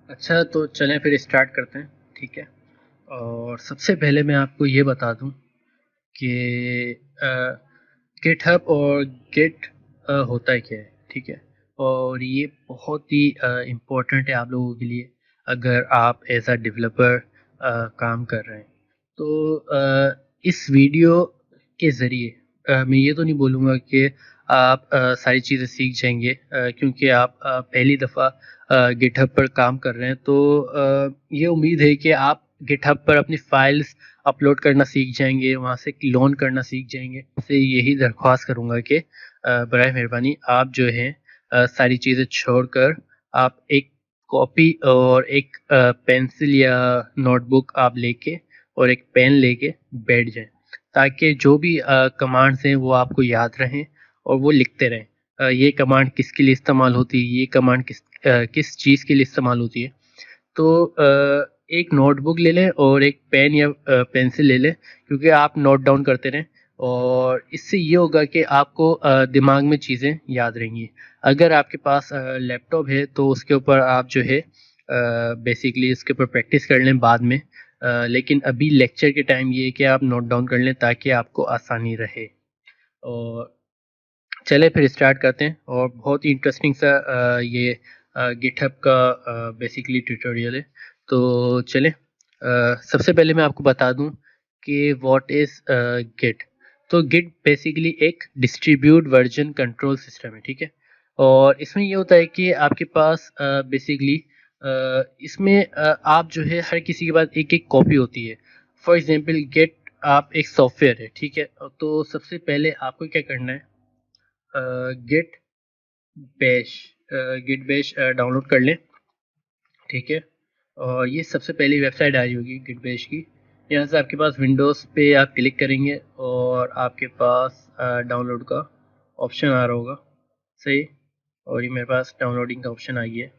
अच्छा, तो चलें फिर स्टार्ट करते हैं, ठीक है। और सबसे पहले मैं आपको ये बता दूं कि गिटहब और गिट होता है क्या है, ठीक है। और ये बहुत ही इम्पोर्टेंट है आप लोगों के लिए अगर आप एज अ डेवलपर काम कर रहे हैं। तो इस वीडियो के ज़रिए मैं ये तो नहीं बोलूँगा कि आप सारी चीज़ें सीख जाएंगे, क्योंकि आप पहली दफ़ा गिटहब पर काम कर रहे हैं। तो ये उम्मीद है कि आप गिटहब पर अपनी फाइल्स अपलोड करना सीख जाएंगे, वहाँ से क्लोन करना सीख जाएंगे। से यही दरख्वास्त करूँगा कि बराए मेहरबानी आप जो है सारी चीज़ें छोड़कर आप एक कॉपी और एक पेंसिल या नोटबुक आप लेके और एक पेन लेके बैठ जाएं, ताकि जो भी कमांड्स हैं वो आपको याद रहें और वो लिखते रहें। ये कमांड किसके लिए इस्तेमाल होती है, ये कमांड किस चीज़ के लिए इस्तेमाल होती है। तो एक नोटबुक ले लें और एक पेन या पेंसिल ले लें, क्योंकि आप नोट डाउन करते रहें और इससे ये होगा कि आपको दिमाग में चीज़ें याद रहेंगी। अगर आपके पास लैपटॉप है तो उसके ऊपर आप जो है बेसिकली इसके ऊपर प्रैक्टिस कर लें बाद में, लेकिन अभी लेक्चर के टाइम ये है कि आप नोट डाउन कर लें ताकि आपको आसानी रहे। और चले फिर स्टार्ट करते हैं। और बहुत ही इंटरेस्टिंग सा ये गिटहब का बेसिकली ट्यूटोरियल है। तो चलें, सबसे पहले मैं आपको बता दूं कि व्हाट इज़ गिट। तो गिट बेसिकली एक डिस्ट्रीब्यूट वर्जन कंट्रोल सिस्टम है, ठीक है। और इसमें ये होता है कि आपके पास बेसिकली इसमें आप जो है हर किसी के पास एक एक कॉपी होती है। फॉर एग्जांपल गिट आप एक सॉफ्टवेयर है, ठीक है। तो सबसे पहले आपको क्या करना है, git bash git bash download कर लें, ठीक है। और ये सबसे पहली वेबसाइट आई होगी गिट बैश की। यहाँ से आपके पास विंडोज़ पे आप क्लिक करेंगे और आपके पास डाउनलोड का ऑप्शन आ रहा होगा, सही। और ये मेरे पास डाउनलोडिंग का ऑप्शन आई है,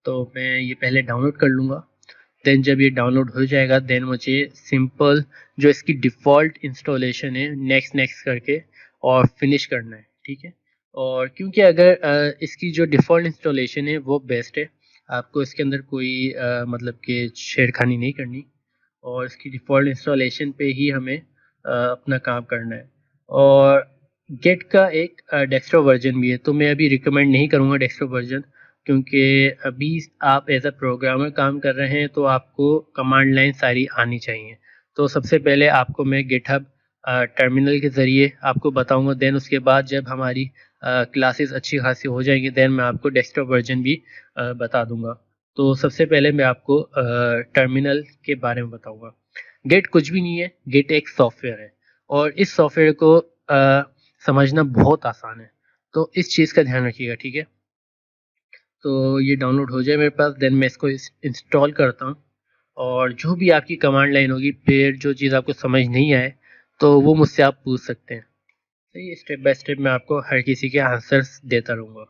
तो मैं ये पहले डाउनलोड कर लूँगा। देन जब ये डाउनलोड हो जाएगा देन मुझे सिंपल जो इसकी डिफ़ॉल्ट इंस्टॉलेशन है नेक्स्ट नेक्स्ट करके और फिनिश करना है, ठीक है। और क्योंकि अगर इसकी जो डिफ़ॉल्ट इंस्टॉलेशन है वो बेस्ट है, आपको इसके अंदर कोई मतलब कि छेड़खानी नहीं करनी और इसकी डिफ़ॉल्ट इंस्टॉलेशन पे ही हमें अपना काम करना है। और गेट का एक डेस्कटॉप वर्जन भी है, तो मैं अभी रिकमेंड नहीं करूँगा डेस्कटॉप वर्जन, क्योंकि अभी आप एज अ प्रोग्रामर काम कर रहे हैं तो आपको कमांड लाइन सारी आनी चाहिए। तो सबसे पहले आपको मैं गिटहब टर्मिनल के ज़रिए आपको बताऊंगा, देन उसके बाद जब हमारी क्लासेस अच्छी खासी हो जाएंगी देन मैं आपको डेस्कटॉप वर्जन भी बता दूंगा। तो सबसे पहले मैं आपको टर्मिनल के बारे में बताऊंगा। गिट कुछ भी नहीं है, गिट एक सॉफ्टवेयर है और इस सॉफ्टवेयर को समझना बहुत आसान है, तो इस चीज़ का ध्यान रखिएगा, ठीक है। तो ये डाउनलोड हो जाए मेरे पास देन मैं इसको इंस्टॉल करता हूँ। और जो भी आपकी कमांड लाइन होगी फिर जो चीज़ आपको समझ नहीं आए तो वो मुझसे आप पूछ सकते हैं, सही। स्टेप बाय स्टेप मैं आपको हर किसी के आंसर्स देता रहूँगा।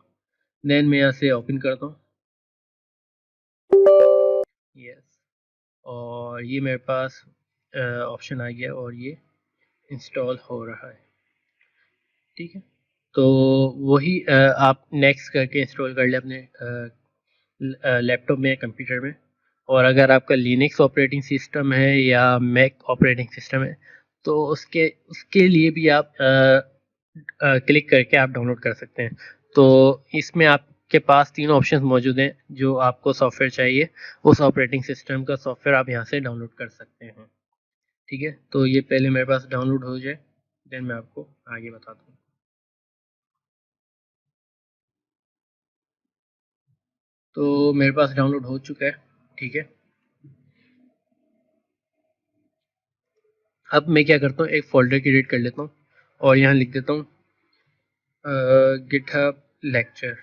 देन मैं यहाँ से ओपन करता हूँ, यस। और ये मेरे पास ऑप्शन आ गया और ये इंस्टॉल हो रहा है, ठीक है। तो वही आप नेक्स्ट करके इंस्टॉल कर ले अपने लैपटॉप में, कंप्यूटर में। और अगर आपका लिनक्स ऑपरेटिंग सिस्टम है या मैक ऑपरेटिंग सिस्टम है तो उसके उसके लिए भी आप क्लिक करके आप डाउनलोड कर सकते हैं। तो इसमें आपके पास तीन ऑप्शंस मौजूद हैं, जो आपको सॉफ्टवेयर चाहिए उस ऑपरेटिंग सिस्टम का सॉफ्टवेयर आप यहाँ से डाउनलोड कर सकते हैं, ठीक है। तो ये पहले मेरे पास डाउनलोड हो जाए देन मैं आपको आगे बताता हूँ। तो मेरे पास डाउनलोड हो चुका है, ठीक है। अब मैं क्या करता हूँ, एक फ़ोल्डर क्रिएट कर लेता हूँ और यहाँ लिख देता हूँ गिटहब लेक्चर।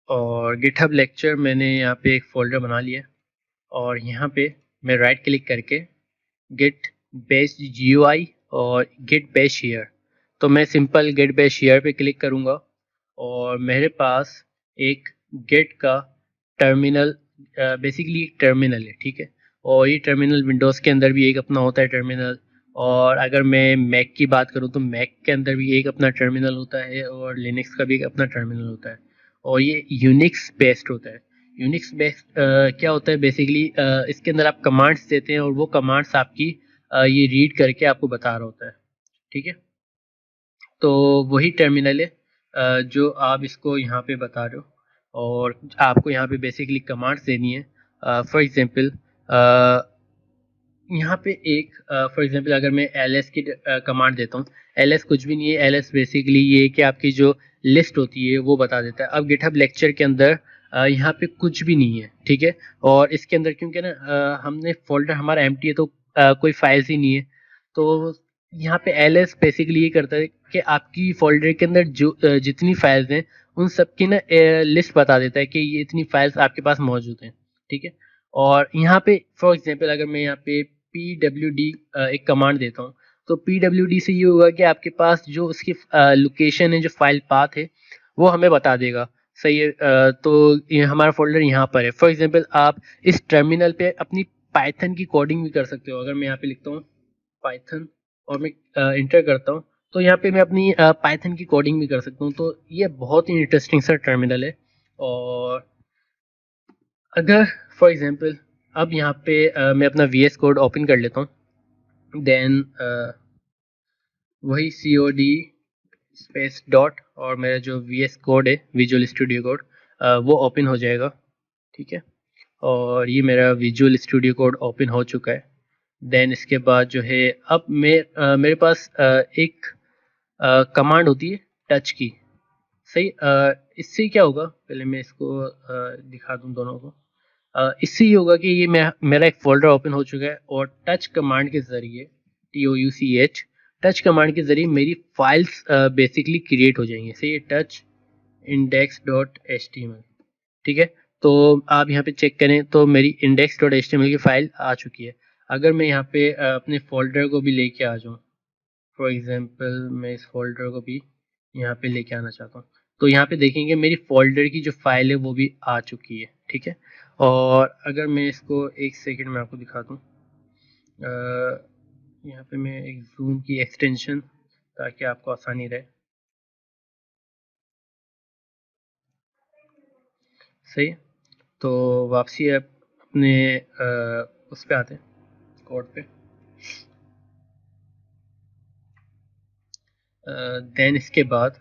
और गिटहब लेक्चर मैंने यहाँ पे एक फ़ोल्डर बना लिया और यहाँ पे मैं राइट क्लिक करके गिट बेस GUI और गिट बेस हियर, तो मैं सिंपल गिट बेस हियर पे क्लिक करूँगा और मेरे पास एक गिट का टर्मिनल बेसिकली एक टर्मिनल है, ठीक है। और ये टर्मिनल विंडोज़ के अंदर भी एक अपना होता है टर्मिनल, और अगर मैं मैक की बात करूँ तो मैक के अंदर भी एक अपना टर्मिनल होता है, और लिनक्स का भी एक अपना टर्मिनल होता है, और ये यूनिक्स बेस्ड होता है। यूनिक्स बेस्ड क्या होता है बेसिकली, इसके अंदर आप कमांड्स देते हैं और वो कमांड्स आपकी ये रीड करके आपको बता रहा होता है, ठीक है। तो वही टर्मिनल है जो आप इसको यहाँ पे बता रहे हो, और आपको यहाँ पे बेसिकली कमांड्स देनी है। फॉर एग्जांपल यहाँ पे एक फॉर एग्जांपल अगर मैं ls की कमांड देता हूँ, ls कुछ भी नहीं है, ls बेसिकली ये है कि आपकी जो लिस्ट होती है वो बता देता है। अब गिटहब लेक्चर के अंदर यहाँ पे कुछ भी नहीं है, ठीक है। और इसके अंदर क्योंकि ना हमने फोल्डर हमारा एम्प्टी है, तो कोई फाइल्स ही नहीं है, तो यहाँ पे ls बेसिकली ये करता है कि आपकी फोल्डर के अंदर जो जितनी फाइल्स हैं उन सब की ना लिस्ट बता देता है कि ये इतनी फाइल्स आपके पास मौजूद हैं, ठीक है। और यहाँ पे फॉर एग्जांपल अगर मैं यहाँ पे pwd एक कमांड देता हूँ, तो pwd से ये होगा कि आपके पास जो उसकी लोकेशन है, जो फाइल पाथ है, वो हमें बता देगा। सही है। तो ये हमारा फोल्डर यहाँ पर है। फॉर एग्जांपल आप इस टर्मिनल पे अपनी पाइथन की कोडिंग भी कर सकते हो। अगर मैं यहाँ पे लिखता हूँ पाइथन और मैं इंटर करता हूँ, तो यहाँ पे मैं अपनी पाइथन की कोडिंग भी कर सकता हूँ। तो ये बहुत ही इंटरेस्टिंग सा टर्मिनल है। और अगर फॉर एग्जांपल अब यहाँ पे मैं अपना VS कोड ओपन कर लेता हूँ, देन वही COD स्पेस डॉट और मेरा जो VS कोड है, विजुअल स्टूडियो कोड, वो ओपन हो जाएगा, ठीक है। और ये मेरा विजुअल स्टूडियो कोड ओपन हो चुका है। देन इसके बाद जो है अब मेरे पास एक कमांड होती है टच की। सही। इससे क्या होगा, पहले मैं इसको दिखा दूँ दोनों को। इससे ये होगा कि ये मेरा एक फोल्डर ओपन हो चुका है, और टच कमांड के ज़रिए TOUCH टच कमांड के ज़रिए मेरी फाइल्स बेसिकली क्रिएट हो जाएंगी। सही है, टच index.html, ठीक है। तो आप यहाँ पे चेक करें तो मेरी index.html की फाइल आ चुकी है। अगर मैं यहाँ पे अपने फोल्डर को भी लेके आ जाऊँ, फॉर एग्जांपल मैं इस फोल्डर को भी यहाँ पे लेके आना चाहता हूँ, तो यहाँ पे देखेंगे मेरी फोल्डर की जो फाइल है वो भी आ चुकी है, ठीक है। और अगर मैं इसको एक सेकंड में आपको दिखा दूँ, यहाँ पे मैं एक जूम की एक्सटेंशन, ताकि आपको आसानी रहे। सही है। तो वापसी आप अपने उस पे आते हैं, कोड पे। देन इसके बाद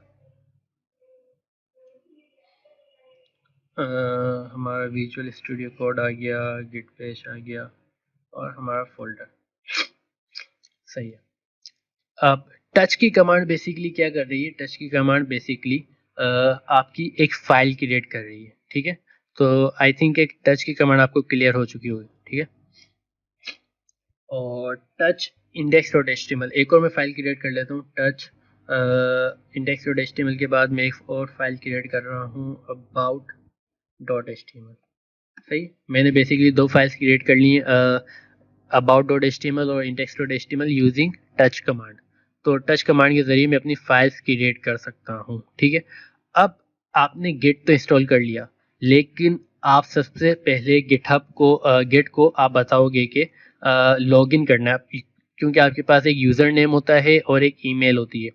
हमारा विजुअल स्टूडियो कोड आ गया, गिट पेज आ गया, और हमारा फोल्डर। सही है। अब टच की कमांड बेसिकली क्या कर रही है, टच की कमांड बेसिकली आपकी एक फाइल क्रिएट कर रही है, ठीक है। तो आई थिंक एक टच की कमांड आपको क्लियर हो चुकी होगी, ठीक है। और टच index.html, एक और मैं फाइल क्रिएट कर लेता हूँ। टच index.html के बाद मैं एक और फाइल क्रिएट कर रहा हूँ about.html। सही, मैंने बेसिकली दो फाइल्स क्रिएट कर ली हैं, about.html और index.html यूजिंग टच कमांड। तो टच कमांड के जरिए मैं अपनी फाइल्स क्रिएट कर सकता हूँ, ठीक है। अब आपने गिट तो इंस्टॉल कर लिया, लेकिन आप सबसे पहले गिट को आप बताओगे कि लॉगिन करना है, क्योंकि आपके पास एक यूज़र नेम होता है और एक ईमेल होती है।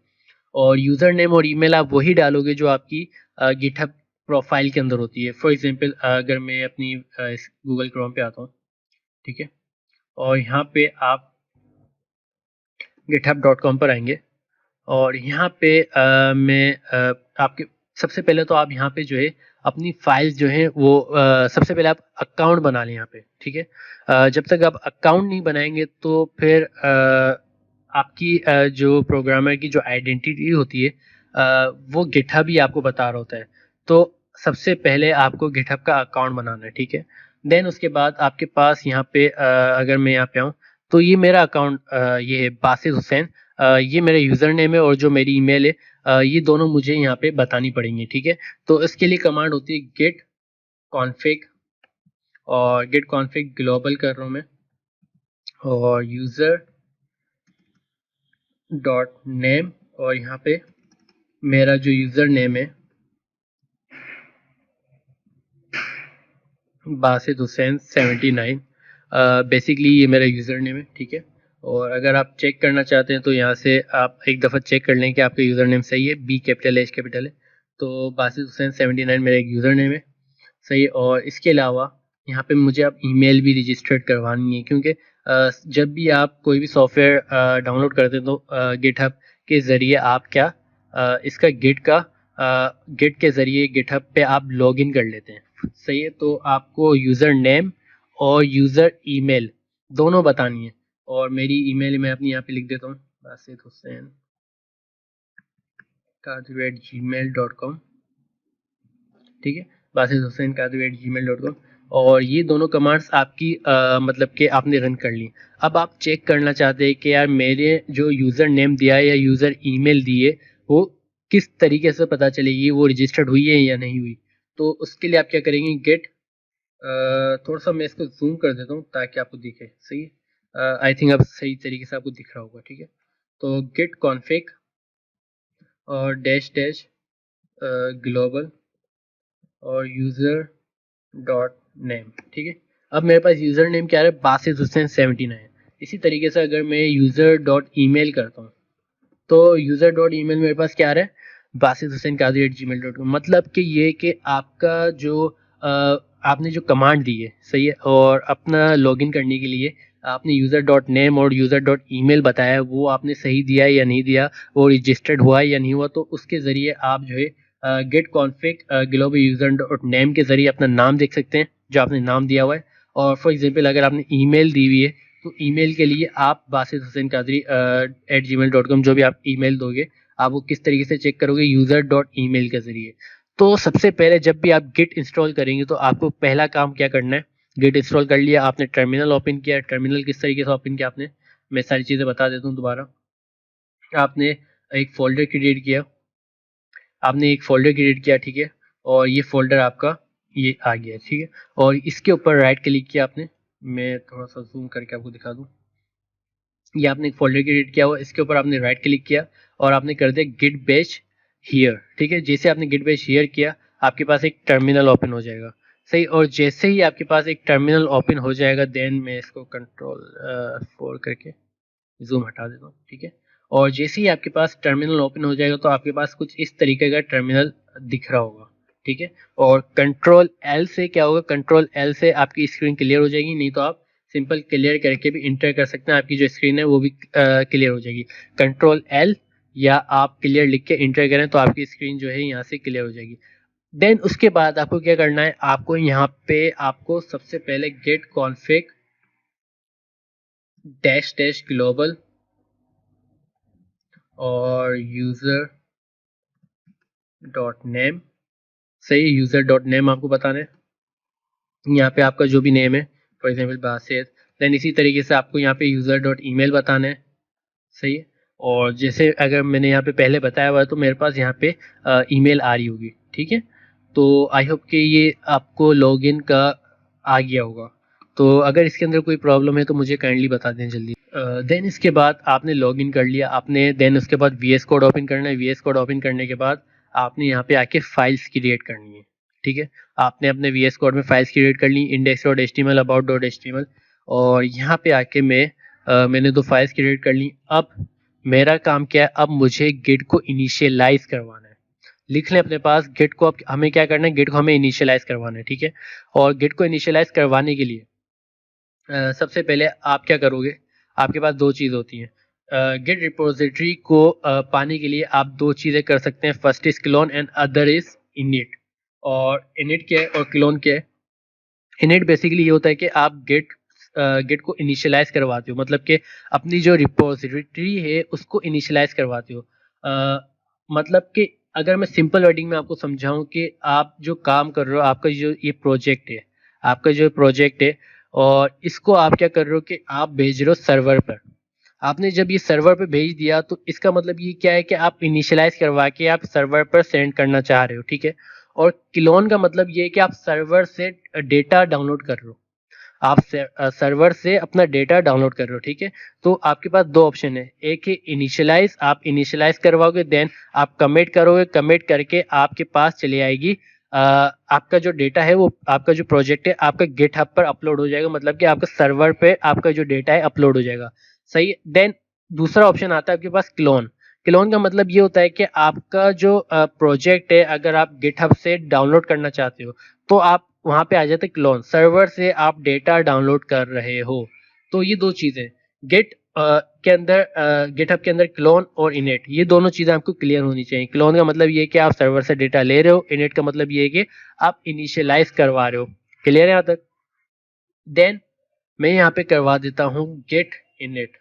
और यूज़र नेम और ईमेल आप वही डालोगे जो आपकी गिटहब प्रोफाइल के अंदर होती है। फॉर एग्जांपल अगर मैं अपनी गूगल क्रोम पे आता हूँ, ठीक है, और यहाँ पे आप github.com पर आएंगे, और यहाँ पे मैं आपके सबसे पहले तो आप यहाँ पे जो है अपनी फाइल्स जो है वो सबसे पहले आप अकाउंट बना लें यहाँ पे, ठीक है। जब तक आप अकाउंट नहीं बनाएंगे तो फिर आपकी जो प्रोग्रामर की जो आइडेंटिटी होती है वो गिटहब ही आपको बता रहा होता है। तो सबसे पहले आपको गिटहब का अकाउंट बनाना है, ठीक है। देन उसके बाद आपके पास यहाँ पे अगर मैं यहाँ पे आऊँ, तो ये मेरा अकाउंट ये है बासित हुसैन, ये मेरा यूज़र नेम है, और जो मेरी ईमेल है ये दोनों मुझे यहाँ पे बतानी पड़ेंगी, ठीक है। तो इसके लिए कमांड होती है git config, और git config ग्लोबल कर रहा हूँ मैं, और यूज़र डॉट नेम, और यहाँ पे मेरा जो यूज़र नेम है बासित हुसैन 79, बेसिकली ये मेरा यूज़र नेम है, ठीक है। और अगर आप चेक करना चाहते हैं तो यहाँ से आप एक दफ़ा चेक कर लें कि आपका यूज़र नेम सही है, बी कैपिटल है, एच कैपिटल है। तो बासित हुसैन 79 मेरा एक यूज़र नेम है, सही है। और इसके अलावा यहाँ पे मुझे अब ईमेल भी रजिस्टर्ड करवानी है, क्योंकि जब भी आप कोई भी सॉफ्टवेयर डाउनलोड करते हैं तो गिटहब के ज़रिए आप क्या इसका गिट के ज़रिए गिटहब पे आप लॉगिन कर लेते हैं, सही है। तो आपको यूज़र नेम और यूज़र ईमेल दोनों बतानी है। और मेरी ईमेल मैं अपनी यहाँ पे लिख देता हूँ, बासित हुसैन कादरी@gmail.com, ठीक है, बासित हुसैन कादरी@gmail.com। और ये दोनों कमांड्स आपकी मतलब कि आपने रन कर ली। अब आप चेक करना चाहते हैं कि यार मेरे जो यूज़र नेम दिया है या यूज़र ईमेल दिए वो किस तरीके से पता चलेगी वो रजिस्टर्ड हुई है या नहीं हुई। तो उसके लिए आप क्या करेंगे, गेट थोड़ा सा मैं इसको जूम कर देता हूँ ताकि आपको दिखे, सही है। आई थिंक अब सही तरीके से आपको दिख रहा होगा, ठीक है। तो गेट कॉन्फिग और डैश डैश ग्लोबल और यूज़र डॉट नेम, ठीक है। अब मेरे पास यूज़र नेम क्या है, बासित हुसैन 79। इसी तरीके से अगर मैं यूज़र डॉट ईमेल करता हूँ तो यूज़र डॉट ईमेल मेरे पास क्या आ रहा है, बासित हुसैन कादरी@gmail.com। मतलब कि ये कि आपका जो आपने जो कमांड दी है, सही है, और अपना लॉगिन करने के लिए आपने यूज़र डॉट नेम और यूज़र डॉट ईमेल बताया है, वो आपने सही दिया है या नहीं दिया, वो रजिस्टर्ड हुआ है या नहीं हुआ। तो उसके ज़रिए आप जो है git config global user dot name के ज़रिए अपना नाम देख सकते हैं, जो आपने नाम दिया हुआ है। और फॉर एग्जाम्पल अगर आपने ईमेल दी हुई है तो ईमेल के लिए आप बासित हुसैन कादरी @gmail.com जो भी आप ईमेल दोगे, आप वो किस तरीके से चेक करोगे, यूज़र डॉट ईमेल के ज़रिए। तो सबसे पहले जब भी आप गिट इंस्टॉल करेंगे तो आपको पहला काम क्या करना है, गिट इंस्टॉल कर लिया आपने, टर्मिनल ओपन किया, टर्मिनल किस तरीके से ओपन किया आपने, मैं सारी चीज़ें बता देता हूँ दोबारा। आपने एक फ़ोल्डर क्रिएट किया, ठीक है, और ये फ़ोल्डर आपका ये आ गया, ठीक है। और इसके ऊपर राइट क्लिक किया आपने, मैं थोड़ा सा जूम करके आपको दिखा दूँ। ये आपने एक फ़ोल्डर क्रिएट किया हुआ, इसके ऊपर आपने राइट क्लिक किया और आपने कर दिया गिट बैश हियर, ठीक है। जैसे आपने गिट बैश हियर किया आपके पास एक टर्मिनल ओपन हो जाएगा, सही। और जैसे ही आपके पास एक टर्मिनल ओपन हो जाएगा, देन मैं इसको कंट्रोल 4 करके ज़ूम हटा देता हूँ, ठीक है। और जैसे ही आपके पास टर्मिनल ओपन हो जाएगा तो आपके पास कुछ इस तरीके का टर्मिनल दिख रहा होगा, ठीक है। और कंट्रोल एल से क्या होगा, कंट्रोल एल से आपकी स्क्रीन क्लियर हो जाएगी, नहीं तो आप सिंपल क्लियर करके भी इंटर कर सकते हैं, आपकी जो स्क्रीन है वो भी क्लियर हो जाएगी। कंट्रोल एल या आप क्लियर लिख के इंटर करें तो आपकी स्क्रीन जो है यहाँ से क्लियर हो जाएगी। देन उसके बाद आपको क्या करना है, आपको यहाँ पे आपको सबसे पहले git config dash dash global और यूज़र डॉट नेम, सही, यूज़र डॉट नेम आपको बताना है। यहाँ पे आपका जो भी नेम है, फॉर एग्जांपल बासित, देन इसी तरीके से आपको यहाँ पे यूज़र डॉट ईमेल बताना है, सही है। और जैसे अगर मैंने यहाँ पे पहले बताया हुआ है तो मेरे पास यहाँ पे ईमेल आ रही होगी, ठीक है। तो आई होप कि ये आपको लॉगिन का आ गया होगा। तो अगर इसके अंदर कोई प्रॉब्लम है तो मुझे काइंडली बता दें जल्दी। देन इसके बाद आपने लॉगिन कर लिया आपने, देन उसके बाद वी एस कोड ओपन करना है। वी एस कोड ओपन करने के बाद आपने यहाँ पे आके फाइल्स क्रिएट करनी है, ठीक है। आपने अपने वी एस कोड में फाइल्स क्रिएट कर ली, index dot H T M L, about dot H T M L. और यहाँ पे आके मैंने 2 फाइल्स क्रिएट कर ली। अब मेरा काम क्या है, अब मुझे गिट को इनिशियलाइज करवाना है। लिख लें अपने पास, गिट को अब हमें क्या करना है, गिट को हमें इनिशियलाइज करवाना है, ठीक है। और गिट को इनिशियलाइज करवाने के लिए सबसे पहले आप क्या करोगे, आपके पास 2 चीज़ होती हैं। गिट रिपोजिटरी को पाने के लिए आप 2 चीज़ें कर सकते हैं, first is clone and other is init. और इनिट क्या है और क्लोन क्या है। इनिट बेसिकली ये होता है कि आप गिट को इनिशियलाइज करवाते हो, मतलब कि अपनी जो रिपोजिटरी है उसको इनिशियलाइज करवाते हो। मतलब कि अगर मैं सिंपल वर्डिंग में आपको समझाऊं कि आप जो काम कर रहे हो, आपका जो ये प्रोजेक्ट है, और इसको आप क्या कर रहे हो कि आप भेज रहे हो सर्वर पर। आपने जब ये सर्वर पे भेज दिया तो इसका मतलब ये क्या है कि आप इनिशियलाइज करवा के आप सर्वर पर सेंड करना चाह रहे हो, ठीक है। और क्लोन का मतलब ये है कि आप सर्वर से डेटा डाउनलोड कर रहे हो, आप सर्वर से अपना डेटा डाउनलोड कर रहे हो, ठीक है। तो आपके पास 2 ऑप्शन है, एक है इनिशियलाइज, आप इनिशियलाइज करवाओगे, देन आप कमिट करोगे, कमिट करके आपके पास चली आएगी आपका जो डेटा है वो आपका जो प्रोजेक्ट है आपका गिटहब पर अपलोड हो जाएगा, मतलब कि आपका सर्वर पे आपका जो डेटा है अपलोड हो जाएगा। सही है। देन दूसरा ऑप्शन आता है आपके पास क्लोन। क्लोन का मतलब ये होता है कि आपका जो प्रोजेक्ट है अगर आप गिटहब से डाउनलोड करना चाहते हो तो आप वहां पे आ जाते हैं क्लोन, सर्वर से आप डेटा डाउनलोड कर रहे हो। तो ये दो चीजें गिट के अंदर गिटहब के अंदर क्लोन और इनेट, ये दोनों चीजें आपको क्लियर होनी चाहिए। क्लोन का मतलब ये है कि आप सर्वर से डेटा ले रहे हो, इनेट का मतलब ये है कि आप इनिशियलाइज करवा रहे हो। क्लियर है यहाँ तक? देन मैं यहाँ पे करवा देता हूँ गेट इनिट।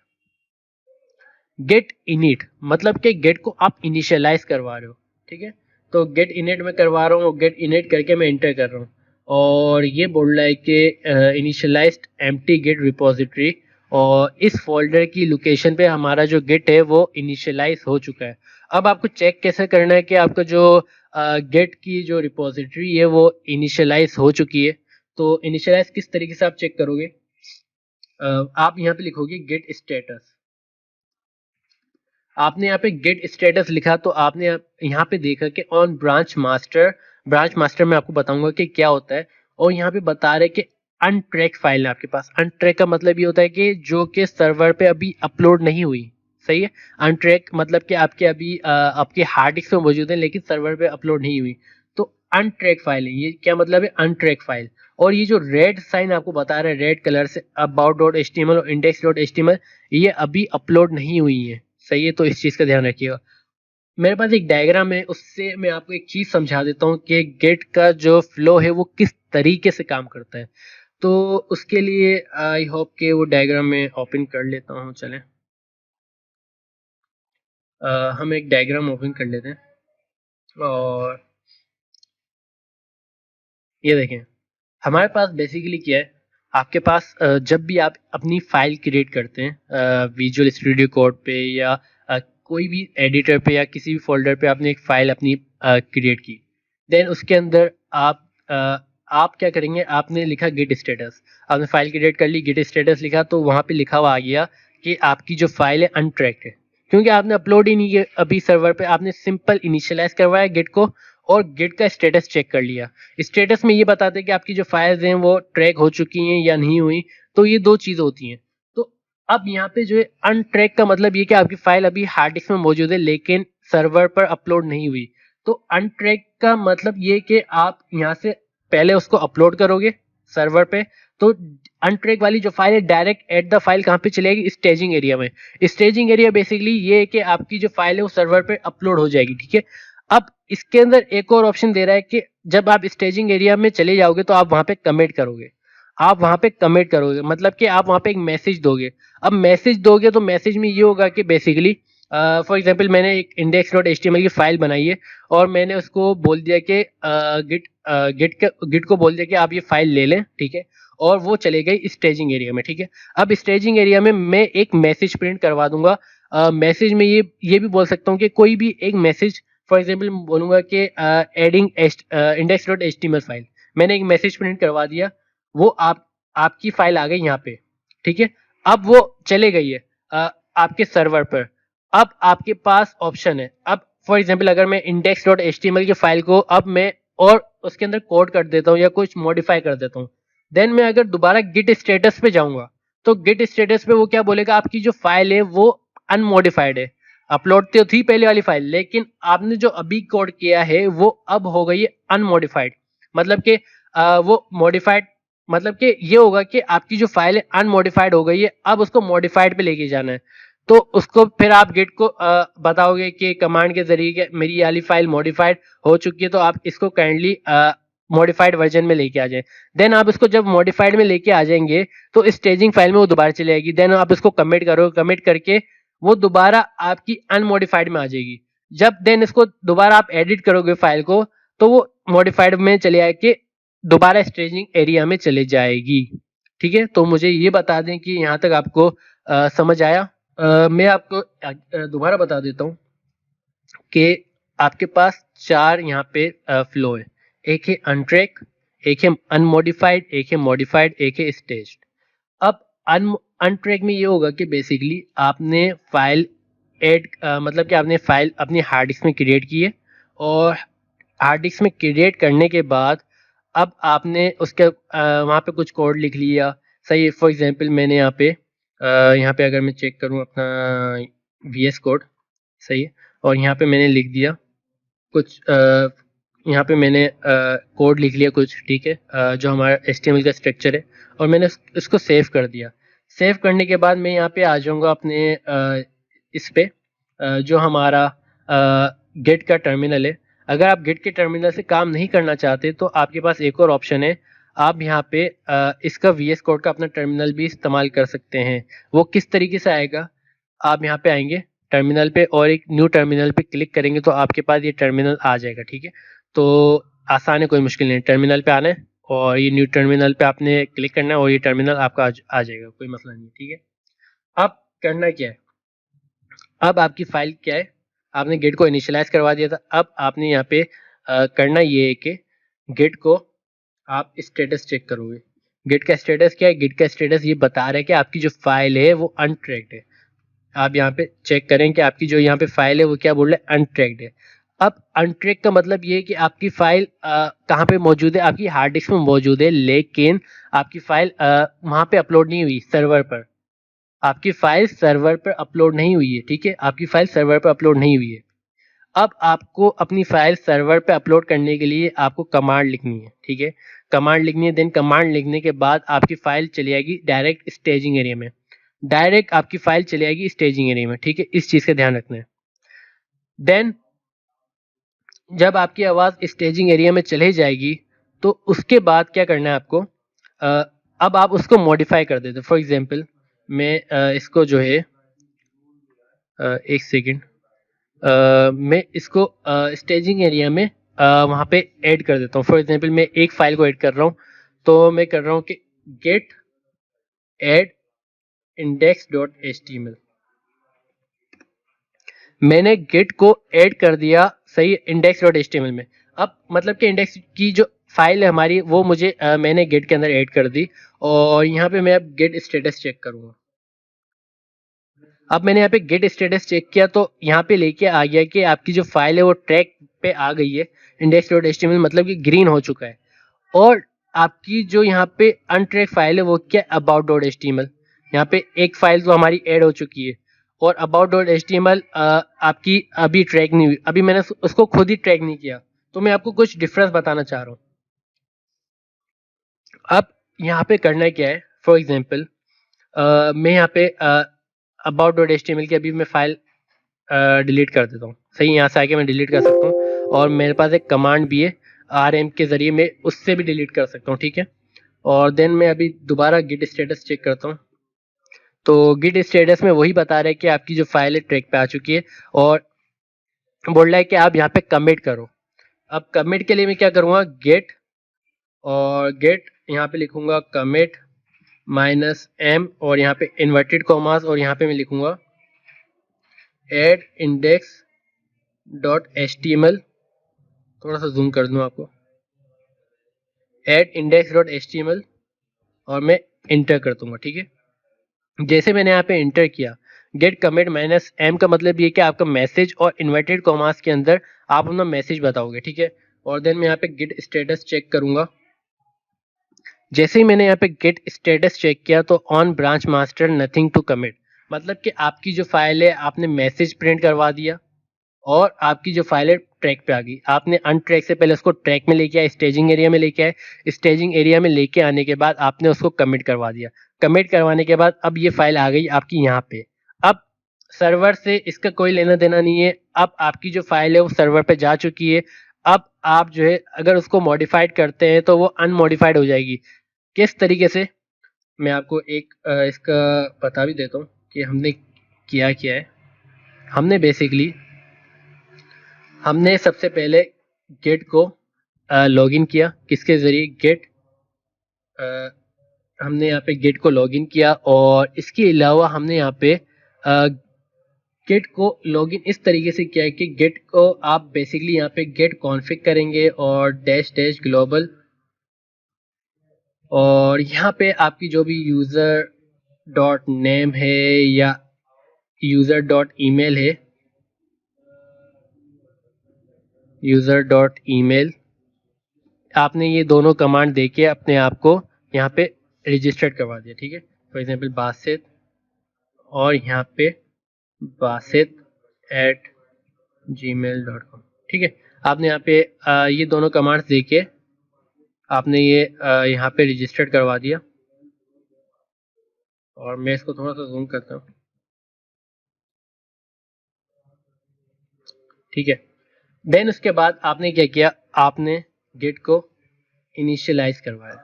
गेट इनिट मतलब कि गेट को आप इनिशियलाइज करवा रहे हो, ठीक है। तो गेट इनिट में करवा रहा हूँ, गेट इनिट करके मैं इंटर कर रहा हूँ और ये बोल रहा है कि इनिशियलाइज्ड एम्प्टी गेट रिपोजिटरी, और इस फोल्डर की लोकेशन पे हमारा जो गेट है वो इनिशियलाइज हो चुका है। अब आपको चेक कैसे करना है कि आपका जो गेट की जो रिपोजिटरी है वो इनिशियलाइज हो चुकी है। तो इनिशियलाइज किस तरीके से आप चेक करोगे? आप यहाँ पे लिखोगे गेट स्टेटस। आपने यहाँ पे गेट स्टेटस लिखा तो आपने यहाँ पे देखा कि on branch master, branch master में आपको बताऊंगा कि क्या होता है। और यहाँ पे बता रहे कि अनट्रैक फाइल है आपके पास। अनट्रैक का मतलब ये होता है कि जो कि सर्वर पे अभी अपलोड नहीं हुई। सही है। अनट्रैक मतलब कि आपके अभी आपके हार्ड डिस्क में मौजूद है लेकिन सर्वर पे अपलोड नहीं हुई, तो अनट्रैक फाइल है। ये क्या मतलब है? Untrack file. और ये जो रेड साइन आपको बता रहे हैं रेड कलर से, about dot H T M L और index dot H T M L, ये अभी अपलोड नहीं हुई है। सही है। तो इस चीज का ध्यान रखिएगा। मेरे पास एक डायग्राम है, उससे मैं आपको एक चीज समझा देता हूँ कि गेट का जो फ्लो है वो किस तरीके से काम करता है। तो उसके लिए आई होप कि वो डायग्राम में ओपन कर लेता हूँ। चलें हम एक डायग्राम ओपन कर लेते हैं और ये देखें हमारे पास बेसिकली क्या है। आपके पास जब भी आप अपनी फाइल क्रिएट करते हैं विजुअल स्टूडियो कोड पे या कोई भी एडिटर पे या किसी भी फोल्डर पे आपने एक फाइल अपनी क्रिएट की, देन उसके अंदर आप क्या करेंगे? आपने लिखा गेट स्टेटस, आपने फाइल क्रिएट कर ली, गेट स्टेटस लिखा तो वहां पे लिखा हुआ आ गया कि आपकी जो फाइल है अनट्रैक्ड है, क्योंकि आपने अपलोड ही नहीं किया अभी सर्वर पे। आपने सिंपल इनिशियलाइज करवाया गेट को और गेट का स्टेटस चेक कर लिया। स्टेटस में ये बताते हैं कि आपकी जो फाइल्स हैं वो ट्रैक हो चुकी हैं या नहीं हुई। तो ये दो चीज होती हैं। तो अब यहाँ पे जो है अनट्रैक का मतलब ये कि आपकी फाइल अभी हार्ड डिस्क में मौजूद है लेकिन सर्वर पर अपलोड नहीं हुई। तो अनट्रैक का मतलब ये कि आप यहाँ से पहले उसको अपलोड करोगे सर्वर पे, तो अनट्रैक वाली जो फाइल है डायरेक्ट एट द फाइल कहाँ पे चलेगी? स्टेजिंग एरिया में। स्टेजिंग एरिया बेसिकली ये है कि आपकी जो फाइल है वो सर्वर पे अपलोड हो जाएगी, ठीक है। अब इसके अंदर एक और ऑप्शन दे रहा है कि जब आप स्टेजिंग एरिया में चले जाओगे तो आप वहां पे कमिट करोगे। आप वहां पे कमिट करोगे मतलब कि आप वहां पे एक मैसेज दोगे। अब मैसेज दोगे तो मैसेज में ये होगा कि बेसिकली फॉर एग्जांपल मैंने एक index dot H T M L की फाइल बनाई है और मैंने उसको बोल दिया कि गिट को बोल दिया कि आप ये फाइल ले लें, ठीक है। और वो चले गई स्टेजिंग एरिया में, ठीक है। अब स्टेजिंग एरिया में मैं एक मैसेज प्रिंट करवा दूंगा। मैसेज में ये भी बोल सकता हूँ कि कोई भी एक मैसेज, फॉर एग्जाम्पल बोलूंगा कि adding index dot H T M L file, मैंने एक मैसेज प्रिंट करवा दिया, वो आपकी फाइल आ गई यहाँ पे, ठीक है। अब वो चले गई है आपके सर्वर पर। अब आपके पास ऑप्शन है। अब फॉर एग्जाम्पल अगर मैं index dot H T M L की फाइल को अब मैं और उसके अंदर कोड कर देता हूँ या कुछ मॉडिफाई कर देता हूँ, देन मैं अगर दोबारा गिट स्टेटस पे जाऊंगा तो गिट स्टेटस पे वो क्या बोलेगा? आपकी जो फाइल है वो अनमोडिफाइड है। अपलोड तो थी पहले वाली फाइल लेकिन आपने जो अभी कोड किया है वो अब हो गई है अनमोडिफाइड। मतलब कि वो मॉडिफाइड मतलब कि ये होगा कि आपकी जो फाइल है अनमोडिफाइड हो गई है, अब उसको मॉडिफाइड पे लेके जाना है। तो उसको फिर आप गिट को बताओगे कि कमांड के जरिए मेरी ये वाली फाइल मॉडिफाइड हो चुकी है तो आप इसको काइंडली मॉडिफाइड वर्जन में लेके आ जाए। देन आप इसको जब मॉडिफाइड में लेके आ जाएंगे तो स्टेजिंग फाइल में वो दोबारा चली जाएगी। देन आप इसको कमिट करो, कमिट करके वो दोबारा आपकी अनमोडिफाइड में आ जाएगी। जब देन इसको दोबारा आप एडिट करोगे फाइल को तो वो मॉडिफाइड में चले आके दोबारा स्टेजिंग एरिया में चले जाएगी, ठीक है। तो मुझे ये बता दें कि यहाँ तक आपको समझ आया? मैं आपको दोबारा बता देता हूँ कि आपके पास चार यहाँ पे फ्लो है। एक है अनट्रैक, एक है अनमोडिफाइड, एक है मॉडिफाइड, एक है स्टेज्ड। अब अनट्रैक में ये होगा कि बेसिकली आपने फाइल ऐड मतलब कि आपने फाइल अपनी हार्ड डिस्क में क्रिएट की है और हार्ड डिस्क में क्रिएट करने के बाद अब आपने उसके वहाँ पे कुछ कोड लिख लिया, सही है। फॉर एग्जांपल मैंने यहाँ पे अगर मैं चेक करूँ अपना VS कोड, सही है, और यहाँ पे मैंने लिख दिया कुछ यहाँ पे मैंने कोड लिख लिया कुछ, ठीक है, जो हमारा HTML का स्ट्रक्चर है, और मैंने इसको सेव कर दिया। सेव करने के बाद मैं यहाँ पे आ जाऊँगा अपने इस पे जो हमारा गेट का टर्मिनल है। अगर आप गेट के टर्मिनल से काम नहीं करना चाहते तो आपके पास एक और ऑप्शन है, आप यहाँ पे इसका VS कोड का अपना टर्मिनल भी इस्तेमाल कर सकते हैं। वो किस तरीके से आएगा, आप यहाँ पे आएंगे टर्मिनल पे और एक न्यू टर्मिनल पे क्लिक करेंगे तो आपके पास ये टर्मिनल आ जाएगा, ठीक है। तो आसान है, कोई मुश्किल नहीं, टर्मिनल पे आना है और ये न्यू टर्मिनल पे आपने क्लिक करना है और ये टर्मिनल आपका आ जाएगा, कोई मसला नहीं, ठीक है। अब करना क्या है, अब आपकी फाइल क्या है, आपने गेट को इनिशियलाइज करवा दिया था। अब आपने यहाँ पे करना ये है कि गेट को आप स्टेटस चेक करोगे। गेट का स्टेटस क्या है, गेट का स्टेटस ये बता रहा है कि आपकी जो फाइल है वो अनट्रैक्ड है। आप यहाँ पे चेक करें कि आपकी जो यहाँ पे फाइल है वो क्या बोल रहा है, अनट्रैक्ड है। अब अनट्रैक्ड का मतलब ये है कि आपकी फाइल कहाँ पे मौजूद है, आपकी हार्ड डिस्क में मौजूद है, लेकिन आपकी फाइल वहाँ पे अपलोड नहीं हुई सर्वर पर। आपकी फाइल सर्वर पर अपलोड नहीं हुई है, ठीक है, आपकी फाइल सर्वर पर अपलोड नहीं हुई है। अब आपको अपनी फाइल सर्वर पे अपलोड करने के लिए आपको कमांड लिखनी है, ठीक है, कमांड लिखनी है। देन कमांड लिखने के बाद आपकी फाइल चली जाएगी डायरेक्ट स्टेजिंग एरिया में, डायरेक्ट आपकी फाइल चली जाएगी स्टेजिंग एरिया में, ठीक है, इस चीज़ का ध्यान रखना है। देन जब आपकी आवाज़ स्टेजिंग एरिया में चले जाएगी तो उसके बाद क्या करना है आपको, अब आप उसको मॉडिफाई कर देते। फॉर एग्जांपल मैं इसको जो है एक सेकेंड, मैं इसको स्टेजिंग एरिया में वहाँ पे ऐड कर देता हूँ। फॉर एग्जांपल मैं एक फाइल को ऐड कर रहा हूँ, तो मैं कर रहा हूँ कि गेट ऐड index.html। मैंने गेट को ऐड कर दिया, सही, index.html में। अब मतलब कि इंडेक्स की जो फाइल है हमारी वो मुझे मैंने गेट के अंदर ऐड कर दी, और यहाँ पे मैं अब गेट स्टेटस चेक करूँगा। अब मैंने यहाँ पे गेट स्टेटस चेक किया तो यहाँ पे लेके आ गया कि आपकी जो फाइल है वो ट्रैक पे आ गई है, index.html मतलब कि ग्रीन हो चुका है। और आपकी जो यहाँ पे अनट्रैक फाइल है वो क्या, about.html, यहाँ पे एक फाइल तो हमारी ऐड हो चुकी है, और about.html आपकी अभी ट्रैक नहीं हुई, अभी मैंने उसको खुद ही ट्रैक नहीं किया। तो मैं आपको कुछ डिफरेंस बताना चाह रहा हूँ। अब यहाँ पे करना क्या है, फॉर एग्जाम्पल मैं यहाँ पे about.html की अभी मैं फाइल डिलीट कर देता हूँ, सही, यहाँ से आके मैं डिलीट कर सकता हूँ, और मेरे पास एक कमांड भी है RM के ज़रिए मैं उससे भी डिलीट कर सकता हूँ, ठीक है। और देन मैं अभी दोबारा गिट स्टेटस चेक करता हूँ, तो गिट स्टेटस में वही बता रहा है कि आपकी जो फाइल है ट्रैक पे आ चुकी है, और बोल रहा है कि आप यहाँ पे कमिट करो। अब कमिट के लिए मैं क्या करूँगा, गेट, और गेट यहाँ पे लिखूँगा कमिट -m, और यहाँ पे इन्वर्टेड कॉमास, और यहाँ पे मैं लिखूँगा एड index.html, थोड़ा सा जूम कर दूँ आपको, एड index.html, और मैं इंटर कर दूंगा, ठीक है। जैसे मैंने यहाँ पे इंटर किया, गेट कमिट -m का मतलब ये कि आपका मैसेज और इन्वर्टेड कॉमास के अंदर आप अपना मैसेज बताओगे, ठीक है। और देन मैं यहाँ पे गेट स्टेटस चेक करूंगा। जैसे ही मैंने यहाँ पे गेट स्टेटस चेक किया तो on branch master nothing to commit, मतलब कि आपकी जो फाइल है आपने मैसेज प्रिंट करवा दिया, और आपकी जो फाइल है ट्रैक पे आ गई। आपने अनट्रैक से पहले उसको ट्रैक में लेके आए, स्टेजिंग एरिया में लेके आए, स्टेजिंग एरिया में लेके आने के बाद आपने उसको कमिट करवा दिया। कमिट करवाने के बाद अब ये फाइल आ गई आपकी यहाँ पे। अब सर्वर से इसका कोई लेना देना नहीं है, अब आपकी जो फाइल है वो सर्वर पे जा चुकी है। अब आप जो है अगर उसको मॉडिफाइड करते हैं तो वो अनमॉडिफाइड हो जाएगी। किस तरीके से, मैं आपको एक इसका बता भी देता हूँ कि हमने किया क्या है। हमने बेसिकली हमने सबसे पहले गेट को लॉगिन किया, किसके ज़रिए, गेट, हमने यहाँ पे गेट को लॉगिन किया, और इसके अलावा हमने यहाँ पे गेट को लॉगिन इस तरीके से किया है कि गेट को आप बेसिकली यहाँ पे गेट कॉन्फ़िग करेंगे और -- ग्लोबल, और यहाँ पे आपकी जो भी यूज़र डॉट नेम है या यूज़र डॉट ईमेल है, यूज़र डॉट ईमेल, आपने ये दोनों कमांड देके अपने आप को यहाँ पे रजिस्टर्ड करवा दिया, ठीक है। फॉर एग्जांपल बासित, और यहाँ पे basit@gmail.com, ठीक है। आपने यहाँ पे ये दोनों कमांड्स देके आपने ये यहाँ पे रजिस्टर्ड करवा दिया, और मैं इसको थोड़ा सा जूम करता हूँ, ठीक है। देन उसके बाद आपने क्या किया, आपने गिट को इनिशियलाइज करवाया।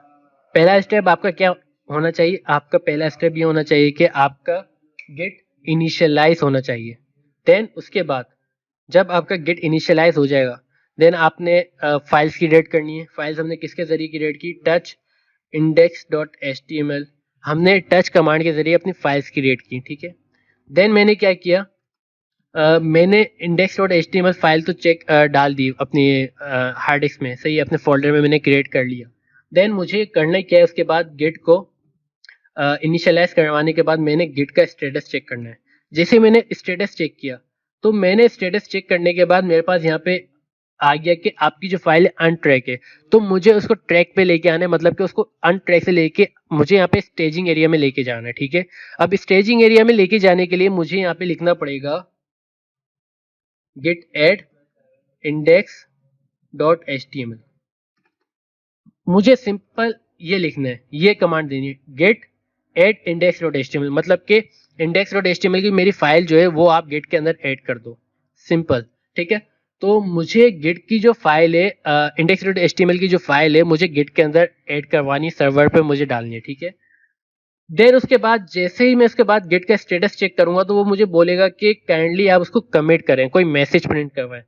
पहला स्टेप आपका क्या होना चाहिए, आपका पहला स्टेप ये होना चाहिए कि आपका गिट इनिशियलाइज होना चाहिए। देन उसके बाद जब आपका गिट इनिशियलाइज हो जाएगा, देन आपने फाइल्स की रेड करनी है। फाइल्स हमने किसके जरिए की रेड की, टच index.html, हमने टच कमांड के जरिए अपनी फाइल्स की रेड की, ठीक है। देन मैंने क्या किया, मैंने index.html फाइल तो चेक डाल दी अपनी हार्ड डिस्क में, सही, अपने फोल्डर में मैंने क्रिएट कर लिया। देन मुझे करना क्या है, उसके बाद गिट को इनिशियलाइज करवाने के बाद मैंने गिट का स्टेटस चेक करना है। जैसे मैंने स्टेटस चेक किया, तो मैंने स्टेटस चेक करने के बाद मेरे पास यहाँ पे आ गया कि आपकी जो फाइल है अनट्रैक है, तो मुझे उसको ट्रैक पे लेके आना है, मतलब कि उसको अनट्रैक से लेके मुझे यहाँ पे स्टेजिंग एरिया में लेके जाना है, ठीक है। अब स्टेजिंग एरिया में लेके जाने के लिए मुझे यहाँ पे लिखना पड़ेगा git add index.html। मुझे सिंपल ये लिखना है, ये कमांड देनी है, git add index.html, मतलब कि index.html की मेरी फाइल जो है वो आप गिट के अंदर ऐड कर दो, सिंपल, ठीक है। तो मुझे गिट की जो फाइल है, index.html की जो फाइल है, मुझे गिट के अंदर ऐड करवानी, सर्वर पे मुझे डालनी है, ठीक है। देन उसके बाद जैसे ही मैं उसके बाद गिट का स्टेटस चेक करूंगा, तो वो मुझे बोलेगा कि काइंडली आप उसको कमिट करें, कोई मैसेज प्रिंट करवाएं।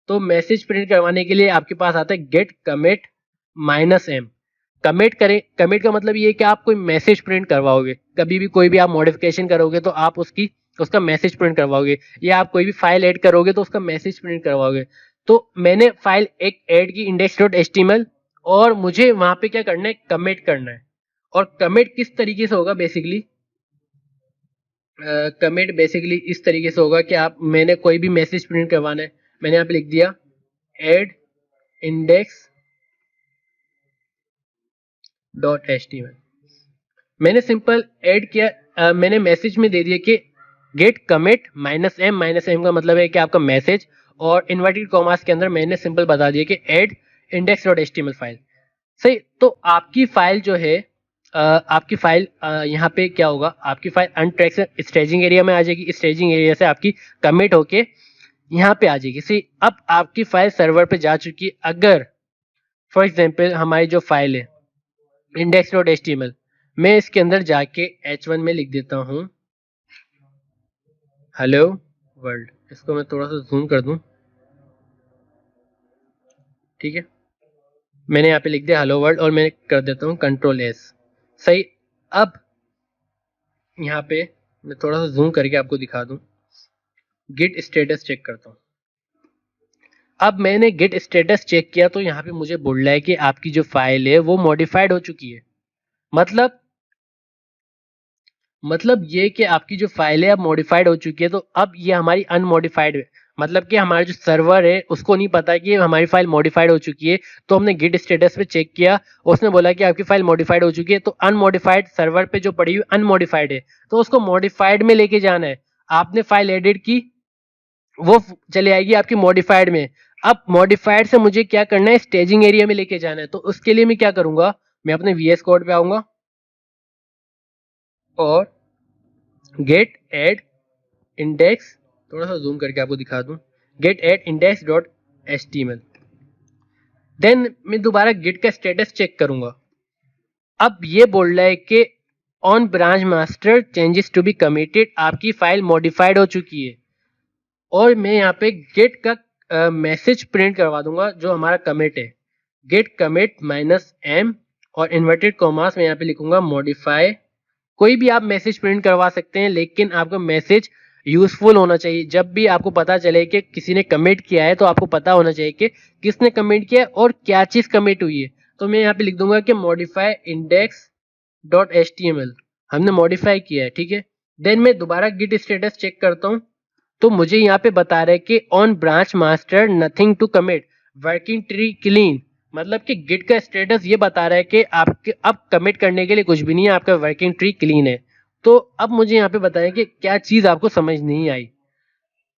तो मैसेज प्रिंट करवाने के लिए आपके पास आता है गेट कमिट -m। कमिट करें, कमिट का मतलब ये है कि आप कोई मैसेज प्रिंट करवाओगे, कभी भी कोई भी आप मॉडिफिकेशन करोगे तो आप उसका मैसेज प्रिंट करवाओगे, या आप कोई भी फाइल ऐड करोगे तो उसका मैसेज प्रिंट करवाओगे। तो मैंने फाइल एक ऐड की index.html, और मुझे वहां पे क्या करना है, कमिट करना है। और कमिट किस तरीके से होगा, बेसिकली कमिट बेसिकली इस तरीके से होगा कि आप, मैंने कोई भी मैसेज प्रिंट करवाना है, मैंने यहाँ पे लिख दिया एड index.html, मैंने सिंपल ऐड किया, मैंने मैसेज में दे दिया कि गेट कमिट -m का मतलब है कि आपका मैसेज, और इन्वर्टेड कॉमास के अंदर मैंने सिंपल बता दिया कि ऐड index.html फाइल, सही। तो आपकी फाइल जो है, आपकी फाइल यहाँ पे क्या होगा, आपकी फाइल अनट्रैक से स्टेजिंग एरिया में आ जाएगी, स्टेजिंग एरिया से आपकी कमिट होके यहाँ पे आ जाएगी, सही। अब आपकी फाइल सर्वर पे जा चुकी है। अगर फॉर एग्जांपल हमारी जो फाइल है index.html, मैं इसके अंदर जाके h1 में लिख देता हूँ हेलो वर्ल्ड, इसको मैं थोड़ा सा जूम कर दूं, ठीक है। मैंने यहाँ पे लिख दिया हेलो वर्ल्ड, और मैं कर देता हूँ Ctrl+S, सही। अब यहाँ पे मैं थोड़ा सा जूम करके आपको दिखा दूं, गिट स्टेटस चेक करता हूँ। अब मैंने गिट स्टेटस चेक किया, तो यहाँ पे मुझे बोल रहा है कि आपकी जो फाइल है वो मॉडिफाइड हो चुकी है। मतलब ये कि आपकी जो फाइल है अब मॉडिफाइड हो चुकी है, तो अब ये हमारी अनमॉडिफाइड है, मतलब कि हमारा जो सर्वर है उसको नहीं पता कि हमारी फाइल मॉडिफाइड हो चुकी है। तो हमने गिट स्टेटस पे चेक किया, उसने बोला कि आपकी फाइल मॉडिफाइड हो चुकी है, तो अनमॉडिफाइड सर्वर पे जो पड़ी हुई अनमॉडिफाइड है, तो उसको मॉडिफाइड में लेके जाना है। आपने फाइल एडिट की, वो चले आएगी आपकी मॉडिफाइड में। अब मॉडिफाइड से मुझे क्या करना है, स्टेजिंग एरिया में लेके जाना है। तो उसके लिए मैं क्या करूंगा, मैं अपने VS कोड पे आऊंगा और गेट एड इंडेक्स, थोड़ा सा जूम करके आपको दिखा दूं, गेट एड index.html। देन मैं दोबारा गिट का स्टेटस चेक करूंगा। अब ये बोल रहा है कि on branch master changes to be committed, आपकी फाइल मॉडिफाइड हो चुकी है। और मैं यहाँ पे गेट का मैसेज प्रिंट करवा दूंगा जो हमारा कमिट है, गेट कमिट -m, और इन्वर्टेड कॉमास में यहाँ पे लिखूंगा मॉडिफाई। कोई भी आप मैसेज प्रिंट करवा सकते हैं, लेकिन आपका मैसेज यूजफुल होना चाहिए। जब भी आपको पता चले कि किसी ने कमिट किया है, तो आपको पता होना चाहिए कि किसने कमिट किया है और क्या चीज कमिट हुई है। तो मैं यहाँ पे लिख दूंगा कि मॉडिफाई index.html, हमने मॉडिफाई किया है, ठीक है। देन मैं दोबारा गिट स्टेटस चेक करता हूँ, तो मुझे यहाँ पे बता रहा है कि on branch master nothing to commit, working tree clean, मतलब कि गिट का स्टेटस ये बता रहा है कि आपके अब कमिट करने के लिए कुछ भी नहीं है, आपका वर्किंग ट्री क्लीन है। तो अब मुझे यहाँ पे बताएं कि क्या चीज़ आपको समझ नहीं आई।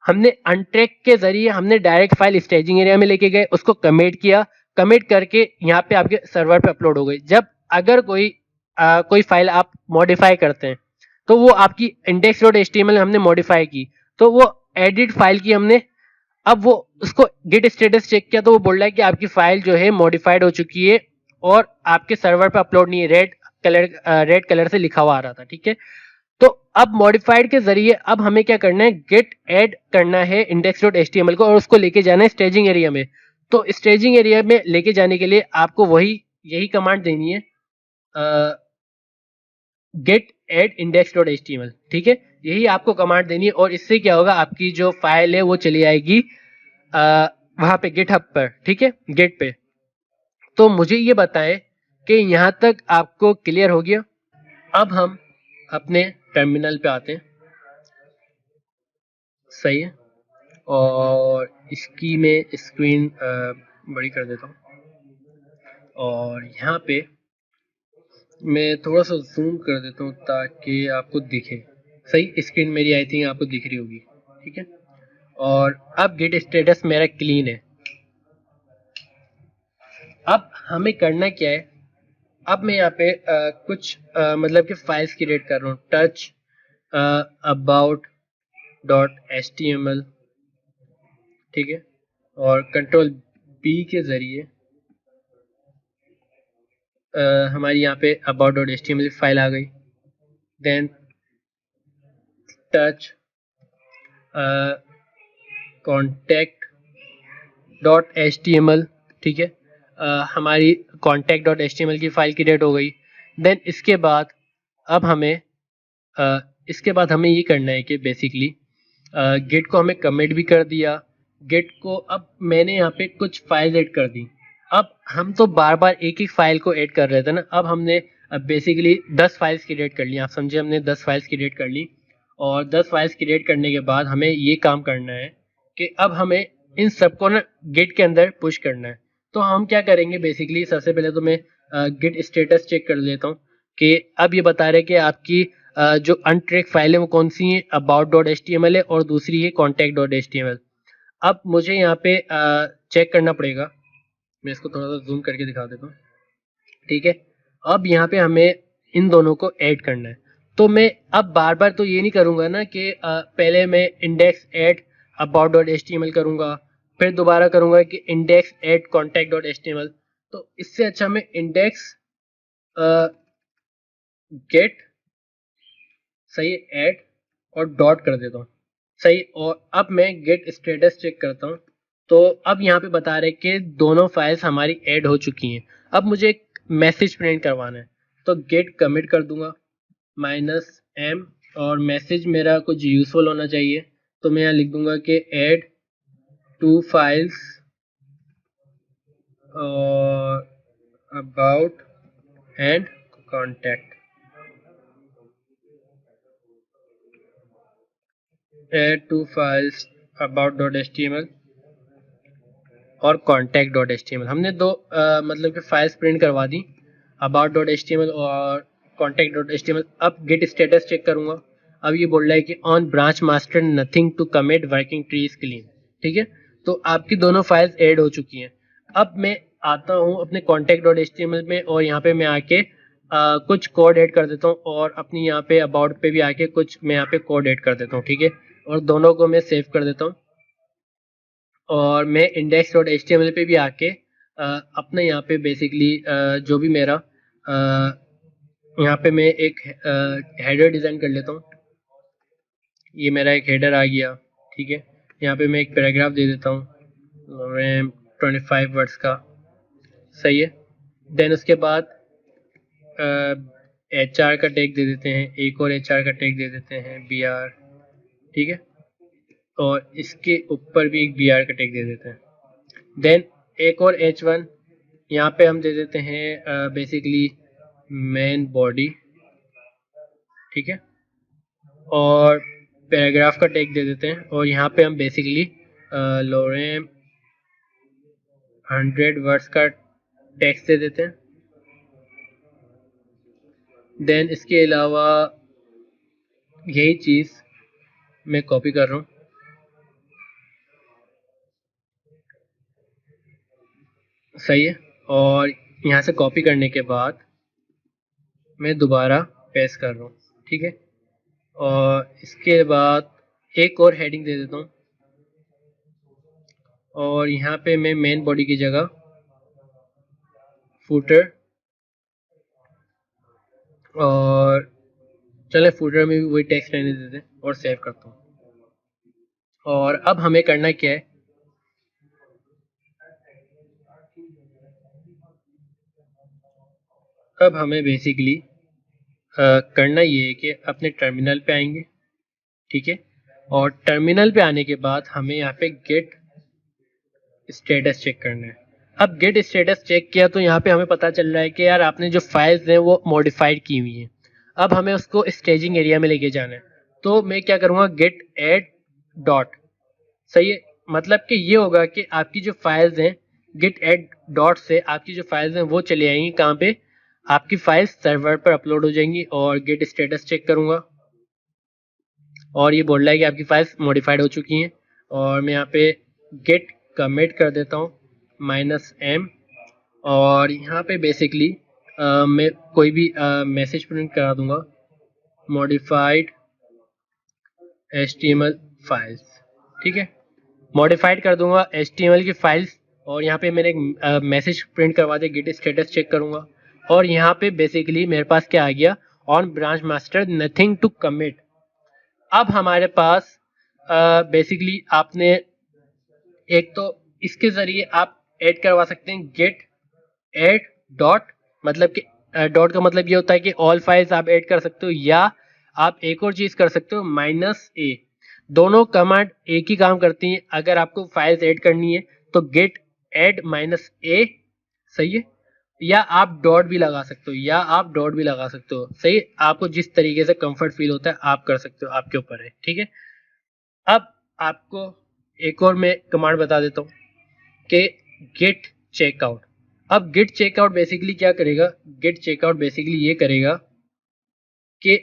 हमने अनट्रैक के जरिए हमने डायरेक्ट फाइल स्टेजिंग एरिया में लेके गए, उसको कमिट किया, कमिट करके यहाँ पे आपके सर्वर पे अपलोड हो गई। जब अगर कोई फाइल आप मॉडिफाई करते हैं तो वो आपकी index dot H T M L हमने मॉडिफाई की, तो वो एडिट फाइल की हमने, अब वो उसको गेट स्टेटस चेक किया तो वो बोल रहा है कि आपकी फाइल जो है मॉडिफाइड हो चुकी है और आपके सर्वर पे अपलोड नहीं है, रेड कलर से लिखा हुआ आ रहा था, ठीक है। तो अब मॉडिफाइड के जरिए अब हमें क्या करना है, गेट ऐड करना है index dot H T M L को और उसको लेके जाना है स्टेजिंग एरिया में। तो स्टेजिंग एरिया में लेके जाने के लिए आपको यही कमांड देनी है, git add index dot H T M L, ठीक है। यही आपको कमांड देनी है और इससे क्या होगा, आपकी जो फाइल है वो चली आएगी वहां पे गिटहब पर, ठीक है, गेट पे। तो मुझे ये बताएं कि यहाँ तक आपको क्लियर हो गया। अब हम अपने टर्मिनल पे आते हैं, सही है, और इसकी मैं स्क्रीन बड़ी कर देता हूँ और यहाँ पे मैं थोड़ा सा जूम कर देता हूँ ताकि आपको दिखे। सही, स्क्रीन मेरी आई थिंक आपको दिख रही होगी, ठीक है। और अब गेट स्टेटस मेरा क्लीन है। अब हमें करना क्या है, अब मैं यहाँ पे कुछ मतलब कि फाइल्स क्रिएट कर रहा हूँ, touch about dot H T M L, ठीक है, और कंट्रोल बी के जरिए हमारी यहाँ पे about dot H T M L file आ गई। Then touch contact dot H T M L, ठीक है, हमारी contact dot H T M L की फाइल क्रिएट हो गई। देन इसके बाद हमें ये करना है कि बेसिकली गेट को हमें कमिट भी कर दिया, गेट को अब मैंने यहाँ पे कुछ फाइल ऐड कर दी। अब हम तो बार बार एक ही फाइल को ऐड कर रहे थे ना, अब हमने बेसिकली 10 फाइल्स क्रिएट कर ली, आप समझे, हमने 10 फाइल्स क्रिएट कर ली। और 10 फाइल्स क्रिएट करने के बाद हमें ये काम करना है कि अब हमें इन सबको ना गेट के अंदर पुश करना है। तो हम क्या करेंगे, बेसिकली सबसे पहले तो मैं गेट स्टेटस चेक कर लेता हूँ कि अब ये बता रहे हैं कि आपकी जो अनट्रैक फाइल है वो कौन सी है, about dot H T M L है और दूसरी है contact dot H T M L. अब मुझे यहाँ पे चेक करना पड़ेगा, मैं इसको थोड़ा सा जूम करके दिखा देता हूँ, ठीक है। अब यहाँ पे हमें इन दोनों को ऐड करना है। तो मैं अब बार बार तो ये नहीं करूँगा ना कि पहले मैं index add about dot H T M L करूँगा, फिर दोबारा करूँगा कि index add contact dot H T M L. तो इससे अच्छा मैं इंडेक्स गेट, सही, ऐड और डॉट कर देता हूँ, सही। और अब मैं गेट स्टेटस चेक करता हूँ तो अब यहाँ पे बता रहे कि दोनों फाइल्स हमारी ऐड हो चुकी हैं। अब मुझे एक मैसेज प्रिंट करवाना है, तो गेट कमिट कर दूंगा -m, और मैसेज मेरा कुछ यूजफुल होना चाहिए, तो मैं यहाँ लिख दूंगा कि ऐड टू फाइल्स और about and contact, add to files about dot H T M L और contact dot H T M L. हमने दो मतलब कि फाइल्स प्रिंट करवा दी, about dot H T M L और contact dot H T M L. अब git status check करूंगा, अब ये बोल रहा है कि on branch master nothing to commit, working tree is clean, ठीक है। तो आपकी दोनों फाइल्स ऐड हो चुकी हैं। अब मैं आता हूँ अपने contact dot H T M L में और यहाँ पे मैं आके कुछ कोड ऐड कर देता हूँ और अपनी यहाँ पे अबाउट पे भी आके कुछ मैं यहाँ पे कोड ऐड कर देता हूँ, ठीक है। और दोनों को मैं सेव कर देता हूँ और मैं index dot H T M L पे भी आके अपने यहाँ पे बेसिकली जो भी मेरा यहाँ पे मैं एक हेडर डिज़ाइन कर लेता हूँ। ये मेरा एक हेडर आ गया, ठीक है। यहाँ पे मैं एक पैराग्राफ दे देता हूँ रैम 25 वर्ड्स का, सही है। देन उसके बाद एच आर का टैग दे देते हैं, एक और एच आर का टैग दे देते हैं BR, ठीक है। और इसके ऊपर भी एक BR का टैग दे देते हैं। देन एक और H1 यहाँ पे हम दे देते हैं बेसिकली मेन बॉडी, ठीक है। और पैराग्राफ का टैग दे देते हैं और यहाँ पे हम बेसिकली लोरेम 100 वर्ड्स का टेक्स्ट दे देते हैं। देन इसके अलावा यही चीज़ मैं कॉपी कर रहा हूँ, सही है। और यहाँ से कॉपी करने के बाद मैं दोबारा पेस्ट कर रहा हूँ, ठीक है। और इसके बाद एक और हेडिंग दे देता हूँ, और यहाँ पे मैं मेन बॉडी की जगह फूटर, और चले फूटर में भी वही टेक्स्ट रहने देते हैं और सेव करता हूँ। और अब हमें करना क्या है, अब हमें बेसिकली करना ये है कि अपने टर्मिनल पे आएंगे, ठीक है। और टर्मिनल पे आने के बाद हमें यहाँ पे गेट स्टेटस चेक करना है। अब गेट स्टेटस चेक किया तो यहाँ पे हमें पता चल रहा है कि यार आपने जो फाइल्स हैं वो मॉडिफाइड की हुई हैं। अब हमें उसको स्टेजिंग एरिया में लेके जाना है, तो मैं क्या करूँगा, गेट एड डॉट, सही है। मतलब कि ये होगा कि आपकी जो फाइल्स हैं गेट एड डॉट से आपकी जो फाइल्स हैं वो चली आएंगी कहाँ पे, आपकी फाइल्स सर्वर पर अपलोड हो जाएंगी। और गेट स्टेटस चेक करूँगा और ये बोल रहा है कि आपकी फाइल्स मॉडिफाइड हो चुकी हैं। और मैं यहाँ पे गेट कमिट कर देता हूँ -m, और यहाँ पे बेसिकली मैं कोई भी मैसेज प्रिंट करा दूंगा, मॉडिफाइड HTML फाइल्स, ठीक है। मॉडिफाइड कर दूंगा HTML की फाइल्स, और यहाँ पे मैंने एक मैसेज प्रिंट करवा दिया, गेट स्टेटस चेक करूंगा। और यहाँ पे बेसिकली मेरे पास क्या आ गया, on branch master nothing to commit. अब हमारे पास बेसिकली आपने एक तो इसके जरिए आप ऐड करवा सकते हैं गेट ऐड डॉट, मतलब कि डॉट का मतलब ये होता है कि ऑल फाइल्स आप ऐड कर सकते हो, या आप एक और चीज कर सकते हो -a। दोनों कमांड एक ही काम करती हैं। अगर आपको फाइल्स ऐड करनी है तो गेट ऐड -a, सही है, या आप डॉट भी लगा सकते हो, सही है। आपको जिस तरीके से कंफर्ट फील होता है आप कर सकते हो, आपके ऊपर है, ठीक है। अब आपको एक और मैं कमांड बता देता हूँ कि गेट चेकआउट। अब गेट चेकआउट बेसिकली क्या करेगा, गेट चेकआउट बेसिकली ये करेगा कि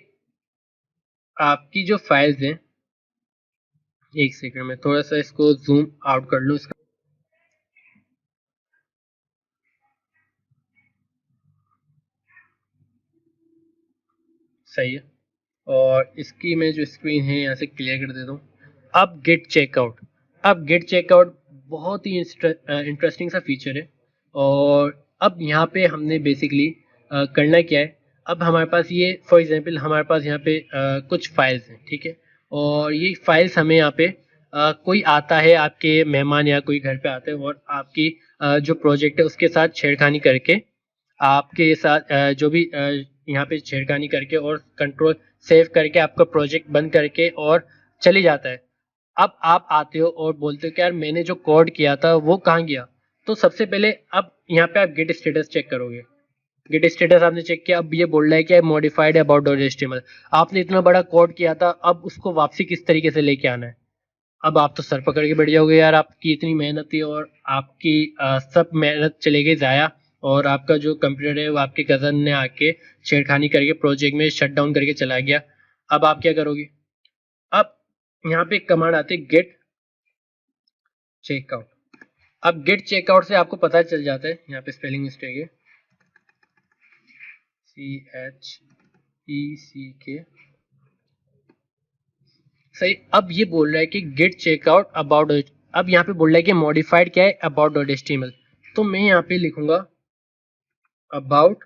आपकी जो फाइल्स हैं, एक सेकंड में थोड़ा सा इसको जूम आउट कर लूँ इसका, सही है। और इसकी मैं जो स्क्रीन है यहाँ से क्लियर कर देता हूँ। अब गेट चेकआउट, अब गेट चेकआउट बहुत ही इंटरेस्टिंग सा फीचर है। और अब यहाँ पे हमने बेसिकली करना क्या है, अब हमारे पास ये फॉर एग्जांपल हमारे पास यहाँ पे कुछ फाइल्स हैं, ठीक है। और ये फाइल्स हमें यहाँ पे कोई आता है, आपके मेहमान या कोई घर पे आते हैं और आपकी जो प्रोजेक्ट है उसके साथ छेड़खानी करके, आपके साथ जो भी यहाँ पे छेड़खानी करके और कंट्रोल सेव करके आपका प्रोजेक्ट बंद करके और चली जाता है। अब आप आते हो और बोलते हो कि यार मैंने जो कोड किया था वो कहाँ गया। तो सबसे पहले अब यहाँ पे आप गेट स्टेटस चेक करोगे, गेट स्टेटस आपने चेक किया, अब ये बोल रहा है कि मॉडिफाइड अबाउट डॉट एचटीएमएल। आपने इतना बड़ा कोड किया था, अब उसको वापसी किस तरीके से लेके आना है। अब आप तो सर पकड़ के बैठ जाओगे, यार आपकी इतनी मेहनत थी और आपकी सब मेहनत चले गई ज़ाया, और आपका जो कंप्यूटर है वो आपके कज़न ने आके छेड़खानी करके प्रोजेक्ट में शट डाउन करके चला गया। अब आप क्या करोगे, अब यहाँ पे एक कमांड आती है गेट चेकआउट। अब गेट चेकआउट से आपको पता चल जाता है, यहाँ पे स्पेलिंग मिस्टेक है, CHECK, सही। अब ये बोल रहा है कि गेट चेकआउट अबाउट, अब यहाँ पे बोल रहा है कि मॉडिफाइड क्या है, अबाउट डॉट एचटीएमएल। तो मैं यहाँ पे लिखूंगा अबाउट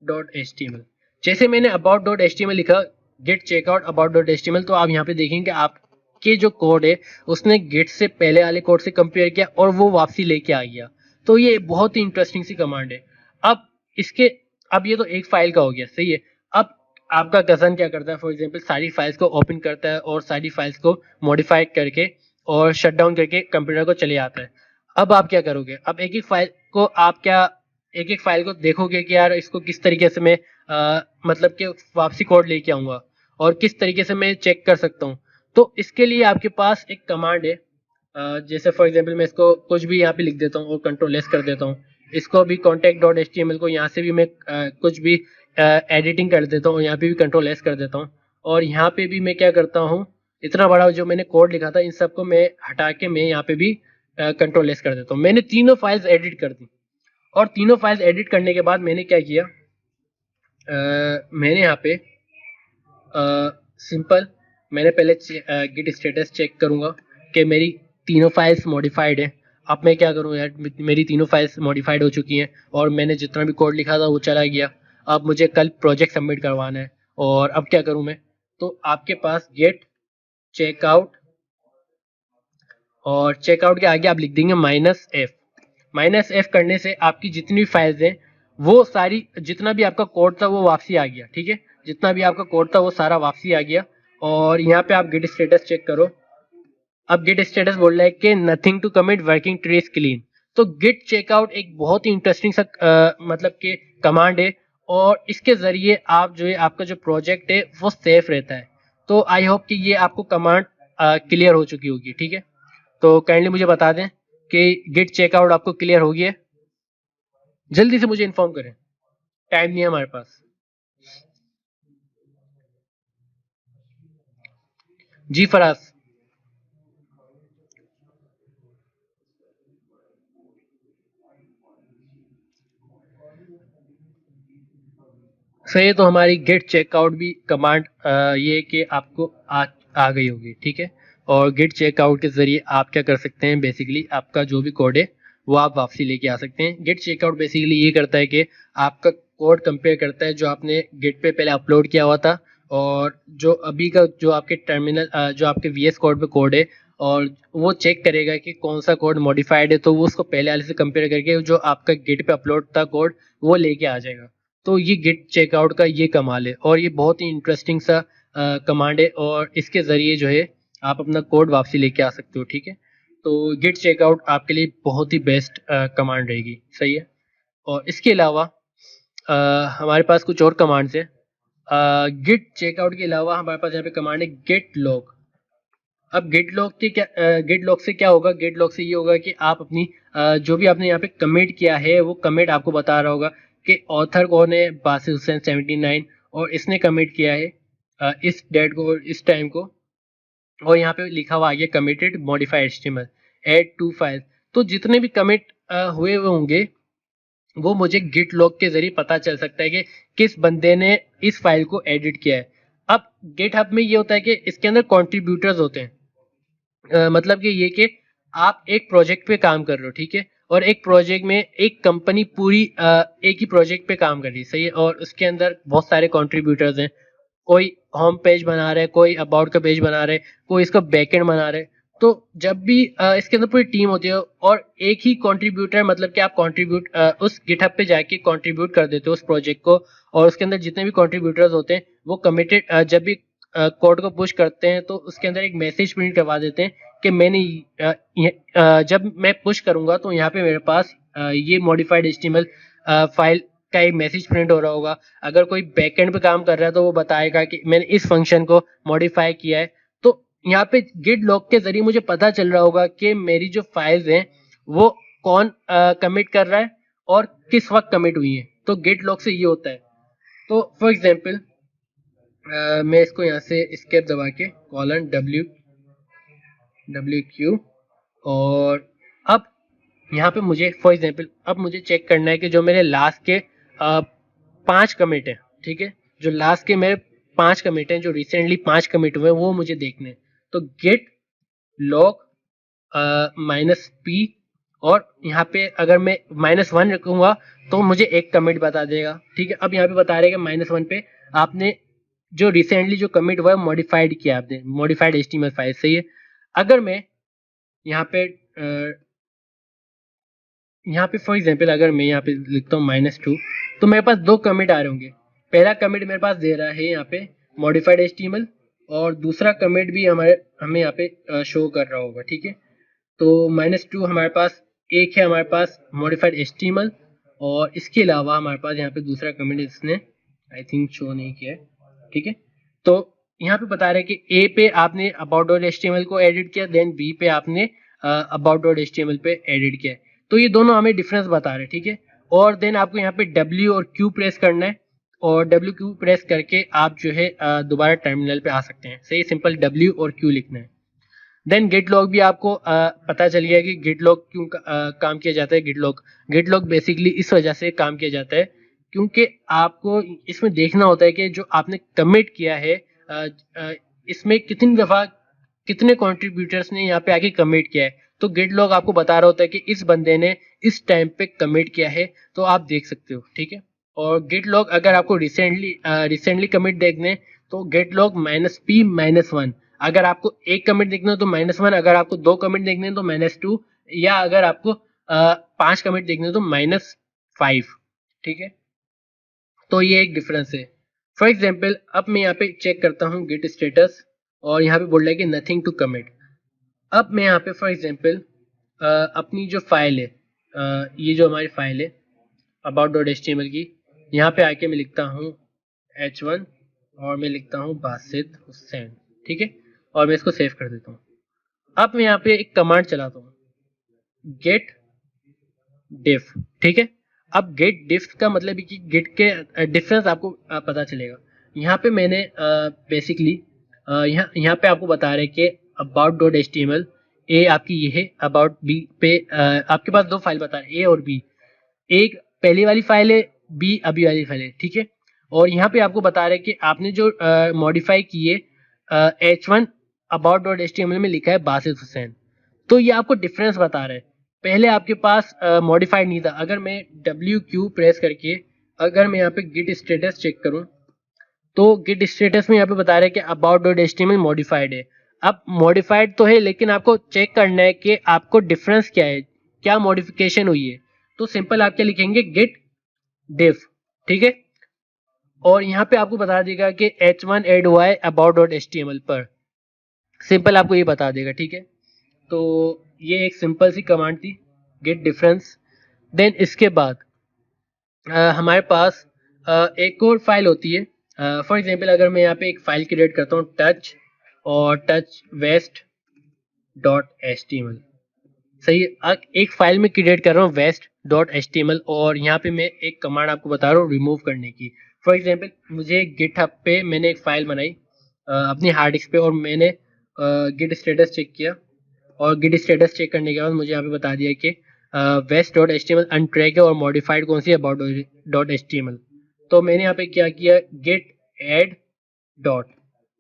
डॉट एचटीएमएल। जैसे मैंने अबाउट डॉट एचटीएमएल लिखा, git checkout about dot HTML, तो आप यहाँ पे देखेंगे आपके जो कोड है उसने गेट से पहले वाले कोड से कंपेयर किया और वो वापसी लेके आ गया। तो ये बहुत ही इंटरेस्टिंग सी कमांड है। अब इसके, अब ये तो एक फाइल का हो गया, सही है। अब आपका कज़न क्या करता है, फॉर एग्जांपल सारी फाइल्स को ओपन करता है और सारी फाइल्स को मॉडिफाई करके और शट डाउन करके कंप्यूटर को चले आता है। अब आप क्या करोगे, अब एक एक फाइल को आप क्या, एक एक फाइल को देखोगे कि यार इसको किस तरीके से मैं मतलब कि वापसी कोड लेके आऊँगा और किस तरीके से मैं चेक कर सकता हूँ। तो इसके लिए आपके पास एक कमांड है जैसे फॉर एग्जांपल मैं इसको कुछ भी यहाँ पे लिख देता हूँ और कंट्रोल एस कर देता हूँ। इसको भी कॉन्टैक्ट डॉट एचटीएमएल को यहाँ से भी मैं कुछ भी एडिटिंग कर देता हूँ, यहाँ पे भी कंट्रोल एस कर देता हूँ। और यहाँ पे भी मैं क्या करता हूँ, इतना बड़ा जो मैंने कोड लिखा था इन सबको मैं हटा के मैं यहाँ पे भी कंट्रोल एस कर देता हूँ। मैंने तीनों फाइल्स एडिट कर दी और तीनों फाइल्स एडिट करने के बाद मैंने क्या किया, मैंने यहाँ पे सिंपल मैंने पहले गिट स्टेटस चेक करूँगा कि मेरी तीनों फाइल्स मॉडिफाइड है। अब मैं क्या करूँ यार, मेरी तीनों फाइल्स मॉडिफाइड हो चुकी हैं और मैंने जितना भी कोड लिखा था वो चला गया। अब मुझे कल प्रोजेक्ट सबमिट करवाना है और अब क्या करूँ मैं, तो आपके पास गेट चेकआउट और चेकआउट के आगे आप लिख देंगे -f। -f करने से आपकी जितनी भी फाइल्स हैं वो सारी, जितना भी आपका कोड था वो वापसी आ गया। ठीक है, जितना भी आपका कोड था वो सारा वापसी आ गया। और यहाँ पे आप गिट स्टेटस चेक करो। अब गिट स्टेटस बोल रहा है कि nothing to commit, working tree is clean. तो गिट चेकआउट एक बहुत ही इंटरेस्टिंग सा मतलब कि कमांड है और इसके जरिए आप जो है आपका जो प्रोजेक्ट है वो सेफ रहता है। तो आई होप कि ये आपको कमांड क्लियर हो चुकी होगी। ठीक है, तो काइंडली मुझे बता दें कि गिट चेकआउट आपको क्लियर हो गई है। जल्दी से मुझे इन्फॉर्म करें, टाइम नहीं है हमारे पास। जी फराज। सही है, तो हमारी गेट चेकआउट भी कमांड ये कि आपको आ गई होगी। ठीक है, और गेट चेकआउट के जरिए आप क्या कर सकते हैं, बेसिकली आपका जो भी कोड है वो आप वापसी लेके आ सकते हैं। गेट चेकआउट बेसिकली ये करता है कि आपका कोड कंपेयर करता है जो आपने गेट पे पहले अपलोड किया हुआ था और जो अभी का जो आपके टर्मिनल जो आपके वीएस कोड पे कोड है, और वो चेक करेगा कि कौन सा कोड मॉडिफाइड है, तो वो उसको पहले वाले से कंपेयर करके जो आपका गेट पे अपलोड था कोड वो लेके आ जाएगा। तो ये गिट चेकआउट का ये कमाल है और ये बहुत ही इंटरेस्टिंग सा कमांड है और इसके ज़रिए जो है आप अपना कोड वापसी लेके आ सकते हो। ठीक है, तो गिट चेकआउट आपके लिए बहुत ही बेस्ट कमांड रहेगी। सही है, और इसके अलावा हमारे पास कुछ और कमांड्स हैं। गिट चेकआउट के अलावा हमारे पास यहाँ पे कमांड है गेट लॉग। अब गेट लॉग के क्या, गेट लॉग से क्या होगा, गेट लॉग से ये होगा कि आप अपनी जो भी आपने यहाँ पे कमेंट किया है वो कमेंट आपको बता रहा होगा कि ऑथर कौन है, बासिर हुसैन 79, और इसने कमेंट किया है इस डेट को और इस टाइम को, और यहाँ पे लिखा हुआ आगे committed modified HTML add to file. तो जितने भी कमिट हुए हुए होंगे वो मुझे गिट लॉग के जरिए पता चल सकता है कि किस बंदे ने इस फाइल को एडिट किया है। अब गिट हब में ये होता है कि इसके अंदर कॉन्ट्रीब्यूटर्स होते हैं। मतलब कि ये कि आप एक प्रोजेक्ट पे काम कर रहे हो। ठीक है, और एक प्रोजेक्ट में एक कंपनी पूरी एक ही प्रोजेक्ट पे काम कर रही है। सही है, और उसके अंदर बहुत सारे कंट्रीब्यूटर्स हैं। कोई होम पेज बना रहा है, कोई अबाउट का पेज बना रहा है, कोई इसका बैकएंड बना रहा है। तो जब भी इसके अंदर पूरी टीम होती है और एक ही कंट्रीब्यूटर, मतलब कि आप कंट्रीब्यूट उस गिटहब पे जाके कंट्रीब्यूट कर देते हो उस प्रोजेक्ट को, और उसके अंदर जितने भी कंट्रीब्यूटर्स होते हैं वो कमिटेड जब भी कोड को पुश करते हैं तो उसके अंदर एक मैसेज प्रिंट करवा देते हैं कि मैंने जब मैं पुश करूंगा तो यहाँ पे मेरे पास ये मॉडिफाइड एचटीएमएल फाइल का एक मैसेज प्रिंट हो रहा होगा। अगर कोई बैकएंड पे काम कर रहा है तो वो बताएगा कि मैंने इस फंक्शन को मॉडिफाई किया है। तो यहाँ पे गिट लॉग के जरिए मुझे पता चल रहा होगा कि मेरी जो फाइल्स हैं वो कौन कमिट कर रहा है और किस वक्त कमिट हुई है। तो गिट लॉग से ये होता है। तो फॉर एग्जाम्पल मैं इसको यहाँ से एस्केप दबा के कॉलन WQ, और अब यहाँ पे मुझे फॉर एग्जाम्पल अब मुझे चेक करना है कि जो मेरे लास्ट के 5 कमिट हैं। ठीक है, जो लास्ट के मेरे 5 कमिट हैं, जो रिसेंटली 5 कमिट हुए हैं वो मुझे देखने हैं। तो गेट लॉग -p, और यहाँ पे अगर मैं -1 रखूंगा तो मुझे एक कमिट बता देगा। ठीक है, अब यहाँ पे बता रहे हैं -1 पे आपने जो रिसेंटली जो कमिट हुआ है मॉडिफाइड किया आपने, मॉडिफाइड एचटीएमएल फाइल। सही है, अगर मैं यहाँ पे फॉर एग्जांपल अगर मैं यहाँ पे लिखता हूँ -2, तो मेरे पास 2 कमिट आ रहे होंगे। पहला कमिट मेरे पास दे रहा है यहाँ पे मॉडिफाइड एचटीएमएल, और दूसरा कमिट भी हमें यहाँ पे शो कर रहा होगा। ठीक है, तो -2 हमारे पास एक है, हमारे पास मॉडिफाइड एचटीएमएल, और इसके अलावा हमारे पास यहाँ पे दूसरा कमिट इसने आई थिंक शो नहीं किया है। ठीक है, तो यहाँ पे बता रहे हैं कि ए पे आपने अबाउट डॉट एचटीएमएल को एडिट किया, देन बी पे आपने अबाउट डॉट एचटीएमएल पे एडिट किया है। तो ये दोनों हमें डिफरेंस बता रहे हैं, ठीक है। और देन आपको यहाँ पे W और Q प्रेस करना है, और W Q प्रेस करके आप जो है दोबारा टर्मिनल पे आ सकते हैं। सही, सिंपल W और Q लिखना है। देन गिट लॉग भी आपको पता चल गया कि गिट लॉग क्यों काम किया जाता है। गिट लॉग बेसिकली इस वजह से काम किया जाता है क्योंकि आपको इसमें देखना होता है कि जो आपने कमिट किया है इसमें कितनी दफा कितने कंट्रीब्यूटर्स ने यहाँ पे आके कमिट किया है। तो गिट लॉग आपको बता रहा होता है कि इस बंदे ने इस टाइम पे कमिट किया है, तो आप देख सकते हो, ठीक है। और गिट लॉग अगर आपको रिसेंटली कमिट देखने तो गिट लॉग -P-1, अगर आपको एक कमिट देखना हो तो -1, अगर आपको 2 कमिट देखने हैं तो -2, या अगर आपको 5 कमिट देखने हो तो -5, ठीक है। तो ये एक डिफरेंस है। फॉर एग्जाम्पल अब मैं यहाँ पे चेक करता हूँ गिट स्टेटस, और यहाँ पे बोल रहा है कि नथिंग टू कमिट। अब मैं यहाँ पे फॉर एग्जाम्पल अपनी जो फाइल है, ये जो हमारी फाइल है about.html की, यहाँ पे आके मैं लिखता हूँ H1 और मैं लिखता हूँ बासित हुसैन, ठीक है। और मैं इसको सेव कर देता हूँ। अब मैं यहाँ पे एक कमांड चलाता हूँ, गेट डिफ, ठीक है। अब गेट डिफ का मतलब है कि गेट के डिफरेंस आपको पता चलेगा। यहाँ पे मैंने बेसिकली यहाँ पे आपको बता रहे कि about.html ए आपकी ये है, about बी पे आपके पास 2 फाइल बता रहे हैं, ए और बी। एक पहली वाली फाइल है, बी अभी वाली फाइल है, ठीक है। और यहाँ पे आपको बता रहे हैं कि आपने जो मॉडिफाई किए H1 about.html में लिखा है बासित हुसैन। तो ये आपको डिफरेंस बता रहा है। पहले आपके पास मॉडिफाइड नहीं था। अगर मैं WQ प्रेस करके अगर मैं यहाँ पे गिट स्टेटस चेक करूँ तो गिट स्टेटस में यहाँ पे बता रहा है कि about.html मॉडिफाइड है। अब मॉडिफाइड तो है, लेकिन आपको चेक करना है कि आपको डिफरेंस क्या है, क्या मॉडिफिकेशन हुई है। तो सिंपल आप क्या लिखेंगे, गेट डिफ, ठीक है। और यहाँ पे आपको बता देगा कि H1 ऐड हुआ है about.html पर, सिंपल आपको ये बता देगा, ठीक है। तो ये एक सिंपल सी कमांड थी, गेट डिफरेंस। देन इसके बाद हमारे पास एक और फाइल होती है। फॉर एग्जांपल अगर मैं यहाँ पे एक फाइल क्रिएट करता हूँ टच और टच वेस्ट डॉट html, सही है। एक फाइल में क्रिएट कर रहा हूँ वेस्ट डॉट html, और यहाँ पे मैं एक कमांड आपको बता रहा हूँ रिमूव करने की। फॉर एग्जांपल मुझे गिटहब पे मैंने एक फाइल बनाई अपनी हार्ड डिस्क पे, और मैंने गिट स्टेटस चेक किया, और गिट स्टेटस चेक करने के बाद मुझे यहाँ पे बता दिया कि वेस्ट डॉट html अनट्रैक है और मॉडिफाइड कौन सी है, अबाउट डॉट html। तो मैंने यहाँ पे क्या किया, गेट ऐड डॉट,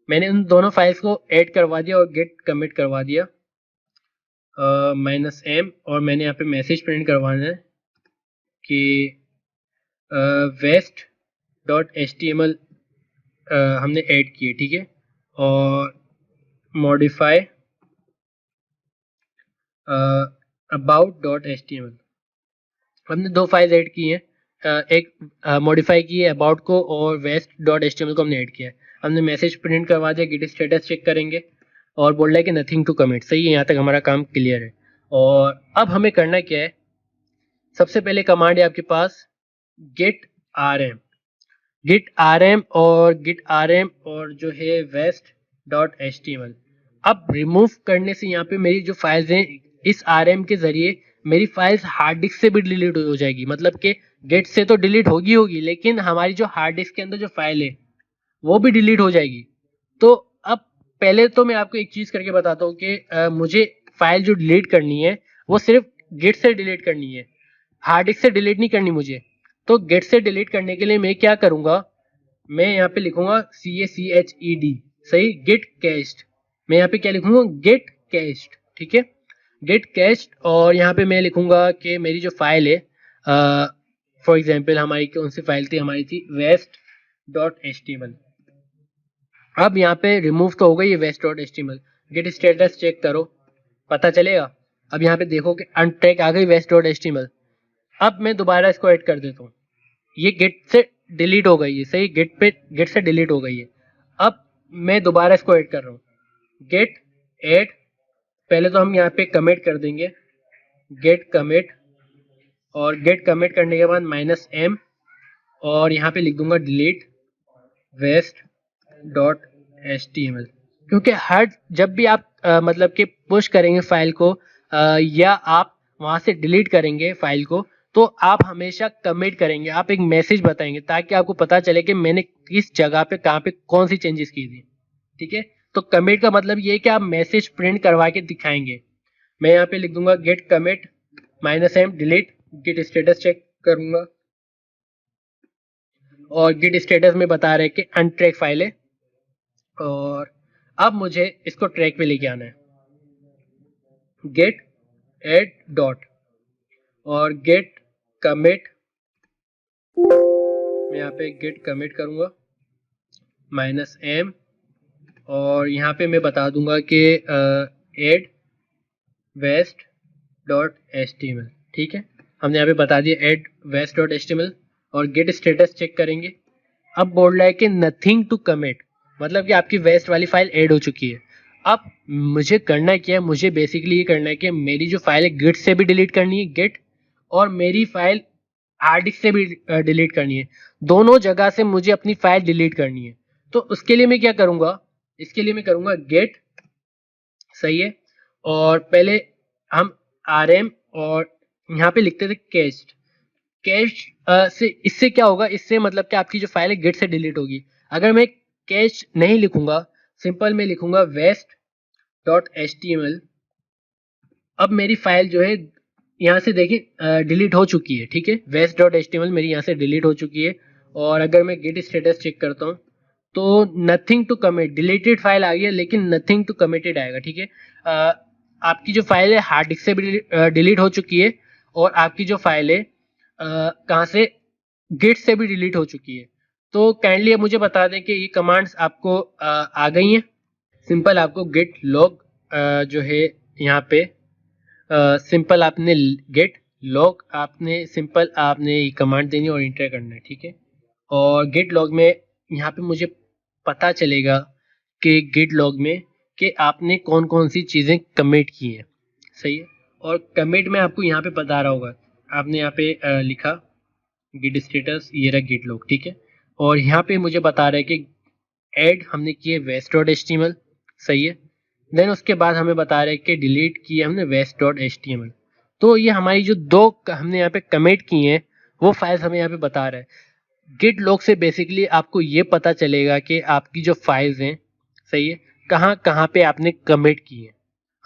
मैंने उन दोनों फाइल्स को ऐड करवा दिया और गेट कमिट करवा दिया -m, और मैंने यहाँ पे मैसेज प्रिंट करवाना है कि वेस्ट डॉट html हमने ऐड किए, ठीक है। और मॉडिफाई about.html, हमने 2 फाइल ऐड की हैं, एक मॉडिफाई की है अबाउट को, और वेस्ट डॉट html को हमने ऐड किया है। हमने मैसेज प्रिंट करवा दिया, गिट स्टेटस चेक करेंगे और बोल रहा है कि नथिंग टू कमिट, सही है। यहाँ तक हमारा काम क्लियर है। और अब हमें करना क्या है, सबसे पहले कमांड है आपके पास git rm और जो है वेस्ट डॉट html। अब रिमूव करने से यहाँ पे मेरी जो फाइल्स हैं इस rm के जरिए मेरी फाइल्स हार्ड डिस्क से भी डिलीट हो जाएगी। मतलब कि गेट से तो डिलीट होगी, लेकिन हमारी जो हार्ड डिस्क के अंदर जो फाइल है वो भी डिलीट हो जाएगी। तो अब पहले तो मैं आपको एक चीज करके बताता हूँ कि मुझे फाइल जो डिलीट करनी है वो सिर्फ गेट से डिलीट करनी है, हार्ड डिस्क से डिलीट नहीं करनी मुझे। तो गेट से डिलीट करने के लिए मैं क्या करूंगा, मैं यहाँ पे लिखूंगा CACHED, सही, गेट कैश्ड। मैं यहाँ पे क्या लिखूंगा, गेट कैश्ड, ठीक है, गेट कैश्ड। और यहाँ पे मैं लिखूंगा कि मेरी जो फाइल है फॉर एग्जांपल हमारी कौन सी फाइल थी, हमारी थी वेस्ट डॉट html। अब यहाँ पे रिमूव तो हो गई है west dot html, git status check करो पता चलेगा। अब यहाँ पे देखो कि अनट्रैक आ गई वेस्ट डॉट html। अब मैं दोबारा इसको ऐड कर देता हूँ, ये गेट से डिलीट हो गई है, सही, गेट से डिलीट हो गई है। अब मैं दोबारा इसको ऐड कर रहा हूँ, गेट ऐड। पहले तो हम यहाँ पे कमिट कर देंगे, गेट कमिट, और गेट कमिट करने के बाद -m, और यहाँ पे लिख दूंगा डिलीट वेस्ट डॉट html। क्योंकि हर जब भी आप मतलब कि पुश करेंगे फाइल को या आप वहाँ से डिलीट करेंगे फाइल को, तो आप हमेशा कमिट करेंगे, आप एक मैसेज बताएंगे ताकि आपको पता चले कि मैंने किस जगह पे कहाँ पे कौन सी चेंजेस की थी। ठीक है, तो कमिट का मतलब ये है कि आप मैसेज प्रिंट करवा के दिखाएंगे। मैं यहाँ पे लिख दूंगा git commit -m delete, git status check करूंगा और गेट स्टेटस में बता रहे कि अनट्रैक फाइल है, और अब मुझे इसको ट्रैक पे लेके आना है। गेट एड डॉट और गेट कमिट, मैं यहाँ पे गेट कमिट करूंगा -m, और यहाँ पे मैं बता दूंगा कि एड वेस्ट डॉट html। ठीक है, हमने यहाँ पे बता दिया एड वेस्ट डॉट html, और गेट स्टेटस चेक करेंगे। अब बोल रहा है कि नथिंग टू कमिट, मतलब कि आपकी वेस्ट वाली फाइल ऐड हो चुकी है। अब मुझे करना क्या है, मुझे बेसिकली ये करना है कि मेरी जो फाइल है गिट से भी डिलीट करनी है, गिट, और मेरी फाइल हार्ड डिस्क से भी डिलीट करनी है। दोनों जगह से मुझे अपनी फाइल डिलीट करनी है। तो उसके लिए मैं क्या करूंगा, इसके लिए मैं करूंगा गेट, सही है, और पहले हम rm और यहाँ पे लिखते थे कैस्ट। कैश से इससे क्या होगा, इससे मतलब कि आपकी जो फाइल है गिट से डिलीट होगी। अगर मैं कैश नहीं लिखूंगा, सिंपल मैं लिखूंगा वेस्ट डॉट html, अब मेरी फाइल जो है यहाँ से देखिए डिलीट हो चुकी है। ठीक है, वेस्ट डॉट html मेरी यहाँ से डिलीट हो चुकी है, और अगर मैं गेट स्टेटस चेक करता हूँ तो nothing to commit, deleted file आ गई है लेकिन नथिंग टू कमिटेड आएगा। ठीक है, आपकी जो फाइल है हार्ड डिस्क से भी डिलीट हो चुकी है, और आपकी जो फाइल है कहाँ से, गिट से भी डिलीट हो चुकी है। तो काइंडली मुझे बता दें कि ये कमांड्स आपको आ गई हैं। सिंपल आपको गेट लॉग जो है यहाँ पे सिंपल आपने गेट लॉग, आपने सिंपल आपने ये कमांड देनी और इंटर करना है। ठीक है, और गेट लॉग में यहाँ पे मुझे पता चलेगा कि गेट लॉग में कि आपने कौन कौन सी चीज़ें कमिट की हैं। सही है, और कमिट में आपको यहाँ पे बता रहा होगा, आपने यहाँ पे लिखा गिट स्टेटस, ये रहा गिट लॉग। ठीक है, और यहाँ पे मुझे बता रहा है कि ऐड हमने किए वेस्ट डॉट html, सही है। देन उसके बाद हमें बता रहे हैं कि डिलीट किए हमने वेस्ट डॉट html। तो ये हमारी जो दो हमने यहाँ पे कमिट किए हैं वो फाइल्स हमें यहाँ पे बता रहा है। गिट लॉग से बेसिकली आपको ये पता चलेगा कि आपकी जो फाइल्स हैं, सही है, कहाँ कहाँ पे आपने कमिट की है,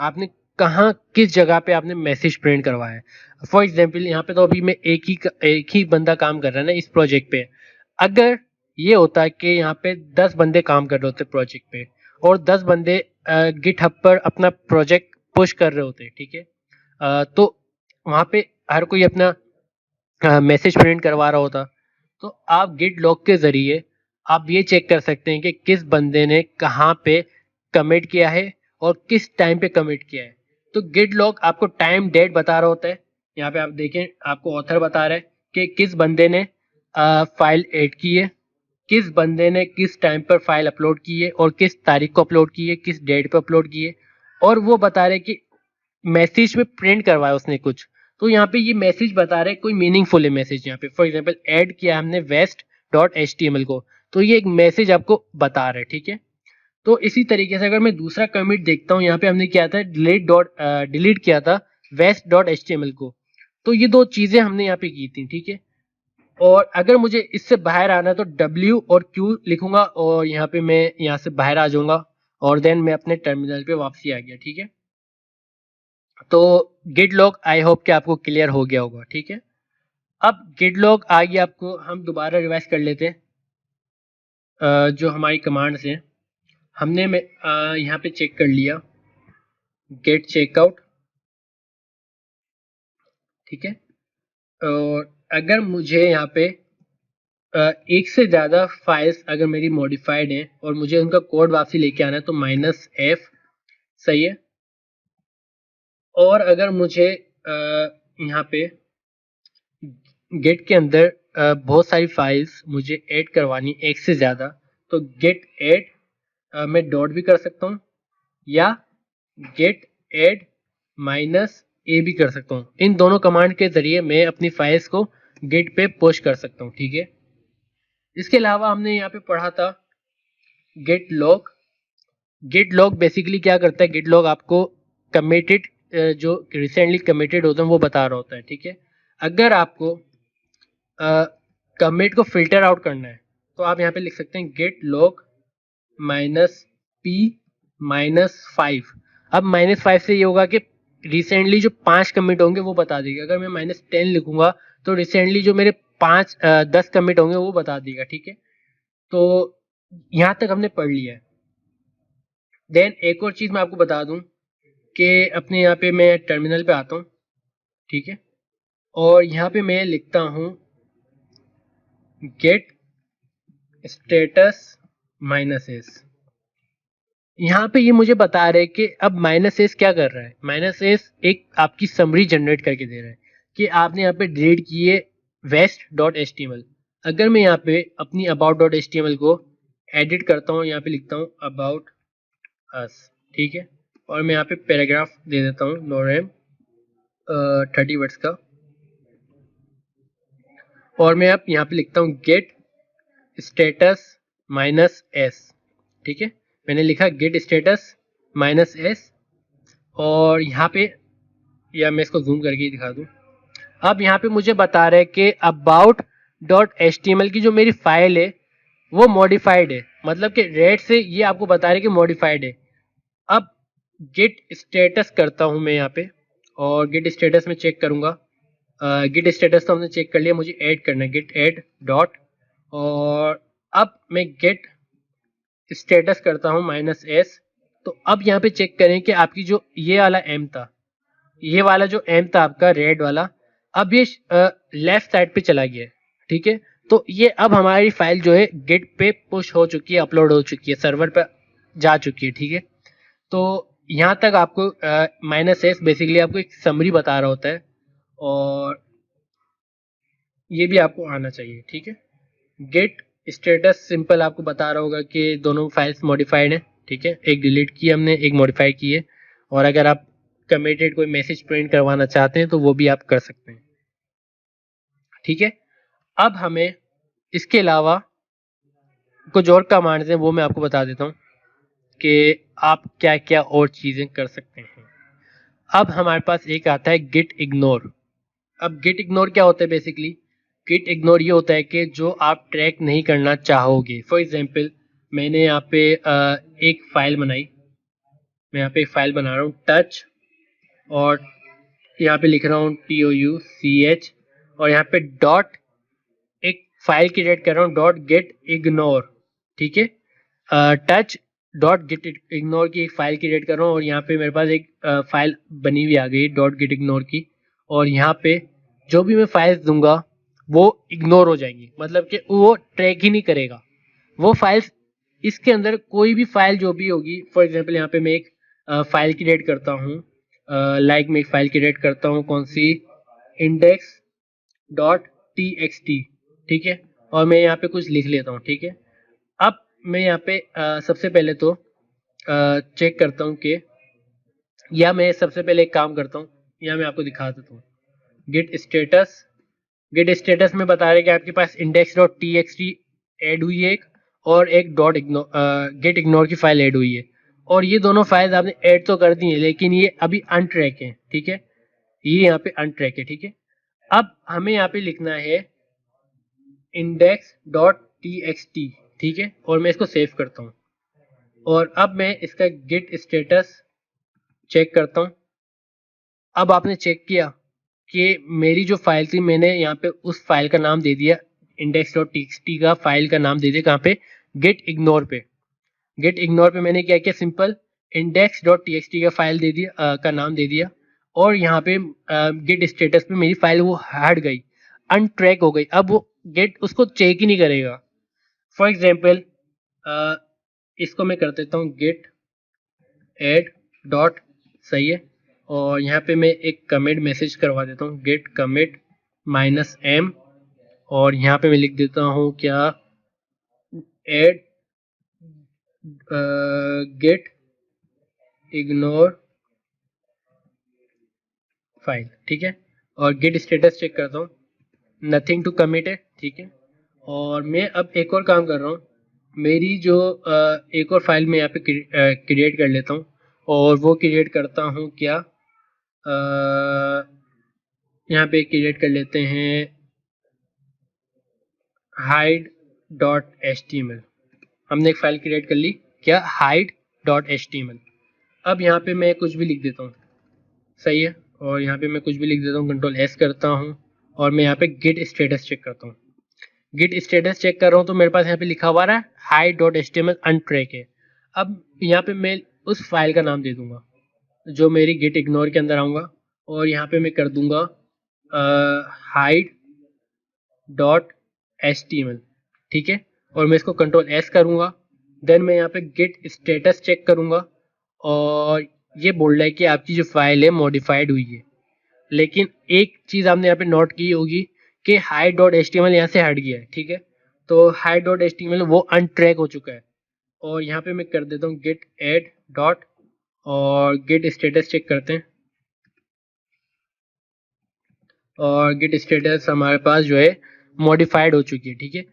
आपने कहाँ किस जगह पे आपने मैसेज प्रिंट करवाया है। फॉर एग्जाम्पल यहाँ पे तो अभी मैं एक ही बंदा काम कर रहा है ना इस प्रोजेक्ट पे। अगर ये होता है कि यहाँ पे 10 बंदे काम कर रहे होते प्रोजेक्ट पे, और 10 बंदे गिटहब पर अपना प्रोजेक्ट पुश कर रहे होते, ठीक है, तो वहाँ पे हर कोई अपना मैसेज प्रिंट करवा रहा होता। तो आप गिट लॉग के जरिए आप ये चेक कर सकते हैं कि किस बंदे ने कहाँ पे कमिट किया है और किस टाइम पे कमिट किया है। तो गिट लॉग आपको टाइम डेट बता रहा होता है। यहाँ पे आप देखें, आपको ऑथर बता रहा है कि किस बंदे ने फाइल ऐड की है, किस बंदे ने किस टाइम पर फाइल अपलोड की है और किस तारीख को अपलोड की है, किस डेट पर अपलोड की है, और वो बता रहे कि मैसेज में प्रिंट करवाया उसने कुछ। तो यहाँ पे ये मैसेज बता रहे कोई मीनिंगफुल है मैसेज। यहाँ पे फॉर एग्जांपल ऐड किया हमने वेस्ट डॉट html को, तो ये एक मैसेज आपको बता रहा है। ठीक है, तो इसी तरीके से अगर मैं दूसरा कमिट देखता हूँ, यहाँ पे हमने किया था डिलीट किया था वेस्ट डॉट html को। तो ये दो चीजें हमने यहाँ पे की थी। ठीक है, और अगर मुझे इससे बाहर आना है तो W और Q लिखूंगा और यहाँ पे मैं यहाँ से बाहर आ जाऊंगा, और देन मैं अपने टर्मिनल पे वापसी आ गया। ठीक है, तो गिट लॉग आई होप कि आपको क्लियर हो गया होगा। ठीक है, अब गिट लॉग आ गया आपको, हम दोबारा रिवाइज कर लेते हैं। जो हमारी कमांड्स हैं हमने यहाँ पे चेक कर लिया गेट चेकआउट। ठीक है, और अगर मुझे यहाँ पे एक से ज़्यादा फाइल्स अगर मेरी मॉडिफाइड हैं और मुझे उनका कोड वापसी लेके आना है तो -f, सही है। और अगर मुझे यहाँ पे गेट के अंदर बहुत सारी फाइल्स मुझे ऐड करवानी एक से ज़्यादा, तो गेट ऐड मैं डॉट भी कर सकता हूँ, या गेट ऐड -a भी कर सकता हूँ। इन दोनों कमांड के ज़रिए मैं अपनी फाइल्स को गेट पे पुश कर सकता हूँ। ठीक है, इसके अलावा हमने यहाँ पे पढ़ा था get log. Get log basically क्या करता है, गेट लॉग आपको कमिटेड जो रिसेंटली कमिटेड होते हैं वो बता रहा होता है, ठीक है। अगर आपको कमिट को फिल्टर आउट करना है तो आप यहाँ पे लिख सकते हैं गेट लॉग -p-5। अब -5 से ये होगा कि रिसेंटली जो 5 कमिट होंगे वो बता देगा। अगर मैं -10 लिखूंगा तो रिसेंटली जो मेरे 10 कमिट होंगे वो बता देगा, ठीक है। तो यहाँ तक हमने पढ़ लिया है। देन एक और चीज़ मैं आपको बता दूं कि अपने यहाँ पे मैं टर्मिनल पे आता हूँ, ठीक है, और यहाँ पे मैं लिखता हूँ गेट स्टेटस -s। यहाँ पे ये मुझे बता रहे हैं कि अब -s क्या कर रहा है। -s एक आपकी समरी जनरेट करके दे रहा है कि आपने यहाँ पे डिलीट किए west.html। अगर मैं यहाँ पे अपनी about.html को एडिट करता हूँ, यहाँ पे लिखता हूँ about us, ठीक है, और मैं यहाँ पे पैराग्राफ दे देता हूँ lorem 30 वर्ड्स का, और मैं अब यहाँ पे लिखता हूँ गेट स्टेटस -s, ठीक है। मैंने लिखा गेट स्टेटस -s, और यहाँ पे, या मैं इसको जूम करके दिखा दूँ। अब यहाँ पे मुझे बता रहे हैं कि about.html की जो मेरी फाइल है वो मॉडिफाइड है, मतलब कि रेड से ये आपको बता रहे हैं कि मॉडिफाइड है। अब गेट स्टेटस करता हूँ मैं यहाँ पे, और गेट स्टेटस में चेक करूँगा। गेट स्टेटस तो हमने चेक कर लिया, मुझे ऐड करना है गेट ऐड डॉट, और अब मैं गेट स्टेटस करता हूँ -s। तो अब यहाँ पे चेक करें कि आपकी जो ये वाला m था, ये वाला जो m था आपका रेड वाला, अब ये लेफ्ट साइड पे चला गया है, ठीक है। तो ये अब हमारी फाइल जो है गेट पे पुश हो चुकी है, अपलोड हो चुकी है, सर्वर पे जा चुकी है, ठीक है। तो यहाँ तक आपको -s बेसिकली आपको एक समरी बता रहा होता है, और ये भी आपको आना चाहिए, ठीक है। गेट स्टेटस सिंपल आपको बता रहा होगा कि दोनों फाइल्स मॉडिफाइड हैं, ठीक है। एक डिलीट की हमने, एक मॉडिफाई की है, और अगर आप कमिटेड कोई मैसेज प्रिंट करवाना चाहते हैं तो वो भी आप कर सकते हैं, ठीक है। अब हमें इसके अलावा कुछ और कमांड्स हैं, वो मैं आपको बता देता हूँ कि आप क्या क्या और चीज़ें कर सकते हैं। अब हमारे पास एक आता है गेट इग्नोर। अब गेट इग्नोर क्या होता है बेसिकली? गेट इग्नोर ये होता है कि जो आप ट्रैक नहीं करना चाहोगे। फॉर एग्जांपल मैंने यहाँ पे एक फाइल बनाई, मैं यहाँ पे एक फाइल बना रहा हूँ टच, और यहाँ पे लिख रहा हूँ TOUCH, और यहाँ पे डॉट एक फाइल क्रिएट कर रहा हूँ डॉट गेट इग्नोर, ठीक है। टच डॉट गेट इग्नोर की एक फाइल क्रिएट कर रहा हूँ, और यहाँ पे मेरे पास एक फाइल बनी हुई आ गई डॉट गेट इग्नोर की, और यहाँ पे जो भी मैं फाइल्स दूंगा वो इग्नोर हो जाएंगी, मतलब कि वो ट्रैक ही नहीं करेगा वो फाइल्स। इसके अंदर कोई भी फाइल जो भी होगी, फॉर एग्जांपल यहाँ पे मैं एक फाइल क्रिएट करता हूँ, लाइक मैं एक फाइल क्रिएट करता हूँ कौन सी, index.txt, ठीक है, और मैं यहाँ पे कुछ लिख लेता हूँ, ठीक है। अब मैं यहाँ पे सबसे पहले तो चेक करता हूँ कि, या मैं सबसे पहले एक काम करता हूँ, या मैं आपको दिखा देता हूँ गेट स्टेटस। गेट स्टेटस में बता रहे कि आपके पास index.txt ऐड हुई है एक, और एक डॉट इग्नोर गेट इग्नोर की फाइल ऐड हुई है, और ये दोनों फाइल्स आपने ऐड तो कर दी है लेकिन ये अभी अनट्रैक है, ठीक है। ये यहाँ पे अनट्रैक है, ठीक है। अब हमें यहाँ पे लिखना है index.txt, ठीक है, और मैं इसको सेव करता हूँ, और अब मैं इसका गेट स्टेटस चेक करता हूँ। अब आपने चेक किया कि मेरी जो फाइल थी मैंने यहाँ पे उस फाइल का नाम दे दिया, index.txt का फाइल का नाम दे दिया कहाँ पे, गेट इग्नोर पे। गेट इग्नोर पे मैंने क्या किया, सिंपल index.txt का फाइल दे दिया, का नाम दे दिया, और यहाँ पे गेट स्टेटस पे मेरी फाइल वो हट गई, अनट्रैक हो गई। अब वो गेट उसको चेक ही नहीं करेगा। फॉर एग्जाम्पल इसको मैं कर देता हूँ गेट ऐड डॉट, सही है, और यहाँ पे मैं एक कमिट मैसेज करवा देता हूँ गेट कमिट -m, और यहाँ पे मैं लिख देता हूँ क्या, ऐड गेट इग्नोर फाइल, ठीक है, और गेट स्टेटस चेक करता हूँ, नथिंग टू कमिट है, ठीक है। और मैं अब एक और काम कर रहा हूँ, मेरी जो एक और फाइल मैं यहाँ पे क्रिएट कर लेता हूँ, और वो क्रिएट करता हूँ क्या, यहाँ पे क्रिएट कर लेते हैं hide.html। हमने एक फाइल क्रिएट कर ली, क्या, hide.html। अब यहाँ पे मैं कुछ भी लिख देता हूँ, सही है, और यहाँ पे मैं कुछ भी लिख देता हूँ, कंट्रोल एस करता हूँ और मैं यहाँ पे गेट स्टेटस चेक करता हूँ। गेट स्टेटस चेक कर रहा हूँ तो मेरे पास यहाँ पे लिखा हुआ है hide.html अनट्रैक है। अब यहाँ पे मैं उस फाइल का नाम दे दूंगा जो मेरी गेट इग्नोर के अंदर आऊँगा, और यहाँ पे मैं कर दूंगा hide.html, ठीक है, और मैं इसको कंट्रोल एस करूँगा। देन मैं यहाँ पे गेट स्टेटस चेक करूँगा और ये बोल रहा है कि आपकी जो फाइल है मॉडिफाइड हुई है। लेकिन एक चीज़ आपने यहाँ पे नोट की होगी कि hide.html यहाँ से हट गया है, ठीक है, तो hide.html वो अनट्रैक हो चुका है। और यहाँ पे मैं कर देता हूँ गेट एड डॉट और गेट स्टेटस चेक करते हैं, और गेट स्टेटस हमारे पास जो है मॉडिफाइड हो चुकी है, ठीक है।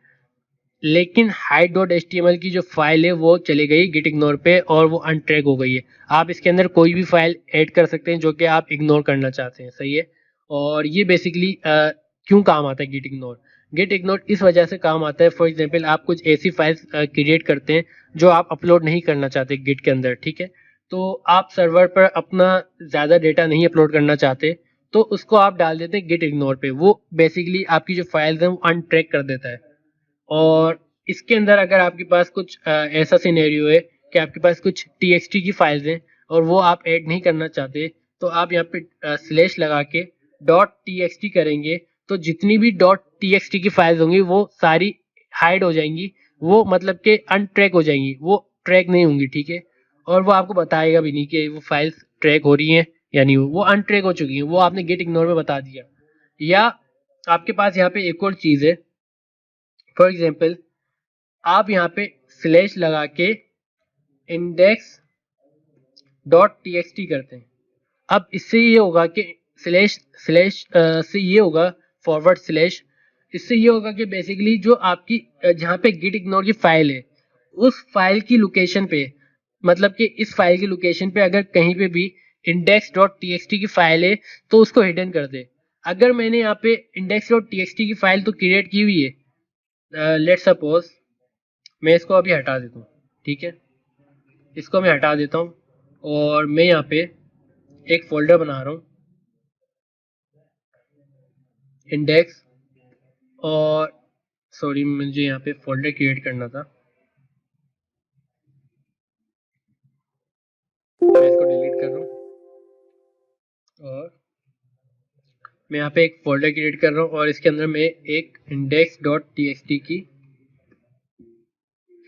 लेकिन hide.html की जो फाइल है वो चली गई गेट इग्नोर पे और वो अनट्रैक हो गई है। आप इसके अंदर कोई भी फाइल ऐड कर सकते हैं जो कि आप इग्नोर करना चाहते हैं, सही है। और ये बेसिकली क्यों काम आता है गेट इग्नोर? गेट इग्नोर इस वजह से काम आता है, फॉर एग्जांपल आप कुछ ऐसी फाइल्स क्रिएट करते हैं जो आप अपलोड नहीं करना चाहते गेट के अंदर, ठीक है, तो आप सर्वर पर अपना ज़्यादा डेटा नहीं अपलोड करना चाहते, तो उसको आप डाल देते हैं गेट इग्नोर पे। वो बेसिकली आपकी जो फाइल्स हैं वो अनट्रैक कर देता है। और इसके अंदर अगर आपके पास कुछ ऐसा सिनेरियो है कि आपके पास कुछ txt की फाइल्स हैं और वो आप ऐड नहीं करना चाहते, तो आप यहाँ पे स्लैश लगा के .txt करेंगे तो जितनी भी .txt की फाइल्स होंगी वो सारी हाइड हो जाएंगी, वो मतलब कि अनट्रैक हो जाएंगी, वो ट्रैक नहीं होंगी, ठीक है। और वो आपको बताएगा भी नहीं कि वो फाइल्स ट्रैक हो रही हैं या नहीं, वो अनट्रैक हो चुकी हैं, वो आपने गेट इग्नोर में बता दिया। या आपके पास यहाँ पे एक और चीज़ है, फॉर एग्जाम्पल आप यहाँ पे स्लैश लगा के इंडेक्स डॉट टी करते हैं। अब इससे ये होगा कि स्लैश स्लैश से ये होगा फॉरवर्ड स्लैश, इससे ये होगा कि बेसिकली जो आपकी जहाँ पे गिट इग्नोर की फाइल है उस फाइल की लोकेशन पे, मतलब कि इस फाइल की लोकेशन पे अगर कहीं पे भी इंडेक्स डॉट टी की फाइल है तो उसको हिडन कर दे। अगर मैंने यहाँ पे इंडेक्स डॉट टी की फाइल तो क्रिएट की हुई है, लेट सपोज मैं इसको अभी हटा देता हूँ, ठीक है, इसको मैं हटा देता हूँ और मैं यहाँ पे एक फोल्डर बना रहा हूँ इंडेक्स, और सॉरी मुझे यहाँ पे फोल्डर क्रिएट करना था, मैं इसको डिलीट कर रहा हूँ और मैं यहाँ पे एक फोल्डर क्रिएट कर रहा हूँ और इसके अंदर मैं एक इंडेक्स डॉट टी की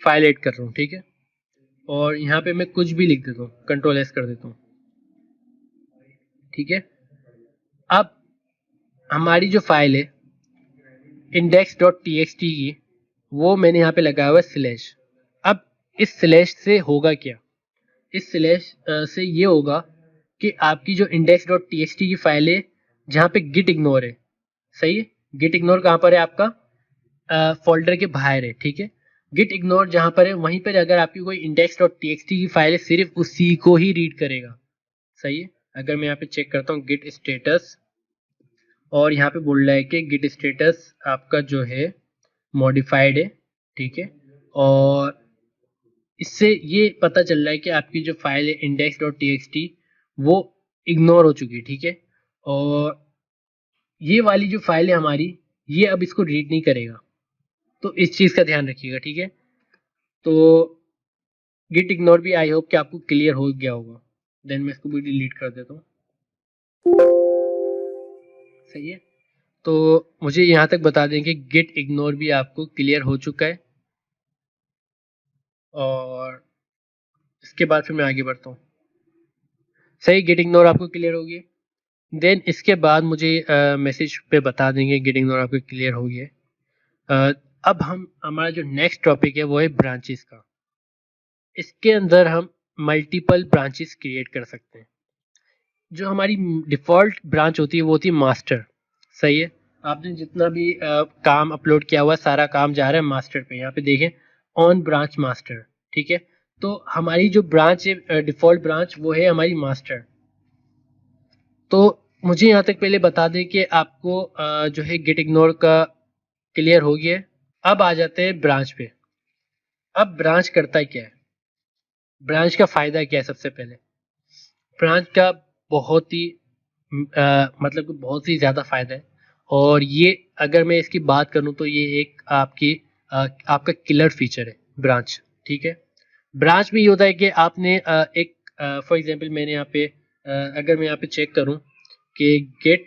फाइल ऐड कर रहा हूँ, ठीक है, और यहाँ पे मैं कुछ भी लिख देता हूँ, कंट्रोल एस कर देता हूँ, ठीक है। अब हमारी जो फाइल है इंडेक्स डॉट टी की वो मैंने यहाँ पे लगाया हुआ है स्लैश। अब इस स्लैश से होगा क्या? इस स्लैश से ये होगा कि आपकी जो इंडेक्स डॉट टी की फाइल है जहाँ पे गिट इग्नोर है, सही है, गिट इग्नोर कहाँ पर है आपका फोल्डर के बाहर है, ठीक है, गिट इग्नोर जहाँ पर है वहीं पर अगर आपकी कोई इंडेक्स डॉट टी की फाइल है सिर्फ उसी को ही रीड करेगा, सही है। अगर मैं यहाँ पे चेक करता हूँ गिट स्टेटस और यहाँ पे बोल रहा है कि गिट स्टेटस आपका जो है मॉडिफाइड है, ठीक है, और इससे ये पता चल रहा है कि आपकी जो फाइल है इंडेक्स डॉट टी वो इग्नोर हो चुकी है, ठीक है, और ये वाली जो फाइल है हमारी ये अब इसको रीड नहीं करेगा, तो इस चीज़ का ध्यान रखिएगा, ठीक है। तो गिट इग्नोर भी आई होप कि आपको क्लियर हो गया होगा। देन मैं इसको भी डिलीट कर देता हूँ, सही है। तो मुझे यहाँ तक बता दें कि गिट इग्नोर भी आपको क्लियर हो चुका है और इसके बाद फिर मैं आगे बढ़ता हूँ। सही, गिट इग्नोर आपको क्लियर होगी। देन इसके बाद मुझे मैसेज पे बता देंगे गिट इग्नोर आपको क्लियर हो गया। अब हम हमारा जो नेक्स्ट टॉपिक है वो है ब्रांचेस का। इसके अंदर हम मल्टीपल ब्रांचेस क्रिएट कर सकते हैं। जो हमारी डिफ़ॉल्ट ब्रांच होती है वो होती है मास्टर, सही है। आपने जितना भी काम अपलोड किया हुआ सारा काम जा रहा है मास्टर पे। यहाँ पे देखें ऑन ब्रांच मास्टर, ठीक है। तो हमारी जो ब्रांच है डिफ़ॉल्ट ब्रांच वो है हमारी मास्टर। तो मुझे यहाँ तक पहले बता दें कि आपको जो है गेट इग्नोर का क्लियर हो गया है। अब आ जाते हैं ब्रांच पे। अब ब्रांच करता है क्या है, ब्रांच का फायदा क्या है? सबसे पहले ब्रांच का बहुत ही मतलब कि बहुत ही ज़्यादा फायदा है, और ये अगर मैं इसकी बात करूँ तो ये एक आपका किलर फीचर है ब्रांच। ठीक है, ब्रांच में ये होता है कि आपने एक फॉर एग्जांपल मैंने यहाँ पे अगर मैं यहाँ पे चेक करूँ कि गेट,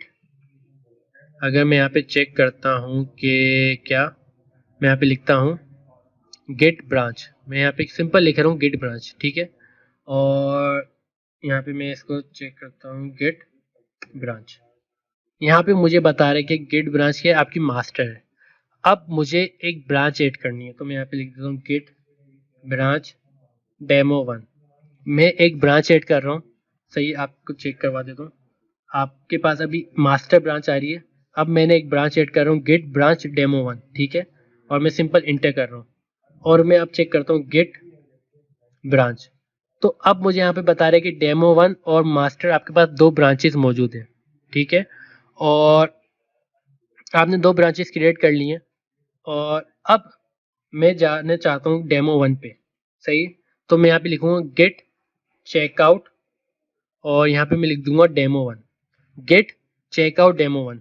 अगर मैं यहाँ पे चेक करता हूँ कि क्या, मैं यहाँ पे लिखता हूँ गेट ब्रांच, मैं यहाँ पे सिंपल लिख रहा हूँ गेट ब्रांच। ठीक है, और यहाँ पे मैं इसको चेक करता हूँ गेट ब्रांच। यहाँ पे मुझे बता रहा है कि गेट ब्रांच क्या है, आपकी मास्टर है। अब मुझे एक ब्रांच ऐड करनी है, तो मैं यहाँ पे लिख देता हूँ गेट ब्रांच डेमो 1। मैं एक ब्रांच ऐड कर रहा हूँ, सही, आपको चेक करवा देता हूँ। आपके पास अभी मास्टर ब्रांच आ रही है, अब मैंने एक ब्रांच ऐड कर रहा हूँ गेट ब्रांच डेमो 1। ठीक है, और मैं सिंपल इंटर कर रहा हूँ, और मैं अब चेक करता हूँ गेट ब्रांच। तो अब मुझे यहाँ पे बता रहे हैं कि डेमो 1 और मास्टर आपके पास दो ब्रांचेस मौजूद हैं। ठीक है, और आपने दो ब्रांचेस क्रिएट कर ली हैं, और अब मैं जाना चाहता हूँ डेमो 1 पे। सही, तो मैं यहाँ पे लिखूंगा गेट चेकआउट, और यहाँ पे मैं लिख दूंगा डेमो 1, गेट चेकआउट डेमो 1।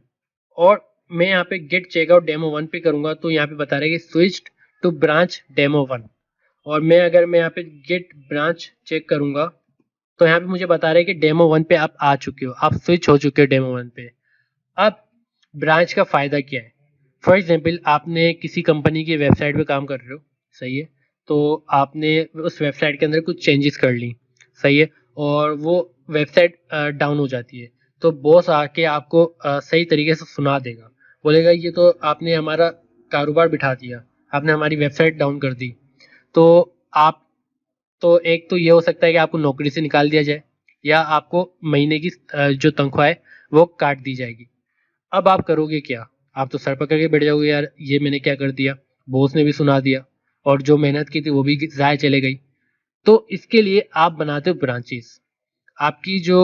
और मैं यहाँ पे गेट चेकआउट डेमो 1 पे करूंगा तो यहाँ पे बता रहा है कि स्विच्ड टू ब्रांच डेमो 1। और मैं यहाँ पे गेट ब्रांच चेक करूंगा तो यहाँ पे मुझे बता रहा है कि डेमो 1 पे आप आ चुके हो, आप स्विच हो चुके हो डेमो 1 पे। अब ब्रांच का फायदा क्या है? फॉर एग्जाम्पल आपने किसी कंपनी की वेबसाइट पे काम कर रहे हो, सही है, तो आपने उस वेबसाइट के अंदर कुछ चेंजेस कर ली, सही है, और वो वेबसाइट डाउन हो जाती है, तो बॉस आके आपको सही तरीके से सुना देगा, बोलेगा ये तो आपने हमारा कारोबार बिठा दिया, आपने हमारी वेबसाइट डाउन कर दी। तो आप, तो एक तो ये हो सकता है कि आपको नौकरी से निकाल दिया जाए, या आपको महीने की जो तनख्वाह है वो काट दी जाएगी। अब आप करोगे क्या? आप तो सर पकड़ के बैठ जाओगे, यार ये मैंने क्या कर दिया, बॉस ने भी सुना दिया, और जो मेहनत की थी वो भी ज़ाया चले गई। तो इसके लिए आप बनाते हो ब्रांचेस। आपकी जो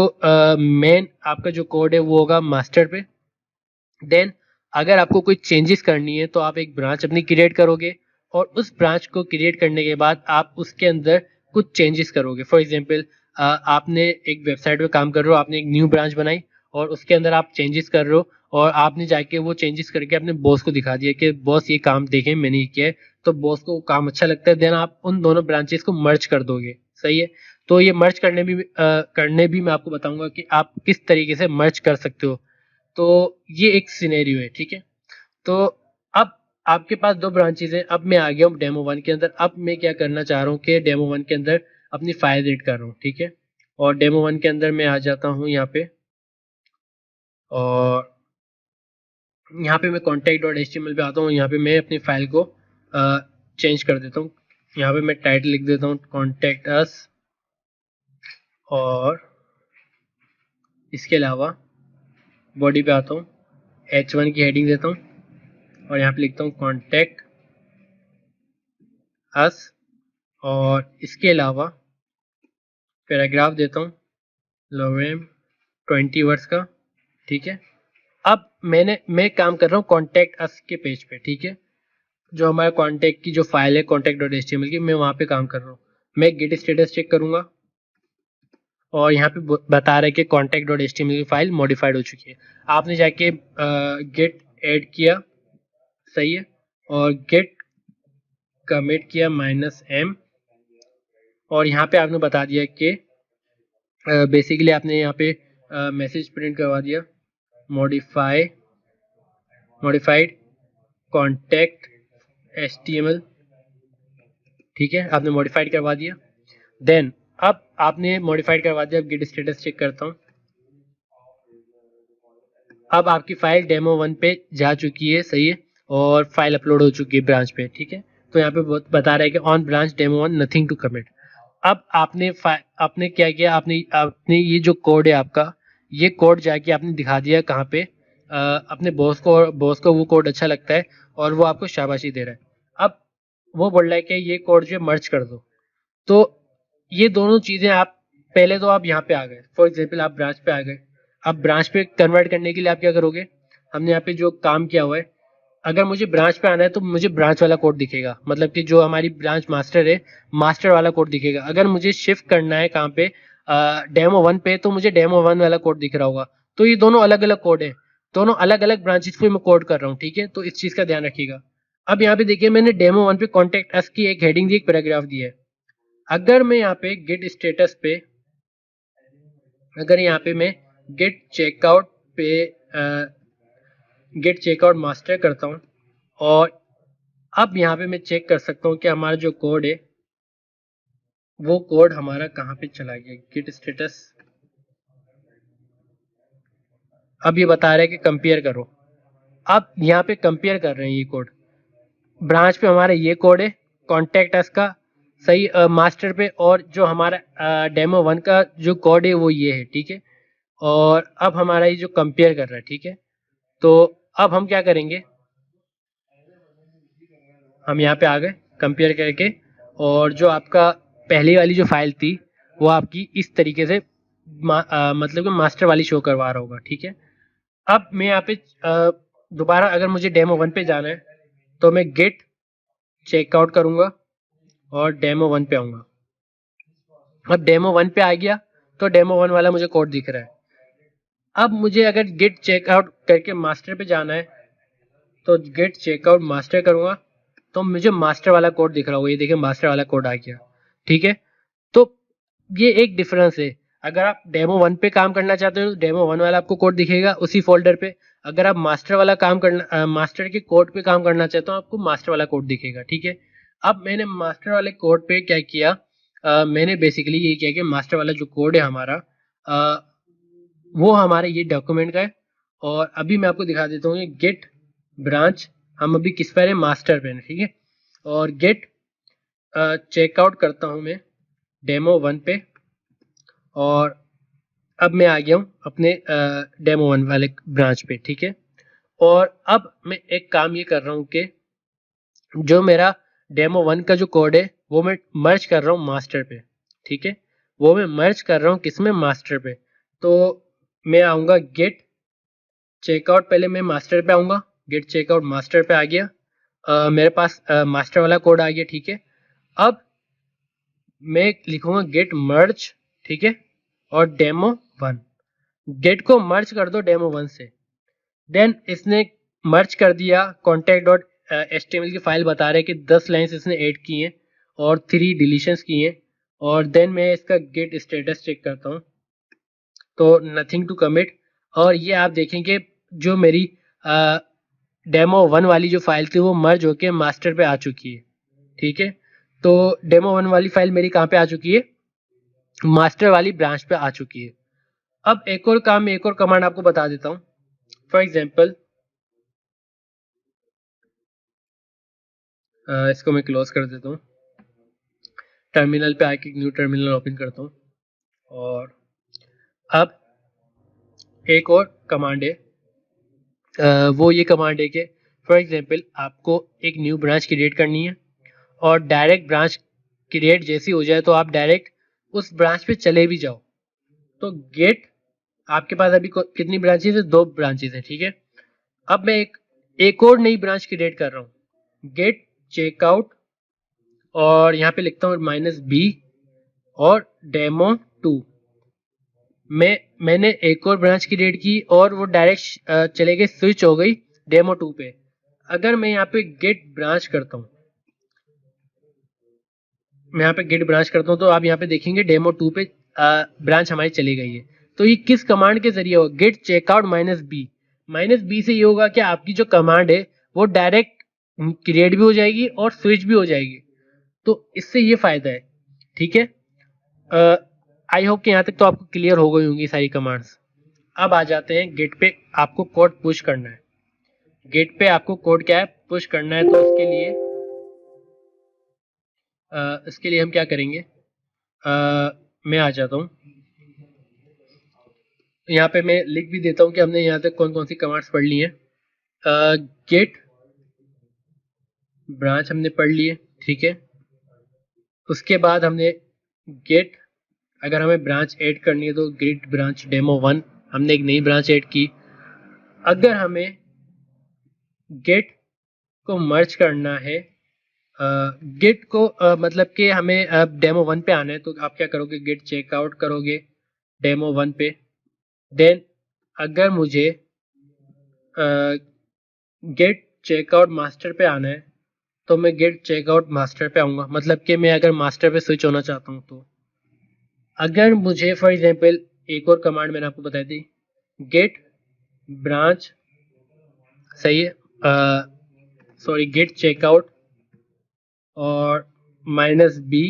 मेन आपका जो कोड है वो होगा मास्टर पे। देन अगर आपको कोई चेंजेस करनी है तो आप एक ब्रांच अपनी क्रिएट करोगे, और उस ब्रांच को क्रिएट करने के बाद आप उसके अंदर कुछ चेंजेस करोगे। फॉर एग्जांपल आपने एक वेबसाइट पे काम कर रहे हो, आपने एक न्यू ब्रांच बनाई और उसके अंदर आप चेंजेस कर रहे हो, और आपने जाके वो चेंजेस करके अपने बॉस को दिखा दिया कि बॉस ये काम देखें मैंने ये किया है, तो बॉस को काम अच्छा लगता है, देन आप उन दोनों ब्रांचेस को मर्ज कर दोगे। सही है, तो ये मर्ज करने भी मैं आपको बताऊंगा कि आप किस तरीके से मर्ज कर सकते हो। तो ये एक सिनेरियो है। ठीक है, तो अब आपके पास दो ब्रांचेज हैं। अब मैं आ गया हूँ डेमो 1 के अंदर। अब मैं क्या करना चाह रहा हूँ कि डेमो 1 के अंदर अपनी फाइल एडिट कर रहा हूँ। ठीक है, और डेमो 1 के अंदर मैं आ जाता हूँ यहाँ पे, और यहाँ पे मैं कॉन्टैक्ट डॉट एचटीएमएल पे आता हूँ। यहाँ पे मैं अपनी फाइल को चेंज कर देता हूँ। यहाँ पे मैं टाइटल लिख देता हूँ कॉन्टैक्ट अस, और इसके अलावा बॉडी पे आता हूँ, H1 की हेडिंग देता हूँ, और यहाँ पे लिखता हूँ कॉन्टैक्ट अस, और इसके अलावा पैराग्राफ देता हूँ लोरेम 20 वर्ड्स का। ठीक है, अब मैं काम कर रहा हूँ कॉन्टैक्ट अस के पेज पे। ठीक है, जो हमारा कॉन्टैक्ट की जो फाइल है कॉन्टैक्ट डॉट एचटीएमएल की, मैं वहाँ पे काम कर रहा हूँ। मैं गेट स्टेटस चेक करूँगा, और यहाँ पे बता रहा है कि कॉन्टैक्ट डॉट एचटीएमएल की फाइल मॉडिफाइड हो चुकी है। आपने जाके गेट ऐड किया, सही है, और गेट कमिट किया -m, और यहाँ पे आपने बता दिया कि बेसिकली आपने यहाँ पे मैसेज प्रिंट करवा दिया, मॉडिफाइड कॉन्टैक्ट HTML। ठीक है, आपने मॉडिफाइड करवा दिया। देन अब आपने मॉडिफाइड करवा दिया। अब गेट स्टेटस चेक करता हूँ। अब आपकी फाइल डेमो 1 पे जा चुकी है, सही है, और फाइल अपलोड हो चुकी है ब्रांच पे। ठीक है, तो यहाँ पे बता रहा है कि on branch demo 1 nothing to commit. अब आपने क्या किया, आपने ये जो कोड है आपका, ये कोड जाके आपने दिखा दिया कहाँ पे, अपने बॉस को वो कोड अच्छा लगता है, और वो आपको शाबाशी दे रहा है। अब वो बोल रहा है कि ये कोड जो मर्ज कर दो। तो ये दोनों चीज़ें आप, पहले तो आप यहाँ पे आ गए, फॉर एग्जाम्पल आप ब्रांच पे आ गए, अब ब्रांच पे कन्वर्ट करने के लिए आप क्या करोगे, हमने यहाँ पे जो काम किया हुआ है, अगर मुझे ब्रांच पे आना है तो मुझे ब्रांच वाला कोड दिखेगा, मतलब कि जो हमारी ब्रांच मास्टर है मास्टर वाला कोड दिखेगा। अगर मुझे शिफ्ट करना है कहाँ पे, डेमो 1 पे, तो मुझे डेमो 1 वाला कोड दिख रहा होगा। तो ये दोनों अलग अलग कोड है, दोनों अलग अलग ब्रांचेस पे मैं कोड कर रहा हूँ, ठीक है। तो इस चीज का ध्यान रखिएगा। अब यहाँ पे देखिए मैंने डेमो 1 पे कॉन्टेक्ट अस की एक हेडिंग दी, एक पैराग्राफ दी है। अगर मैं यहाँ पे गेट स्टेटस पे, अगर यहाँ पे मैं गेट चेकआउट पे गेट चेकआउट मास्टर करता हूँ, और अब यहाँ पे मैं चेक कर सकता हूँ कि हमारा जो कोड है वो कोड हमारा कहाँ पे चला गया। गेट स्टेटस, अब ये बता रहा है कि कंपेयर करो। अब यहाँ पे कंपेयर कर रहे हैं ये कोड, ब्रांच पे हमारा ये कोड है कॉन्टेक्ट अस का, सही मास्टर पे, और जो हमारा डेमो 1 का जो कोड है वो ये है, ठीक है। और अब हमारा ये जो कंपेयर कर रहा है, ठीक है। तो अब हम क्या करेंगे, हम यहाँ पे आ गए कंपेयर करके, और जो आपका पहली वाली जो फाइल थी वो आपकी इस तरीके से मतलब कि मास्टर वाली शो करवा रहा होगा, ठीक है। अब मैं यहाँ पे दोबारा अगर मुझे डेमो 1 पे जाना है तो मैं गेट चेकआउट करूंगा और डेमो 1 पे आऊंगा। अब डेमो 1 पे आ गया तो डेमो 1 वाला मुझे कोड दिख रहा है। अब मुझे अगर गेट चेकआउट करके मास्टर पे जाना है तो गेट चेकआउट मास्टर करूंगा, तो मुझे मास्टर वाला कोड दिख रहा होगा, ये देखिए मास्टर वाला कोड आ गया, ठीक है। तो ये एक डिफरेंस है। अगर आप डेमो 1 पे काम करना चाहते हो तो डेमो 1 वाला आपको कोड दिखेगा उसी फोल्डर पे। अगर आप मास्टर वाला काम करना मास्टर के कोड पे काम करना चाहते हो आपको मास्टर वाला कोड दिखेगा, ठीक है। अब मैंने मास्टर वाले कोड पे क्या किया, मैंने बेसिकली ये किया कि मास्टर वाला जो कोड है हमारा, वो हमारे ये डॉक्यूमेंट का है। और अभी मैं आपको दिखा देता हूँ गेट ब्रांच, हम अभी किस पर है, मास्टर पे, ठीक है। और गेट चेकआउट करता हूँ मैं डेमो 1 पे, और अब मैं आ गया हूँ अपने डेमो 1 वाले ब्रांच पे, ठीक है। और अब मैं एक काम ये कर रहा हूँ कि जो मेरा डेमो 1 का जो कोड है वो मैं मर्ज कर रहा हूँ मास्टर पे, ठीक है। वो मैं मर्ज कर रहा हूँ किसमें, मास्टर पे। तो मैं आऊँगा गेट चेकआउट, पहले मैं मास्टर पे आऊँगा, गेट चेकआउट मास्टर पे आ गया, मेरे पास मास्टर वाला कोड आ गया, ठीक है। अब मैं लिखूंगा गेट मर्ज, ठीक है, और डेमो 1, गेट को मर्ज कर दो डेमो 1 से। देन इसने मर्ज कर दिया, कॉन्टैक्ट डॉट एचटीएमएल की फाइल बता रहे कि 10 लाइंस इसने ऐड की हैं और 3 डिलीशंस की हैं। और देन मैं इसका गेट स्टेटस चेक करता हूँ तो नथिंग टू कमिट। और ये आप देखेंगे जो मेरी डेमो 1 वाली जो फाइल थी वो मर्ज होके मास्टर पे आ चुकी है, ठीक है। तो डेमो 1 वाली फाइल मेरी कहाँ पे आ चुकी है, मास्टर वाली ब्रांच पे आ चुकी है। अब एक और काम, एक और कमांड आपको बता देता हूँ। फॉर एग्जाम्पल इसको मैं क्लोज कर देता हूँ, टर्मिनल पे आके एक न्यू टर्मिनल ओपन करता हूँ। और अब एक और कमांड है, वो ये कमांड है कि फॉर एग्जाम्पल आपको एक न्यू ब्रांच क्रिएट करनी है, और डायरेक्ट ब्रांच क्रिएट जैसी हो जाए तो आप डायरेक्ट उस ब्रांच पे चले भी जाओ। तो गेट, आपके पास अभी कितनी ब्रांचेस है, 2 ब्रांचेस है, ठीक है। अब मैं एक और नई ब्रांच क्रिएट कर रहा हूँ, गेट चेकआउट, और यहाँ पे लिखता हूँ -b और डेमो 2। मैंने एक और ब्रांच क्रिएट की और वो डायरेक्ट चले गए, स्विच हो गई डेमो 2 पे। अगर मैं यहाँ पे गेट ब्रांच करता हूँ, मैं यहाँ पे गेट ब्रांच करता हूँ तो आप यहाँ पे देखेंगे डेमो 2 पे ब्रांच हमारी चली गई है। तो ये किस कमांड के जरिए होगा, गेट चेकआउट -b। -b से ये होगा कि आपकी जो कमांड है वो डायरेक्ट क्रिएट भी हो जाएगी और स्विच भी हो जाएगी। तो इससे ये फायदा है, ठीक है। आई होप कि यहाँ तक तो आपको क्लियर हो गई होंगी सारी कमांड्स। अब आ जाते हैं गेट पे आपको कोड पुश करना है। गेट पे आपको कोड क्या है, पुश करना है। तो इसके लिए हम क्या करेंगे, मैं आ जाता हूँ यहाँ पे, मैं लिख भी देता हूँ कि हमने यहाँ तक कौन कौन सी कमांड्स पढ़ ली हैं। गेट ब्रांच हमने पढ़ ली है, ठीक है। उसके बाद हमने गेट, अगर हमें ब्रांच ऐड करनी है तो गेट ब्रांच डेमो 1 हमने एक नई ब्रांच ऐड की। अगर हमें गेट को मर्ज करना है, गेट को मतलब कि हमें अब डेमो 1 पे आना है, तो आप क्या करोगे, गेट चेकआउट करोगे डेमो 1 पे। देन अगर मुझे गेट चेकआउट मास्टर पे आना है, तो मैं गेट चेकआउट मास्टर पे आऊँगा, मतलब कि मैं अगर मास्टर पे स्विच होना चाहता हूँ तो। अगर मुझे फॉर एग्जांपल एक और कमांड मैंने आपको बताई थी, गेट ब्रांच, सही है, सॉरी गेट चेकआउट और -b,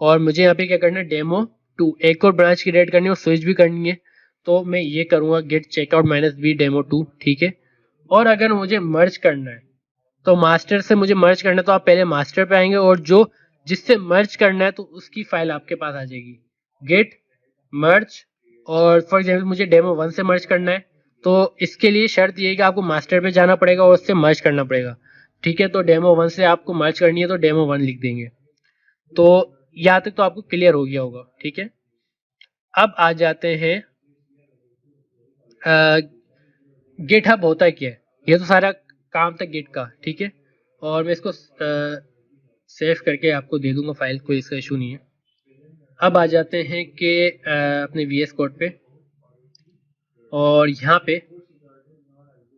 और मुझे यहाँ पे क्या करना है, डेमो 2 एक और ब्रांच क्रिएट करनी है और स्विच भी करनी है, तो मैं ये करूँगा गेट चेकआउट -b डेमो 2, ठीक है। और अगर मुझे मर्ज करना है, तो मास्टर से मुझे मर्ज करना है, तो आप पहले मास्टर पे आएंगे और जो जिससे मर्ज करना है तो उसकी फाइल आपके पास आ जाएगी, गेट मर्ज। और फॉर एग्जाम्पल मुझे डेमो 1 से मर्ज करना है, तो इसके लिए शर्त ये है कि आपको मास्टर पे जाना पड़ेगा और उससे मर्ज करना पड़ेगा, ठीक है। तो डेमो 1 से आपको मर्ज करनी है तो डेमो 1 लिख देंगे। तो यहाँ तक तो आपको क्लियर हो गया होगा, ठीक है। अब आ जाते हैं गिटहब होता है क्या है। ये तो सारा काम था गिट का, ठीक है। और मैं इसको सेव करके आपको दे दूंगा फाइल, कोई इसका इशू नहीं है। अब आ जाते हैं कि अपने VS कोड पे, और यहाँ पे,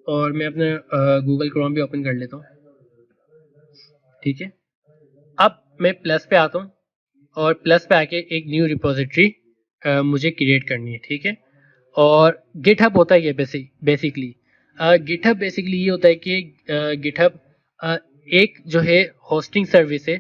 और मैं अपने गूगल क्रोम भी ओपन कर लेता हूँ, ठीक है। अब मैं प्लस पे आता हूँ, और प्लस पे आके एक न्यू रिपोजिटरी मुझे क्रिएट करनी है, ठीक है। और गिटहब होता है ये बेसिकली गिटहब बेसिकली ये होता है कि गिटहब एक जो है होस्टिंग सर्विस है,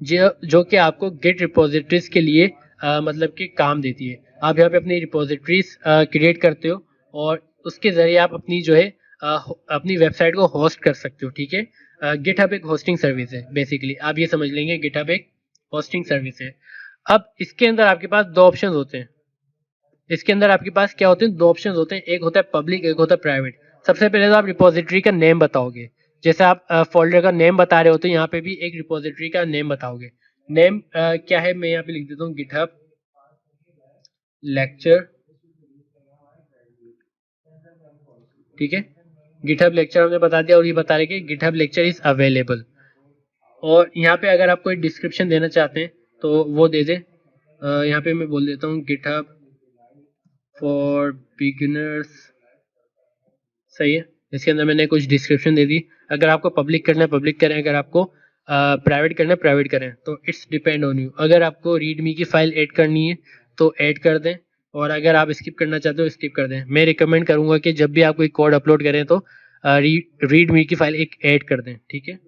जो कि आपको गिट रिपोजिटरीज के लिए मतलब कि काम देती है। आप यहाँ पे अपनी रिपोजिटरीज क्रिएट करते हो और उसके ज़रिए आप अपनी जो है अपनी वेबसाइट को होस्ट कर सकते हो, ठीक है। गिटहब एक होस्टिंग सर्विस है बेसिकली, आप ये समझ लेंगे गिटहब एक होस्टिंग सर्विस है। अब इसके अंदर आपके पास दो ऑप्शन होते हैं। इसके अंदर आपके पास क्या होते हैं, दो ऑप्शन होते हैं, एक होता है पब्लिक, एक होता है प्राइवेट। सबसे पहले तो आप रिपोजिटरी का नेम बताओगे, जैसे आप फोल्डर का नेम बता रहे होते हैं, यहाँ पे भी एक रिपोजिटरी का नेम बताओगे। नेम क्या है, मैं यहाँ पे लिख देता हूँ गिटहब लेक्चर, ठीक है। गिटहब लेक्चर हमने बता दिया, और ये बता रहे कि गिटहब लेक्चर इज अवेलेबल। और यहाँ पे अगर आप कोई डिस्क्रिप्शन देना चाहते हैं तो वो दे दें। यहाँ पे मैं बोल देता हूँ गिटहब फॉर बिगिनर्स, सही है। इसके अंदर मैंने कुछ डिस्क्रिप्शन दे दी। अगर आपको पब्लिक करना है पब्लिक करें, अगर आपको प्राइवेट करना है प्राइवेट करें, तो इट्स डिपेंड ऑन यू। अगर आपको रीडमी की फाइल ऐड करनी है तो ऐड कर दें, और अगर आप स्किप करना चाहते हो स्किप कर दें। मैं रिकमेंड करूंगा कि जब भी आप कोई कोड अपलोड करें तो रीडमी की फाइल एक ऐड कर दें, ठीक है।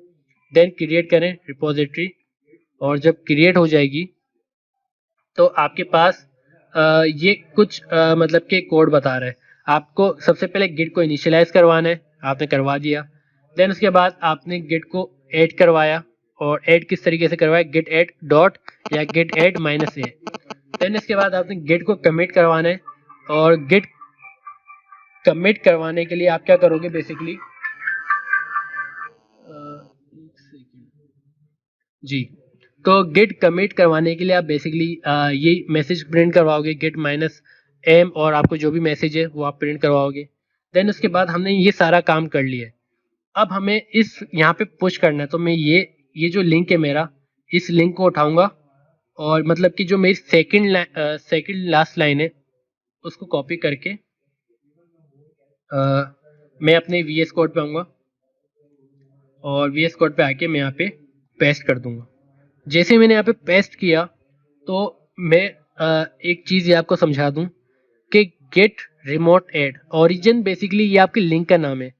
देन क्रिएट करें रिपोजिटरी, और जब क्रिएट हो जाएगी तो आपके पास ये कुछ मतलब के कोड बता रहा है। आपको सबसे पहले गिट को इनिशियलाइज करवाना है, आपने करवा दिया। देन उसके बाद आपने गिट को ऐड करवाया, और ऐड किस तरीके से करवाया, गिट ऐड डॉट या गिट ऐड -a। देन इसके बाद आपने गिट को कमिट करवाना है, और गिट कमिट करवाने के लिए आप क्या करोगे बेसिकली, जी, तो गिट कमिट करवाने के लिए आप बेसिकली ये मैसेज प्रिंट करवाओगे गिट -m, और आपको जो भी मैसेज है वो आप प्रिंट करवाओगे। देन उसके बाद हमने ये सारा काम कर लिया है। अब हमें इस यहाँ पे पुश करना है, तो मैं ये जो लिंक है मेरा, इस लिंक को उठाऊंगा, और मतलब कि जो मेरी सेकंड लास्ट लाइन है उसको कॉपी करके मैं अपने VS कोड पे आऊँगा, और VS कोड पे आके मैं यहाँ पे पेस्ट कर दूंगा। जैसे मैंने यहाँ पे पेस्ट किया, तो मैं एक चीज़ ये आपको समझा दूं कि git remote add origin basically ये आपके लिंक का नाम है।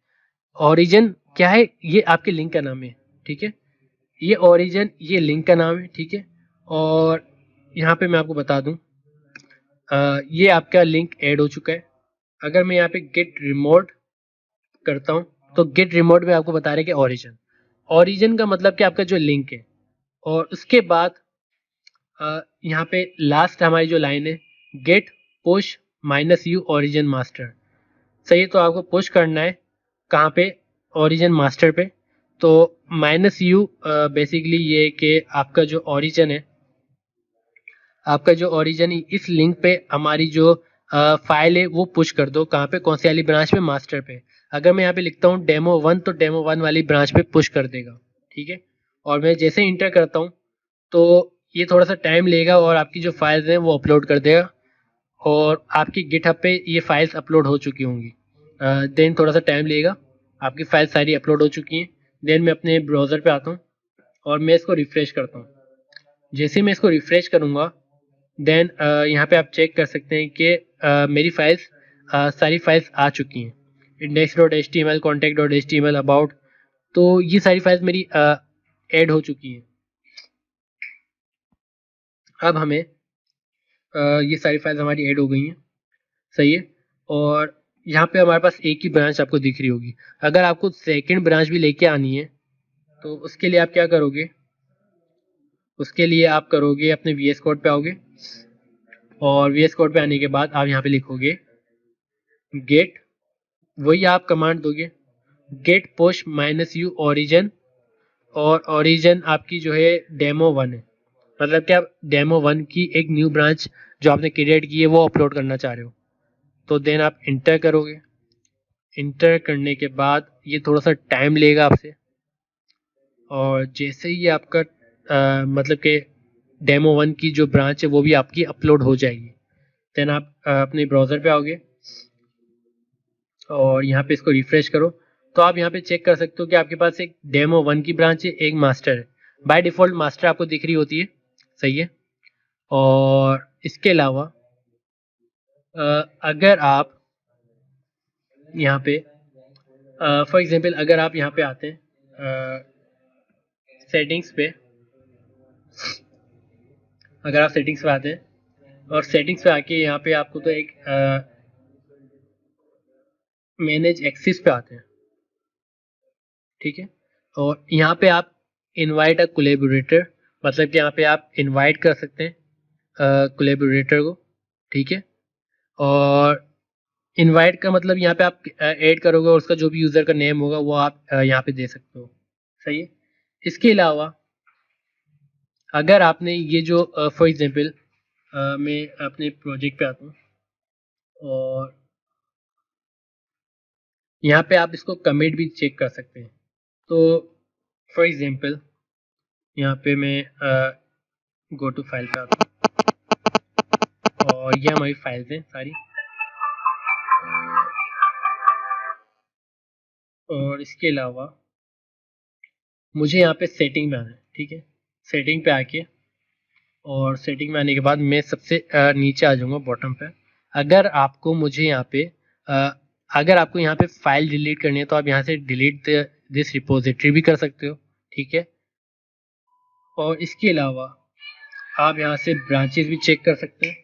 ओरिजिन क्या है, ये आपके लिंक का नाम है, ठीक है। ये ओरिजिन ये लिंक का नाम है, ठीक है। और यहाँ पे मैं आपको बता दूं ये आपका लिंक ऐड हो चुका है। अगर मैं यहाँ पे गेट रिमोट करता हूँ, तो गेट रिमोट में आपको बता रहे कि ओरिजिन का मतलब कि आपका जो लिंक है। और उसके बाद यहाँ पे लास्ट हमारी जो लाइन है, git push -u origin master, सही है। तो आपको पुश करना है कहाँ पे, ओरिजिन मास्टर पे। तो -u बेसिकली ये कि आपका जो ओरिजिन है, आपका जो ओरिजिन इस लिंक पे हमारी जो फाइल है वो पुश कर दो, कहाँ पे, कौन सी वाली ब्रांच पे, मास्टर पे। अगर मैं यहाँ पे लिखता हूँ डेमो 1 तो डेमो 1 वाली ब्रांच पे पुश कर देगा, ठीक है। और मैं जैसे इंटर करता हूँ तो ये थोड़ा सा टाइम लेगा और आपकी जो फाइल्स हैं वो अपलोड कर देगा, और आपकी गिटहब पे ये फाइल्स अपलोड हो चुकी होंगी। देन थोड़ा सा टाइम लेगा, आपकी फाइल सारी अपलोड हो चुकी हैं। देन मैं अपने ब्राउज़र पे आता हूँ और मैं इसको रिफ़्रेश करता हूँ। जैसे मैं इसको रिफ़्रेश करूँगा, देन यहाँ पे आप चेक कर सकते हैं कि मेरी फाइल्स, सारी फाइल्स आ चुकी हैं। index.html, contact.html, अबाउट, तो ये सारी फाइल्स मेरी ऐड हो चुकी हैं। अब हमें ये सारी फाइल्स हमारी ऐड हो गई हैं, सही है। और यहाँ पे हमारे पास एक ही ब्रांच आपको दिख रही होगी। अगर आपको सेकंड ब्रांच भी लेके आनी है तो उसके लिए आप क्या करोगे, उसके लिए आप करोगे अपने VS कोड पे आओगे, और VS कोड पे आने के बाद आप यहाँ पे लिखोगे गेट, वही आप कमांड दोगे, गेट पुश -u ओरिजिन, और ओरिजिन आपकी जो है डेमो 1 है, मतलब कि आप डेमो 1 की एक न्यू ब्रांच जो आपने क्रिएट की है वो अपलोड करना चाह रहे हो। तो देन आप इंटर करोगे, इंटर करने के बाद ये थोड़ा सा टाइम लेगा आपसे, और जैसे ही आपका मतलब कि डेमो 1 की जो ब्रांच है वो भी आपकी अपलोड हो जाएगी। देन आप अपने ब्राउज़र पे आओगे और यहाँ पे इसको रिफ्रेश करो, तो आप यहाँ पे चेक कर सकते हो कि आपके पास एक डेमो 1 की ब्रांच है, एक मास्टर है। बाय डिफ़ॉल्ट मास्टर आपको दिख रही होती है, सही है। और इसके अलावा अगर आप यहाँ पे फॉर एग्जांपल अगर आप यहाँ पे आते हैं सेटिंग्स पे, अगर आप सेटिंग्स पे आते हैं और सेटिंग्स पे आके यहाँ पे आपको तो एक मैनेज एक्सिस पे आते हैं, ठीक है। और यहाँ पे आप इनवाइट अ कोलैबोरेटर, मतलब कि यहाँ पे आप इनवाइट कर सकते हैं कोलैबोरेटर को, ठीक है। और इनवाइट का मतलब यहाँ पे आप ऐड करोगे और उसका जो भी यूज़र का नेम होगा वो आप यहाँ पे दे सकते हो, सही है। इसके अलावा अगर आपने ये जो फॉर एग्जांपल मैं अपने प्रोजेक्ट पे आता हूँ और यहाँ पे आप इसको कमिट भी चेक कर सकते हैं। तो फॉर एग्जांपल यहाँ पे मैं गो टू फाइल पे आता हूँ और ये हमारी फाइल्स हैं सारी, और इसके अलावा मुझे यहाँ पे सेटिंग में आना है, ठीक है। सेटिंग पे आके, और सेटिंग में आने के बाद मैं सबसे नीचे आ जाऊँगा बॉटम पे। अगर आपको मुझे यहाँ पे अगर आपको यहाँ पे फाइल डिलीट करनी है तो आप यहाँ से डिलीट दिस रिपोजिटरी भी कर सकते हो, ठीक है। और इसके अलावा आप यहाँ से ब्रांचेस भी चेक कर सकते हैं।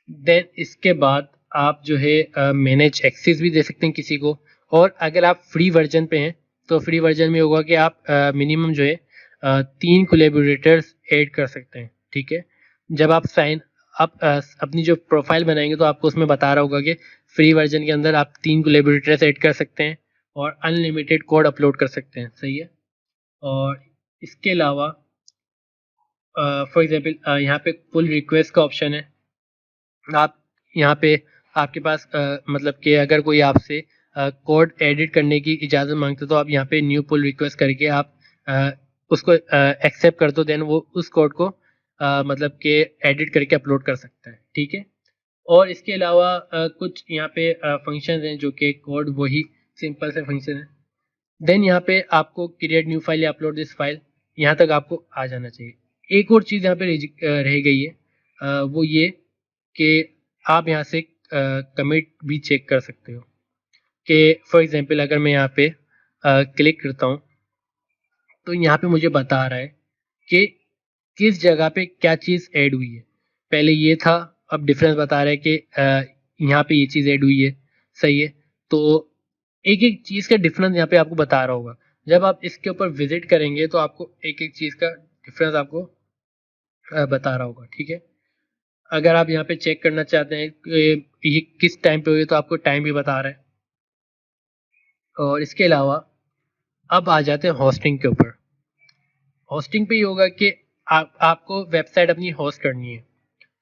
देन इसके बाद आप जो है मैनेज एक्सेस भी दे सकते हैं किसी को। और अगर आप फ्री वर्जन पे हैं तो फ्री वर्जन में होगा कि आप मिनिमम जो है 3 कोलैबोरेटर्स ऐड कर सकते हैं, ठीक है। जब आप साइन आप अपनी जो प्रोफाइल बनाएंगे तो आपको उसमें बता रहा होगा कि फ्री वर्जन के अंदर आप 3 कोलैबोरेटर्स ऐड कर सकते हैं और अनलिमिटेड कोड अपलोड कर सकते हैं, सही है। और इसके अलावा फॉर एग्जांपल यहाँ पे पुल रिक्वेस्ट का ऑप्शन है। आप यहाँ पे आपके पास मतलब कि अगर कोई आपसे कोड एडिट करने की इजाज़त मांगते तो आप यहाँ पे न्यू पुल रिक्वेस्ट करके आप उसको एक्सेप्ट कर दो, देन वो उस कोड को मतलब कि एडिट करके अपलोड कर सकता है, ठीक है। और इसके अलावा कुछ यहाँ पे फंक्शन हैं जो कि कोड वही सिंपल से फंक्शन है। देन यहाँ पे आपको क्रिएट न्यू फाइल या अपलोड दिस फाइल, यहाँ तक आपको आ जाना चाहिए। एक और चीज़ यहाँ पे रह गई है, वो ये कि आप यहाँ से कमिट भी चेक कर सकते हो कि फॉर एग्जांपल अगर मैं यहाँ पे क्लिक करता हूँ तो यहाँ पे मुझे बता रहा है कि किस जगह पे क्या चीज़ ऐड हुई है। पहले ये था, अब डिफरेंस बता रहा है कि यहाँ पे ये चीज़ ऐड हुई है, सही है। तो एक एक चीज़ का डिफरेंस यहाँ पे आपको बता रहा होगा। जब आप इसके ऊपर विजिट करेंगे तो आपको एक एक चीज़ का डिफरेंस आपको बता रहा होगा, ठीक है। अगर आप यहाँ पे चेक करना चाहते हैं कि ये किस टाइम पे हुई तो आपको टाइम भी बता रहा है। और इसके अलावा अब आ जाते हैं होस्टिंग के ऊपर। होस्टिंग पे ये होगा कि आपको वेबसाइट अपनी होस्ट करनी है,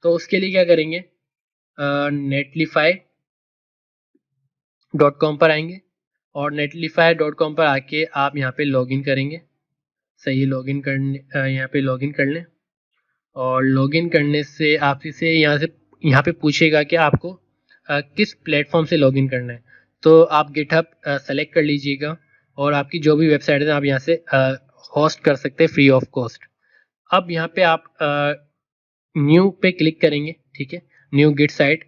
तो उसके लिए क्या करेंगे, netlify.com पर आएंगे और netlify.com पर आके आप यहाँ पे लॉगिन करेंगे। सही, लॉगिन करने यहाँ पे लॉगिन कर लें और लॉगिन करने से आपसे यहाँ पे पूछेगा कि आपको किस प्लेटफॉर्म से लॉगिन करना है। तो आप गिटहब सेलेक्ट कर लीजिएगा और आपकी जो भी वेबसाइट है आप यहाँ से होस्ट कर सकते हैं फ्री ऑफ कॉस्ट। अब यहाँ पे आप न्यू पे क्लिक करेंगे, ठीक है, न्यू गिट साइट,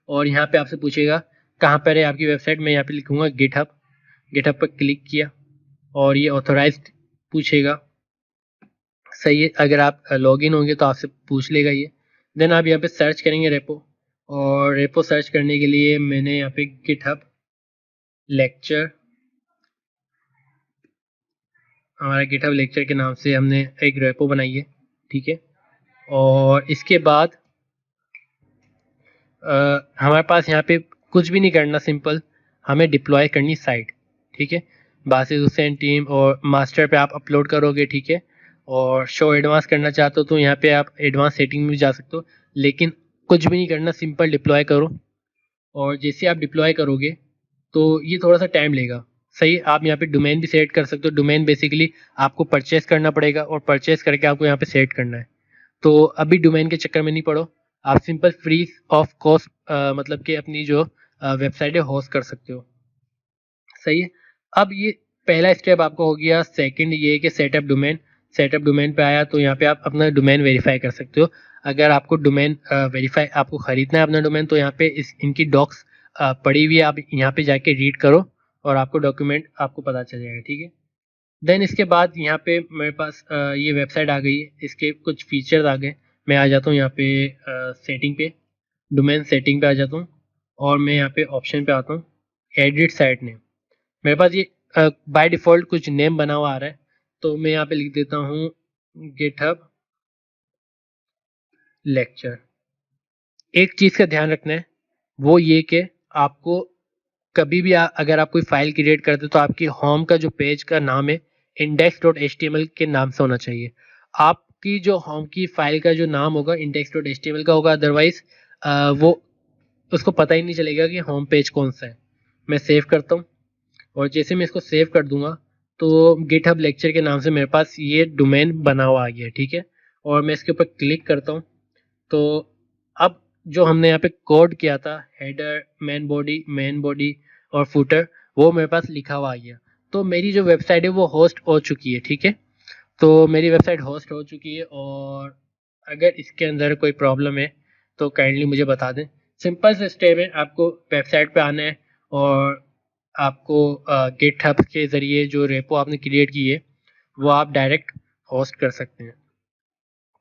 और यहाँ पे आपसे पूछेगा कहाँ पर है आपकी वेबसाइट। मैं यहाँ पे लिखूँगा गिटहब। गिटहब पर क्लिक किया और ये ऑथोराइज्ड पूछेगा। सही है, अगर आप लॉगिन होंगे तो आपसे पूछ लेगा ये। देन आप यहाँ पे सर्च करेंगे रेपो, और रेपो सर्च करने के लिए मैंने यहाँ पे गिटहब लेक्चर, हमारा गिटहब लेक्चर के नाम से हमने एक रेपो बनाई है, ठीक है। और इसके बाद हमारे पास यहाँ पे कुछ भी नहीं करना, सिंपल हमें डिप्लॉय करनी साइट, ठीक है। बासिस हुसैन टीम और मास्टर पे आप अपलोड करोगे, ठीक है। और शो एडवांस करना चाहते हो तो यहाँ पे आप एडवांस सेटिंग में जा सकते हो, लेकिन कुछ भी नहीं करना, सिंपल डिप्लॉय करो। और जैसे आप डिप्लॉय करोगे तो ये थोड़ा सा टाइम लेगा। सही, आप यहाँ पे डोमेन भी सेट कर सकते हो। डोमेन बेसिकली आपको परचेस करना पड़ेगा और परचेस करके आपको यहाँ पे सेट करना है। तो अभी डोमेन के चक्कर में नहीं पड़ो, आप सिंपल फ्री ऑफ कॉस्ट मतलब कि अपनी जो वेबसाइट है होस्ट कर सकते हो। सही है, अब ये पहला स्टेप आपको हो गया। सेकंड ये है कि सेटअप डोमेन। सेटअप डोमेन पे आया तो यहाँ पे आप अपना डोमेन वेरीफाई कर सकते हो। अगर आपको डोमेन वेरीफाई आपको खरीदना है अपना डोमेन, तो यहाँ पे इनकी डॉक्स पड़ी हुई है, आप यहाँ पे जाके रीड करो और आपको डॉक्यूमेंट आपको पता चल जाएगा, ठीक है। देन इसके बाद यहाँ पे मेरे पास ये वेबसाइट आ गई है, इसके कुछ फीचर्स आ गए। मैं आ जाता हूँ यहाँ पे सेटिंग पे, डोमेन सेटिंग पे आ जाता हूँ और मैं यहाँ पे ऑप्शन पे आता हूँ एडिट साइट नेम। मेरे पास ये बाय डिफ़ॉल्ट कुछ नेम बना हुआ आ रहा है, तो मैं यहाँ पे लिख देता हूँ गिटहब लेक्चर। एक चीज़ का ध्यान रखना है, वो ये कि आपको कभी भी अगर आप कोई फाइल क्रिएट करते हो तो आपकी होम का जो पेज का नाम है index.html के नाम से होना चाहिए। आपकी जो होम की फाइल का जो नाम होगा index.html का होगा, अदरवाइज वो उसको पता ही नहीं चलेगा कि होम पेज कौन सा है। मैं सेव करता हूँ और जैसे मैं इसको सेव कर दूंगा तो गिटहब लेक्चर के नाम से मेरे पास ये डोमेन बना हुआ आ गया, ठीक है। और मैं इसके ऊपर क्लिक करता हूँ तो अब जो हमने यहाँ पे कोड किया था, हेडर, मेन बॉडी और फुटर, वो मेरे पास लिखा हुआ आ गया। तो मेरी जो वेबसाइट है वो होस्ट हो चुकी है, ठीक है। तो मेरी वेबसाइट होस्ट हो चुकी है, और अगर इसके अंदर कोई प्रॉब्लम है तो काइंडली मुझे बता दें। सिंपल से स्टेप है, आपको वेबसाइट पे आना है और आपको गिटहब के ज़रिए जो रेपो आपने क्रिएट की है वो आप डायरेक्ट होस्ट कर सकते हैं।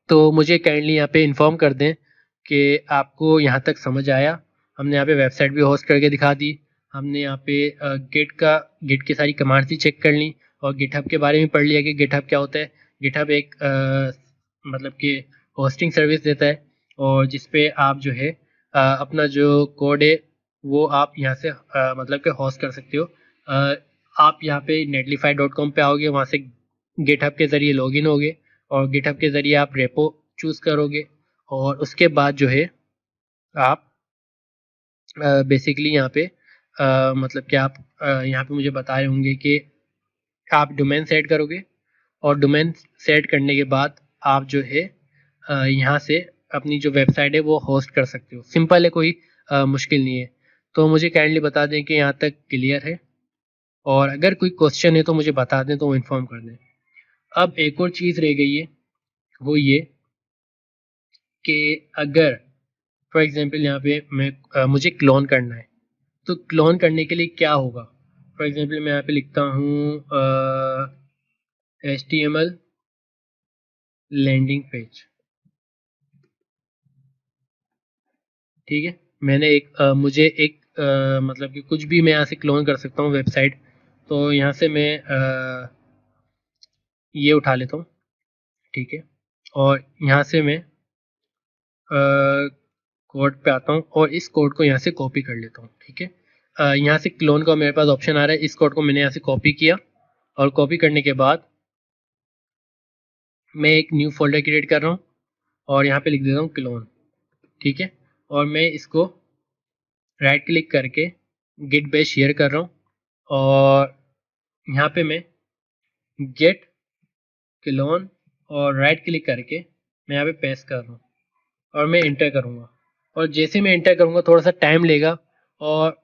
तो मुझे काइंडली यहाँ पे इन्फॉर्म कर दें कि आपको यहाँ तक समझ आया। हमने यहाँ पे वेबसाइट भी होस्ट करके दिखा दी, हमने यहाँ पे गिट की सारी कमांड्स ही चेक कर ली और गिटहब के बारे में पढ़ लिया कि गिटहब क्या होता है। गिटहब एक मतलब कि होस्टिंग सर्विस देता है, और जिस पे आप जो है अपना जो कोड है वो आप यहाँ से मतलब कि होस्ट कर सकते हो। आप यहाँ पे netlify.com पे आओगे, वहाँ से गिटहब के ज़रिए लॉगिन होगे और गिटहब के ज़रिए आप रेपो चूज़ करोगे, और उसके बाद जो है आप बेसिकली यहाँ पे मतलब कि आप यहाँ पे मुझे बता रहे होंगे कि आप डोमेन सेट करोगे, और डोमेन सेट करने के बाद आप जो है यहाँ से अपनी जो वेबसाइट है वो होस्ट कर सकते हो। सिंपल है, कोई मुश्किल नहीं है। तो मुझे काइंडली बता दें कि यहाँ तक क्लियर है, और अगर कोई क्वेश्चन है तो मुझे बता दें तो इन्फॉर्म कर दें। अब एक और चीज़ रह गई है, वो ये कि अगर फॉर एग्जांपल यहाँ पे मुझे क्लोन करना है, तो क्लोन करने के लिए क्या होगा। फॉर एग्जांपल मैं यहाँ पे लिखता हूँ HTML लैंडिंग पेज, ठीक है। मैंने मुझे एक मतलब कि कुछ भी मैं यहाँ से क्लोन कर सकता हूँ वेबसाइट। तो यहाँ से मैं ये उठा लेता हूँ, ठीक है, और यहाँ से मैं कोड पे आता हूँ और इस कोड को यहाँ से कॉपी कर लेता हूँ, ठीक है। यहाँ से क्लोन का मेरे पास ऑप्शन आ रहा है, इस कोड को मैंने यहाँ से कॉपी किया, और कॉपी करने के बाद मैं एक न्यू फोल्डर क्रिएट कर रहा हूँ और यहाँ पे लिख देता हूँ क्लोन, ठीक है। और मैं इसको राइट क्लिक करके गिट बेस शेयर कर रहा हूँ और यहाँ पे मैं गेट क्लोन और राइट क्लिक करके मैं यहाँ पे पेस्ट कर रहा हूँ और मैं इंटर करूँगा। और जैसे मैं इंटर करूँगा थोड़ा सा टाइम लेगा और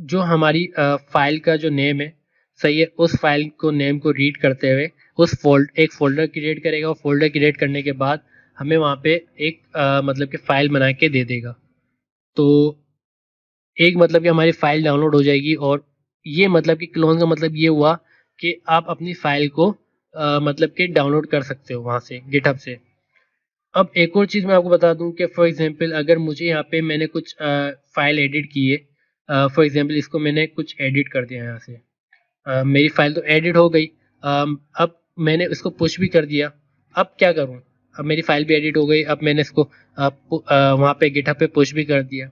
जो हमारी फाइल का जो नेम है सही है, उस फाइल को नेम को रीड करते हुए एक फोल्डर क्रिएट करेगा और फोल्डर क्रिएट करने के बाद हमें वहाँ पे एक मतलब कि फाइल बना के दे देगा। तो एक मतलब कि हमारी फाइल डाउनलोड हो जाएगी और ये मतलब कि क्लोन का मतलब ये हुआ कि आप अपनी फाइल को मतलब कि डाउनलोड कर सकते हो वहाँ से गिटहब से। अब एक और चीज़ मैं आपको बता दूं कि फॉर एग्जांपल अगर मुझे यहाँ पे मैंने कुछ फाइल एडिट की है, फॉर एग्जांपल इसको मैंने कुछ एडिट कर दिया यहाँ से, मेरी फाइल तो एडिट हो गई। अब मैंने इसको पुश भी कर दिया। अब क्या करूँ? अब मेरी फाइल भी एडिट हो गई। अब मैंने इसको वहाँ पे गिटहब पे पुश भी कर दिया।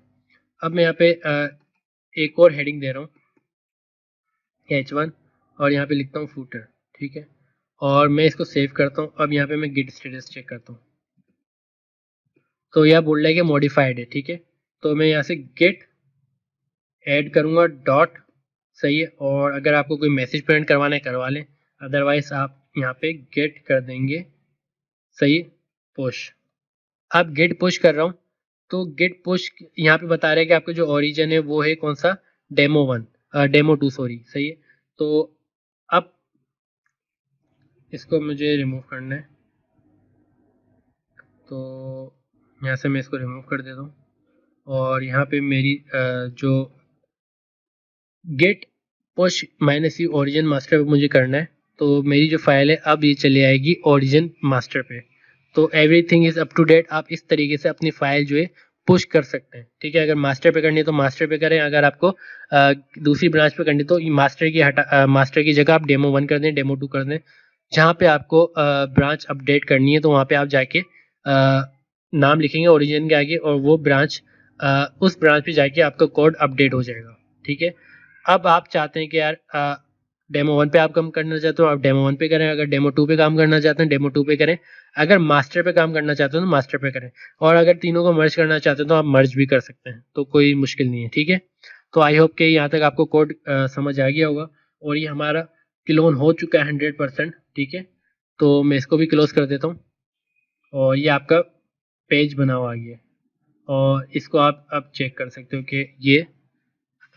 अब मैं यहाँ पे एक और हेडिंग दे रहा हूँ H1 और यहाँ पे लिखता हूँ फूटर, ठीक है। और मैं इसको सेव करता हूँ। अब यहाँ पे मैं गिट स्टेटस चेक करता हूँ तो यह बोल रहा है कि मॉडिफाइड है, ठीक है। तो मैं यहाँ से गेट ऐड करूँगा डॉट, सही है। और अगर आपको कोई मैसेज प्रिंट करवाना है करवा लें, अदरवाइज आप यहाँ पे गेट कर देंगे, सही है, पुश। अब गेट पुश कर रहा हूँ तो गेट पुश यहाँ पे बता रहा है कि आपका जो ओरिजिन है वो है कौन सा, डेमो 2 सॉरी, सही है। तो अब इसको मुझे रिमूव करना है तो यहाँ से मैं इसको रिमूव कर देता हूँ और यहाँ पे मेरी जो git push -c origin master पे मुझे करना है। तो मेरी जो फाइल है अब ये चली आएगी ओरिजिन मास्टर पे। तो everything is up to date. आप इस तरीके से अपनी फाइल जो है पुश कर सकते हैं, ठीक है। अगर मास्टर पे करनी है तो मास्टर पे करें, अगर आपको दूसरी ब्रांच पे करनी है तो मास्टर की जगह आप डेमो 1 कर दें, डेमो 2 कर दें। जहाँ पे आपको ब्रांच अपडेट करनी है तो वहाँ पे आप जाके नाम लिखेंगे ओरिजिन के आगे और वो ब्रांच उस ब्रांच पे जाके आपका कोड अपडेट हो जाएगा, ठीक है। अब आप चाहते हैं कि यार डेमो 1 पे आप काम करना चाहते हो आप डेमो 1 पे करें, अगर डेमो 2 पे काम करना चाहते हैं डेमो 2 पे करें, अगर मास्टर पे काम करना चाहते हो तो मास्टर पे करें, और अगर तीनों को मर्ज करना चाहते हो तो आप मर्ज भी कर सकते हैं, तो कोई मुश्किल नहीं है, ठीक है। तो आई होप कि यहाँ तक आपको कोड समझ आ गया होगा और ये हमारा क्लोन हो चुका है 100%, ठीक है। तो मैं इसको भी क्लोज कर देता हूँ और ये आपका पेज बना हुआ आ गया और इसको आप अब चेक कर सकते हो कि ये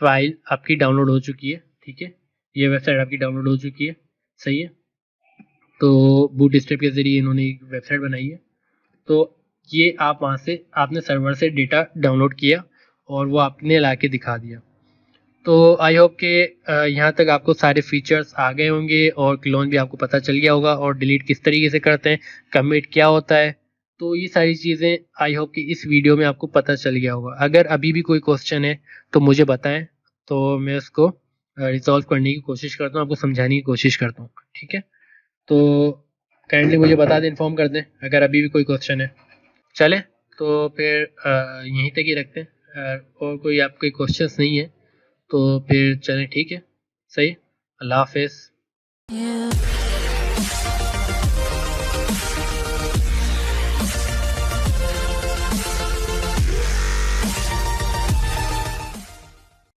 फाइल आपकी डाउनलोड हो चुकी है, ठीक है। ये वेबसाइट आपकी डाउनलोड हो चुकी है, सही है। तो बूट स्ट्रैप के ज़रिए इन्होंने एक वेबसाइट बनाई है। तो ये आप वहाँ से आपने सर्वर से डेटा डाउनलोड किया और वो आपने ला के दिखा दिया। तो आई होप कि यहाँ तक आपको सारे फीचर्स आ गए होंगे और क्लोन भी आपको पता चल गया होगा और डिलीट किस तरीके से करते हैं, कमिट क्या होता है। तो ये सारी चीज़ें आई होप कि इस वीडियो में आपको पता चल गया होगा। अगर अभी भी कोई क्वेश्चन है तो मुझे बताएं, तो मैं उसको रिजॉल्व करने की कोशिश करता हूँ, आपको समझाने की कोशिश करता हूँ, ठीक है। तो काइंडली मुझे बता दें, इन्फॉर्म कर दें अगर अभी भी कोई क्वेश्चन है। चले तो फिर यहीं तक ही रखते हैं, और कोई आपके क्वेश्चंस नहीं है तो फिर चलें, ठीक है, सही। अल्लाह हाफिज़।